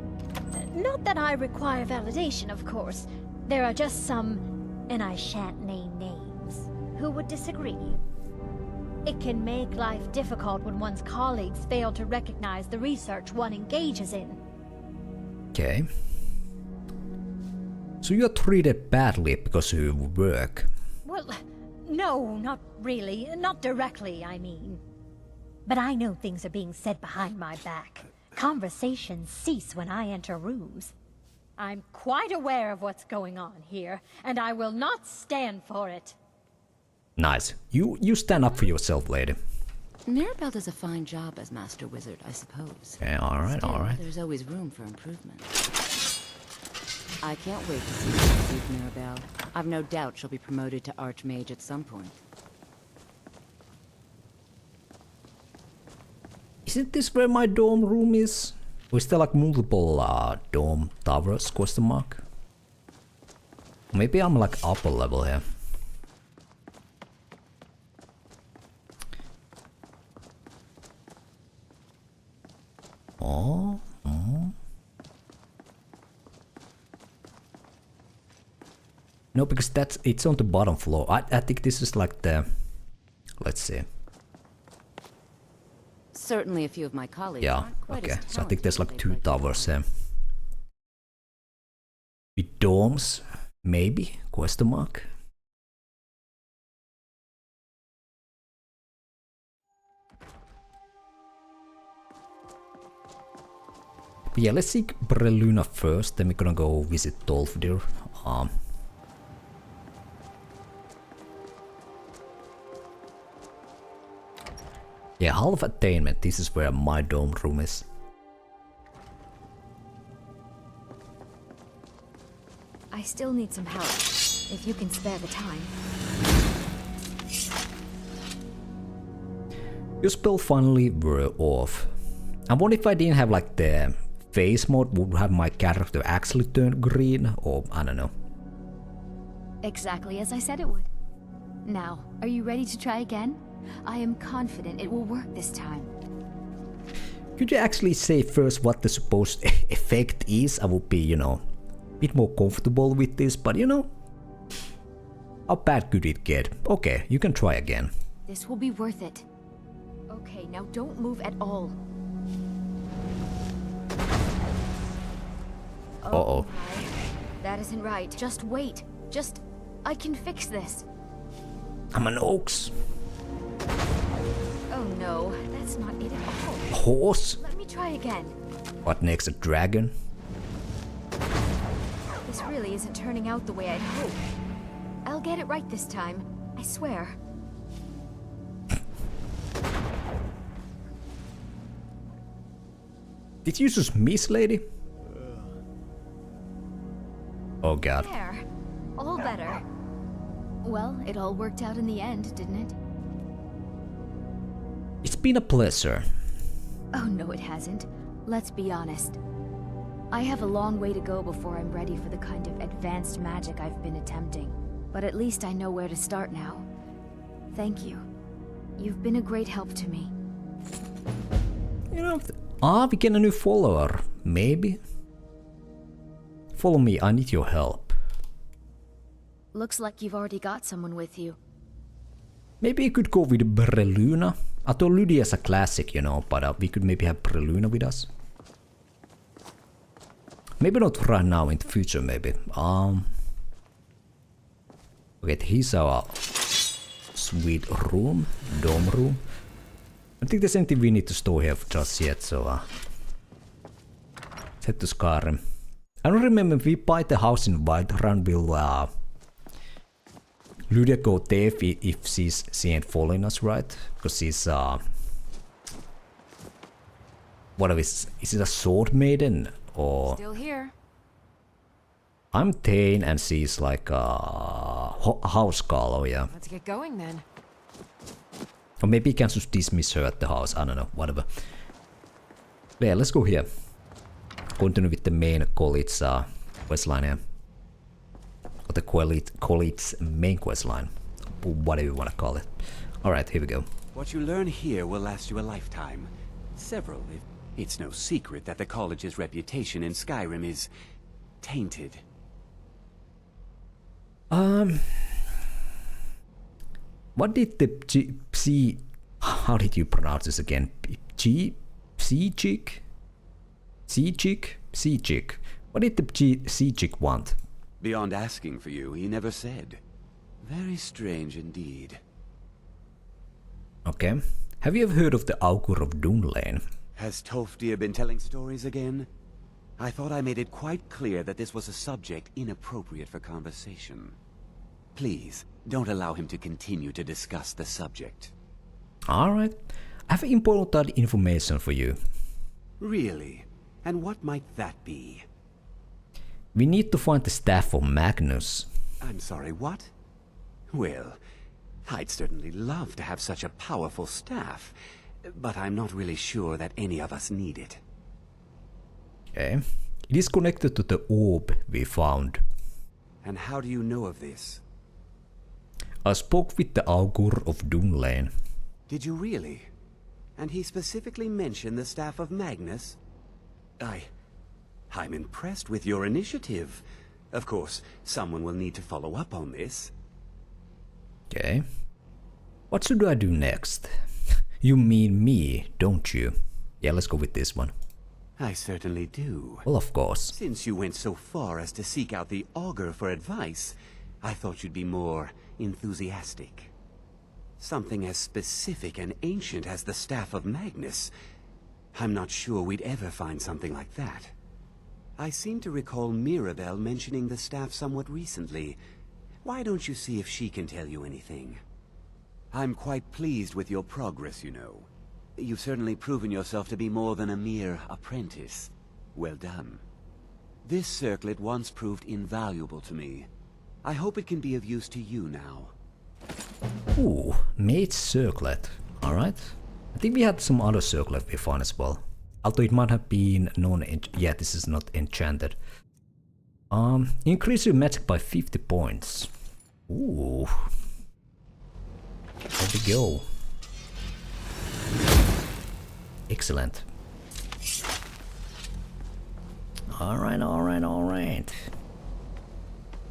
Not that I require validation, of course. There are just some, and I shan't name names, who would disagree. It can make life difficult when one's colleagues fail to recognize the research one engages in. Okay. So you're treated badly because of your work? Well, no, not really. Not directly, I mean. But I know things are being said behind my back. Conversations cease when I enter rooms. I'm quite aware of what's going on here, and I will not stand for it. Nice. You stand up for yourself, lady. Mirabelle does a fine job as Master Wizard, I suppose. Okay, alright, alright. There's always room for improvement. I can't wait to see you succeed, Mirabelle. I've no doubt she'll be promoted to Archmage at some point. Isn't this where my dorm room is? Or is there like multiple dorm towers, question mark? Maybe I'm like upper level here. Oh. No, because it's on the bottom floor. I think this is like the... Let's see. Certainly a few of my colleagues yeah, aren't quite okay. as So I think there's like talented 2 towers here. With domes? Maybe? Question mark? But yeah, let's see Preluna first, then we're gonna go visit Dolfdir. Yeah, half attainment, this is where my dome room is. I still need some help, if you can spare the time. Your spell finally wore off. And what if I didn't have like the face mode, would have my character actually turn green, or I don't know. Exactly as I said it would. Now, are you ready to try again? I am confident it will work this time. Could you actually say first what the supposed effect is? I would be, you know, a bit more comfortable with this, but you know, how bad could it get? Okay, you can try again. This will be worth it. Okay, now don't move at all. Uh-oh. That isn't right. Just wait. I can fix this. I'm an ox. Oh no, that's not it at all. A horse? Let me try again. What next, a dragon? This really isn't turning out the way I'd hoped. I'll get it right this time. I swear. Did you just miss, lady? Oh god. There. All better. Well, it all worked out in the end, didn't it? It's been a pleasure. Oh no, it hasn't. Let's be honest. I have a long way to go before I'm ready for the kind of advanced magic I've been attempting. But at least I know where to start now. Thank you. You've been a great help to me. You know, we get a new follower. Maybe? Follow me, I need your help. Looks like you've already got someone with you. Maybe you could go with Preluna. I thought Lydia's a classic, you know, but we could maybe have Preluna with us. Maybe not right now, in the future, maybe. Okay, here's our sweet room, dorm room. I think there's anything we need to store here just yet, so let's head to Skyrim. I don't remember if we buy the house in Whiterun, will Lydia go deaf if she ain't following us, right? Because she's what is it a sword maiden or? Still here. I'm Thane and she's like a house girl, oh yeah. Let's get going then. Or maybe you can just dismiss her at the house, I don't know, whatever. But yeah, let's go here. Continue with the main college questline here. Or the college main questline. Whatever you want to call it. Alright, here we go. What you learn here will last you a lifetime. Several. It's no secret that the college's reputation in Skyrim is tainted. What did the how did you pronounce this again? Sijic? What did the Sijic want? Beyond asking for you, he never said. Very strange indeed. Okay. Have you ever heard of the Augur of Dunlain? Has Tofdir been telling stories again? I thought I made it quite clear that this was a subject inappropriate for conversation. Please, don't allow him to continue to discuss the subject. Alright. I have important information for you. Really? And what might that be? We need to find the staff of Magnus. I'm sorry, what? Well, I'd certainly love to have such a powerful staff, but I'm not really sure that any of us need it. Okay. It is connected to the orb we found. And how do you know of this? I spoke with the Augur of Dunlain. Did you really? And he specifically mentioned the staff of Magnus? I'm impressed with your initiative. Of course, someone will need to follow up on this. Okay. What should I do next? You mean me, don't you? Yeah, let's go with this one. I certainly do. Well, of course. Since you went so far as to seek out the Augur for advice, I thought you'd be more enthusiastic. Something as specific and ancient as the Staff of Magnus. I'm not sure we'd ever find something like that. I seem to recall Mirabelle mentioning the staff somewhat recently. Why don't you see if she can tell you anything? I'm quite pleased with your progress, you know. You've certainly proven yourself to be more than a mere apprentice. Well done. This circlet once proved invaluable to me. I hope it can be of use to you now. Ooh, mage circlet. Alright. I think we had some other circlet we found as well. Although it might have been yeah, this is not enchanted. Increase your magic by 50 points. Ooh. There we go. Excellent. Alright.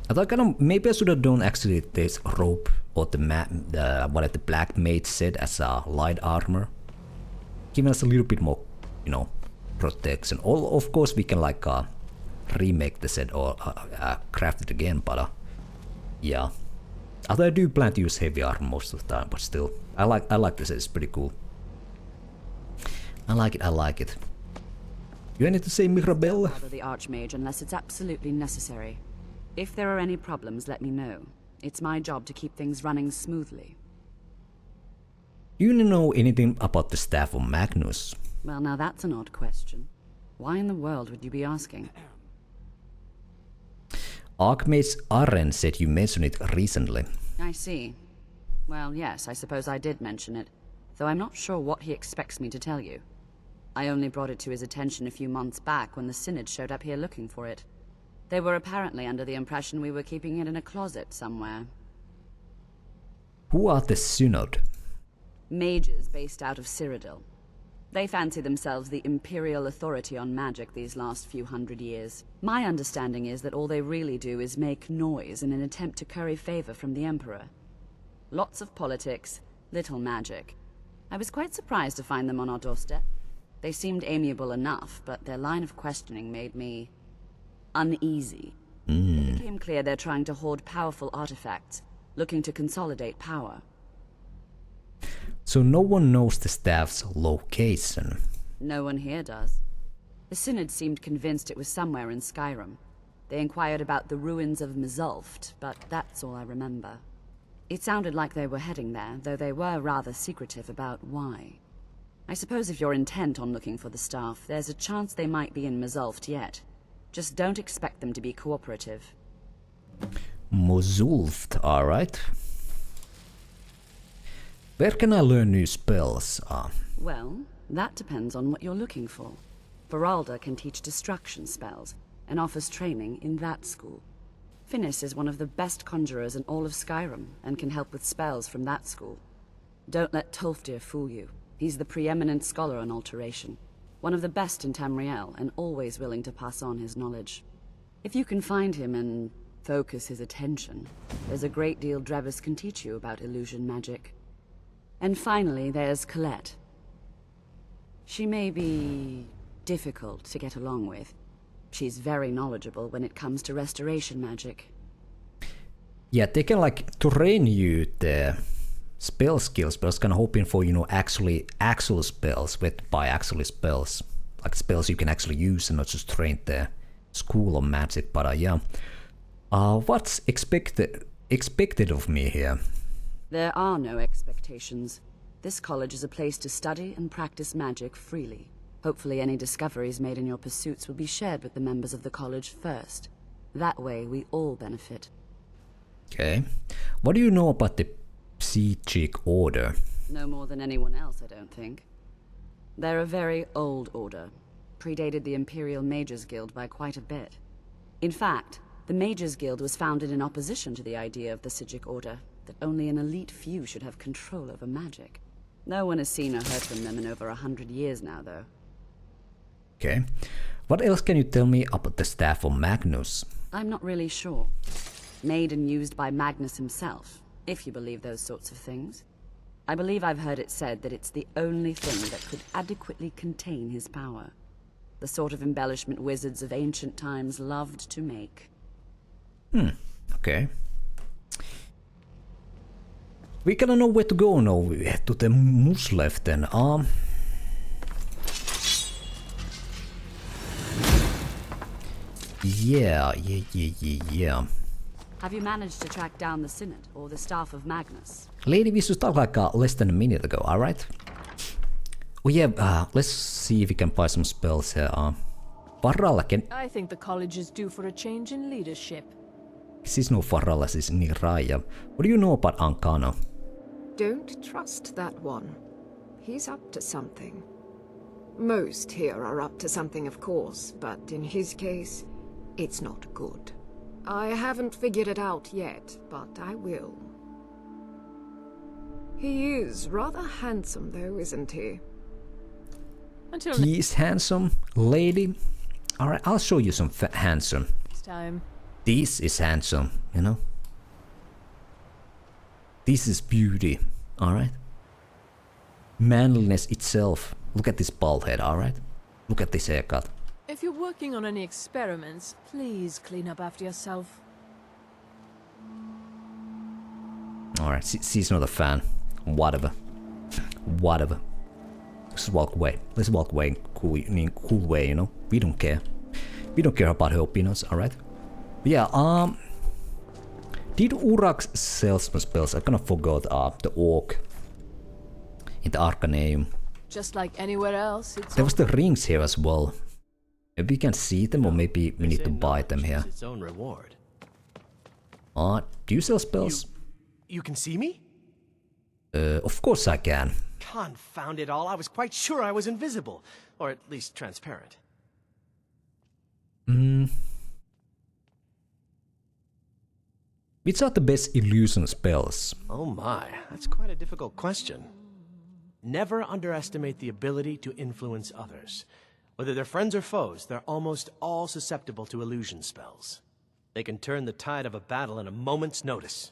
I thought maybe I should have done actually this rope or what the black mage said as a light armor. Giving us a little bit more, you know, protection. Of course we can like remake the set or craft it again, but yeah. Although I do plan to use heavy armor most of the time, but still, I like this. It's pretty cool. I like it. You need to say Mirabelle? Bother the Archmage unless it's absolutely necessary. If there are any problems, let me know. It's my job to keep things running smoothly. Do you know anything about the staff of Magnus? Well, now that's an odd question. Why in the world would you be asking? Archmage Arren said you mentioned it recently. I see. Well, yes, I suppose I did mention it, though I'm not sure what he expects me to tell you. I only brought it to his attention a few months back when the Synod showed up here looking for it. They were apparently under the impression we were keeping it in a closet somewhere. Who are the Synod? Mages based out of Cyrodiil. They fancy themselves the imperial authority on magic these last few hundred years. My understanding is that all they really do is make noise in an attempt to curry favor from the Emperor. Lots of politics, little magic. I was quite surprised to find them on our doorstep. They seemed amiable enough, but their line of questioning made me uneasy. It became clear they're trying to hoard powerful artifacts, looking to consolidate power. So no one knows the staff's location. No one here does. The Synod seemed convinced it was somewhere in Skyrim. They inquired about the ruins of Mzulft, but that's all I remember. It sounded like they were heading there, though they were rather secretive about why. I suppose if you're intent on looking for the staff, there's a chance they might be in Mzulft yet. Just don't expect them to be cooperative. Mzulft, alright. Where can I learn new spells? Well, that depends on what you're looking for. Feralda can teach destruction spells, and offers training in that school. Finis is one of the best conjurers in all of Skyrim, and can help with spells from that school. Don't let Tolfdir fool you. He's the preeminent scholar on alteration. One of the best in Tamriel, and always willing to pass on his knowledge. If you can find him and focus his attention, there's a great deal Drevis can teach you about illusion magic. And finally, there's Colette. She may be difficult to get along with. She's very knowledgeable when it comes to restoration magic. Yeah, they can like train you the spell skills, but I was kind of hoping for, you know, actual spells, with by actually spells. Like spells you can actually use and not just train the school of magic, but yeah. What's expected of me here? There are no expectations. This college is a place to study and practice magic freely. Hopefully any discoveries made in your pursuits will be shared with the members of the college first. That way we all benefit. Okay. What do you know about the Psychic Order? No more than anyone else, I don't think. They're a very old order. Predated the Imperial Mages Guild by quite a bit. In fact, the Mages Guild was founded in opposition to the idea of the Psychic Order, that only an elite few should have control over magic. No one has seen or heard from them in over 100 years now, though. Okay. What else can you tell me about the staff of Magnus? I'm not really sure. Made and used by Magnus himself, if you believe those sorts of things. I believe I've heard it said that it's the only thing that could adequately contain his power. The sort of embellishment wizards of ancient times loved to make. Okay. We gotta know where to go now. We head to the Muslef then. Yeah. Have you managed to track down the Synod or the staff of Magnus? Lady, we should talk like less than a minute ago, alright? Oh yeah, let's see if we can buy some spells here. Varralla can... I think the college is due for a change in leadership. Siis no Varralla, siis Niraya. What do you know about Ancano? Don't trust that one. He's up to something. Most here are up to something, of course, but in his case, it's not good. I haven't figured it out yet, but I will. He is rather handsome, though, isn't he? He's handsome, lady. Alright, I'll show you some handsome. Next time. This is handsome, you know? This is beauty, alright? Manliness itself. Look at this bald head, alright? Look at this haircut. If you're working on any experiments, please clean up after yourself. Alright, she's not a fan. Whatever. Let's walk away. In cool way, you know? We don't care. We don't care about her opinions, alright? Yeah, did Urak sell some spells? I kind of forgot the orc in the Arcaneum. Just like anywhere else, it's there was the rings here as well. Maybe we can see them, or maybe we need to buy them here. Its own reward. Do you sell spells? You can see me? Of course I can. Confound it all, I was quite sure I was invisible. Or at least transparent. Which are the best illusion spells? Oh my, that's quite a difficult question. Never underestimate the ability to influence others. Whether they're friends or foes, they're almost all susceptible to illusion spells. They can turn the tide of a battle in a moment's notice.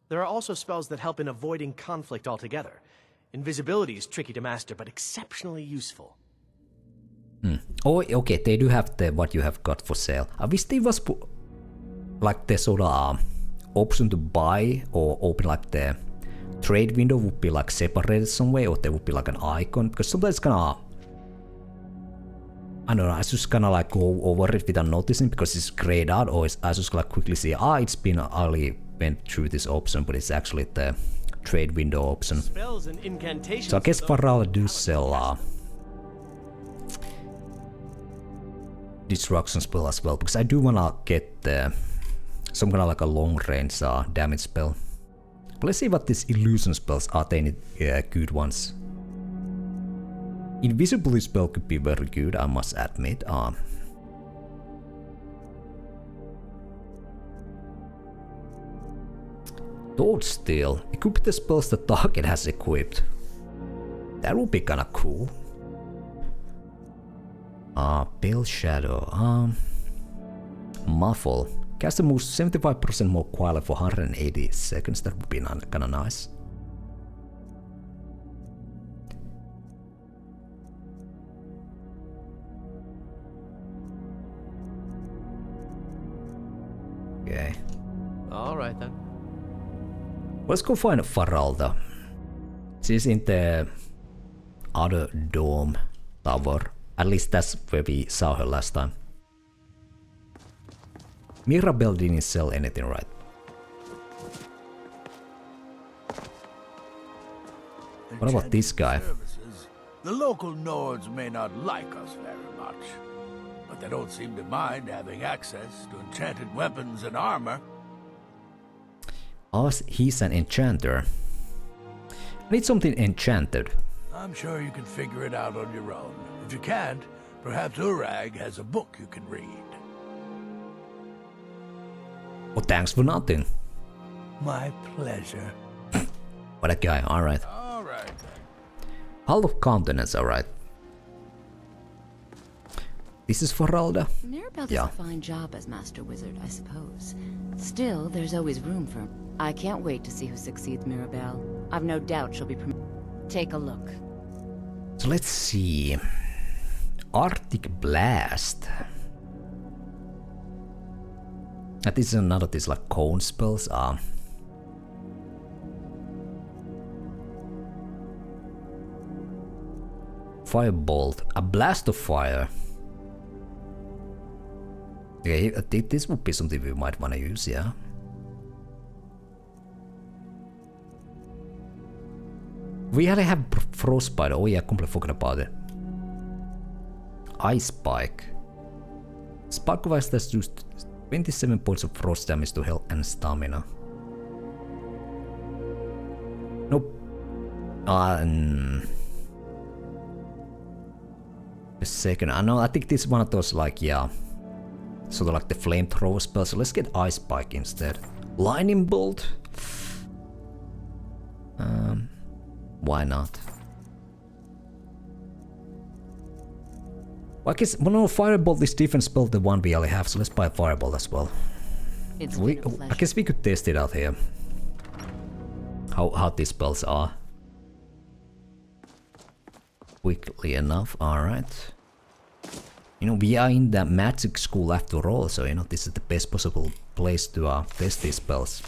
There are also spells that help in avoiding conflict altogether. Invisibility is tricky to master, but exceptionally useful. Oh, okay, they do have the what you have got for sale. I wish there was like the sort of option to buy or open like the trade window would be like separated some way, or there would be like an icon, because sometimes it's kinda, I don't know, I just kinda like go over it without noticing because it's grayed out, or I just like quickly see, it's been Ali went through this option, but it's actually the trade window option. Spells and incantations. So I guess Faral do sell destruction spell as well, because I do wanna get some kind of like a long range damage spell. But let's see what these illusion spells are. They any good ones. Invisibility spell could be very good, I must admit. Thought Steal. It could be the spells the target has equipped. That would be kinda cool. Pale Shadow. Muffle. Cast the moves 75% more quality for 180 seconds. That would be kinda nice. Okay. Alright then. Let's go find Faralda. She's in the other dome tower. At least that's where we saw her last time. Mirabelle didn't sell anything, right? What about this guy? The local Nords may not like us very much, but they don't seem to mind having access to enchanted weapons and armor. Oh, he's an enchanter. I need something enchanted. I'm sure you can figure it out on your own. If you can't, perhaps Urag has a book you can read. Oh, thanks for nothing. My pleasure. What a guy, alright. Alright. Hull of Countenance, alright. This is Faralda. Mirabelle does a fine job as Master Wizard, I suppose. Still, there's always room for... I can't wait to see who succeeds Mirabelle. I've no doubt she'll be Take a look. So let's see. Arctic Blast. That is another of these like cone spells. Firebolt. A blast of fire. Okay, I think this would be something we might want to use, yeah. We already have Frostbite. Oh yeah, I completely forgot about it. Ice Spike. Spike device that's used 27 points of frost damage to health and stamina. Nope. A second. I know. I think this is one of those like sort of like the flamethrower spell. So let's get Ice Spike instead. Lightning Bolt. Why not? Well, I guess Firebolt is different spell than one we already have, so let's buy Firebolt as well. I guess we could test it out here. How these spells are. Quickly enough, alright. You know, we are in the magic school after all, so you know, this is the best possible place to test these spells.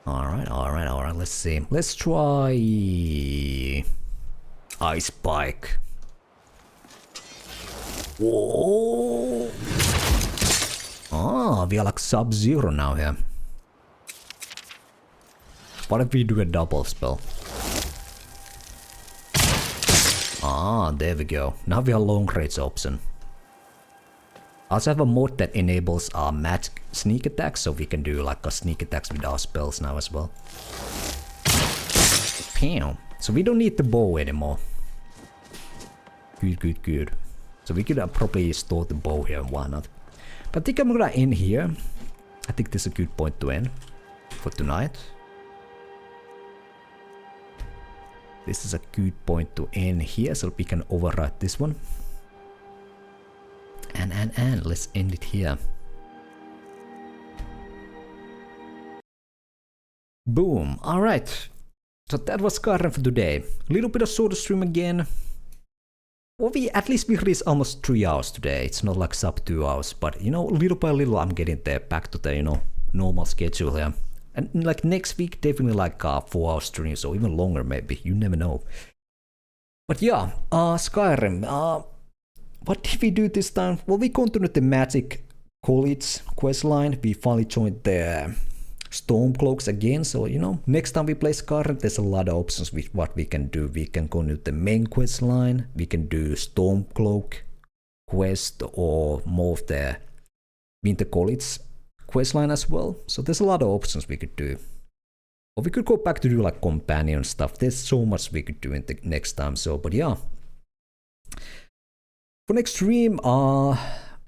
Alright, let's see. Let's try Ice Spike. Whoa! We are like Sub-Zero now here. What if we do a double spell? There we go. Now we have long range option. I also have a mod that enables our magic sneak attacks, so we can do like a sneak attacks with our spells now as well. Bam. So we don't need the bow anymore. Good. So we could probably store the bow here, why not? But I think I'm gonna end here. I think this is a good point to end for tonight. This is a good point to end here, so we can override this one. And let's end it here. Boom. Alright. So that was Skyrim for today. Little bit of shorter stream again. Well, at least we reached almost 3 hours today. It's not like sub 2 hours, but you know, little by little I'm getting there back to the, you know, normal schedule here. And like next week, definitely like 4-hour streams or even longer maybe, you never know. But yeah, Skyrim, what did we do this time? Well, we continued the Magic College questline. We finally joined the Stormcloaks again, so you know, next time we play Skyrim, there's a lot of options with what we can do. We can continue the main questline, we can do Stormcloak quest or more of the Winter College questline as well. So there's a lot of options we could do. Or we could go back to do like companion stuff. There's so much we could do in the next time. So, but yeah. For next stream,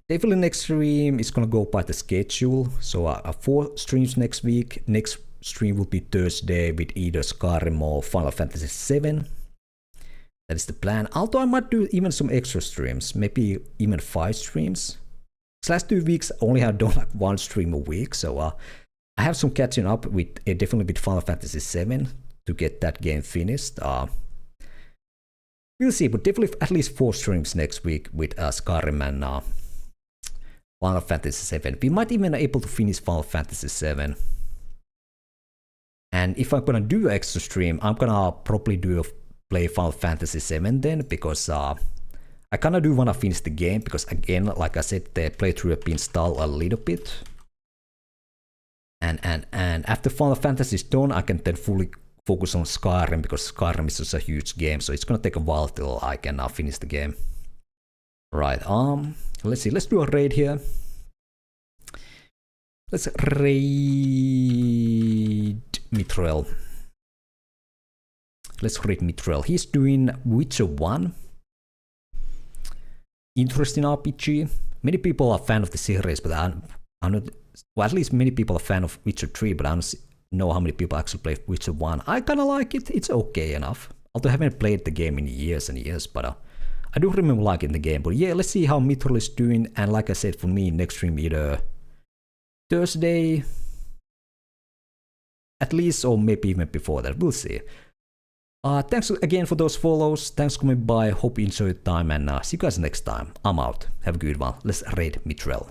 definitely next stream is gonna go by the schedule. So 4 streams next week. Next stream will be Thursday with either Skyrim or Final Fantasy VII. That is the plan. Although I might do even some extra streams, maybe even 5 streams. These last 2 weeks I only have done like 1 stream a week, so I have some catching up with definitely with Final Fantasy VII to get that game finished. We'll see, but definitely at least 4 streams next week with Skyrim and Final Fantasy VII. We might even be able to finish Final Fantasy VII. And if I'm gonna do an extra stream, I'm gonna probably play Final Fantasy VII then, because I kinda do wanna finish the game, because again, like I said, the playthrough has been stalled a little bit. And after Final Fantasy is done, I can then fully focus on Skyrim, because Skyrim is just a huge game, so it's gonna take a while till I can finish the game. Right, let's see, let's do a raid here. Let's raid Mithril. Let's raid Mithril. He's doing Witcher 1. Interesting RPG. Many people are fan of the series, but I'm not. Well, at least many people are fan of Witcher 3, but I don't know how many people actually play Witcher 1. I kinda like it. It's okay enough. Although I haven't played the game in years and years, but I do remember liking the game. But yeah, let's see how Mithril is doing. And like I said, for me, next stream either Thursday, at least, or maybe even before that. We'll see. Thanks again for those follows. Thanks for coming by. Hope you enjoyed the time, and see you guys next time. I'm out. Have a good one. Let's raid Mithril.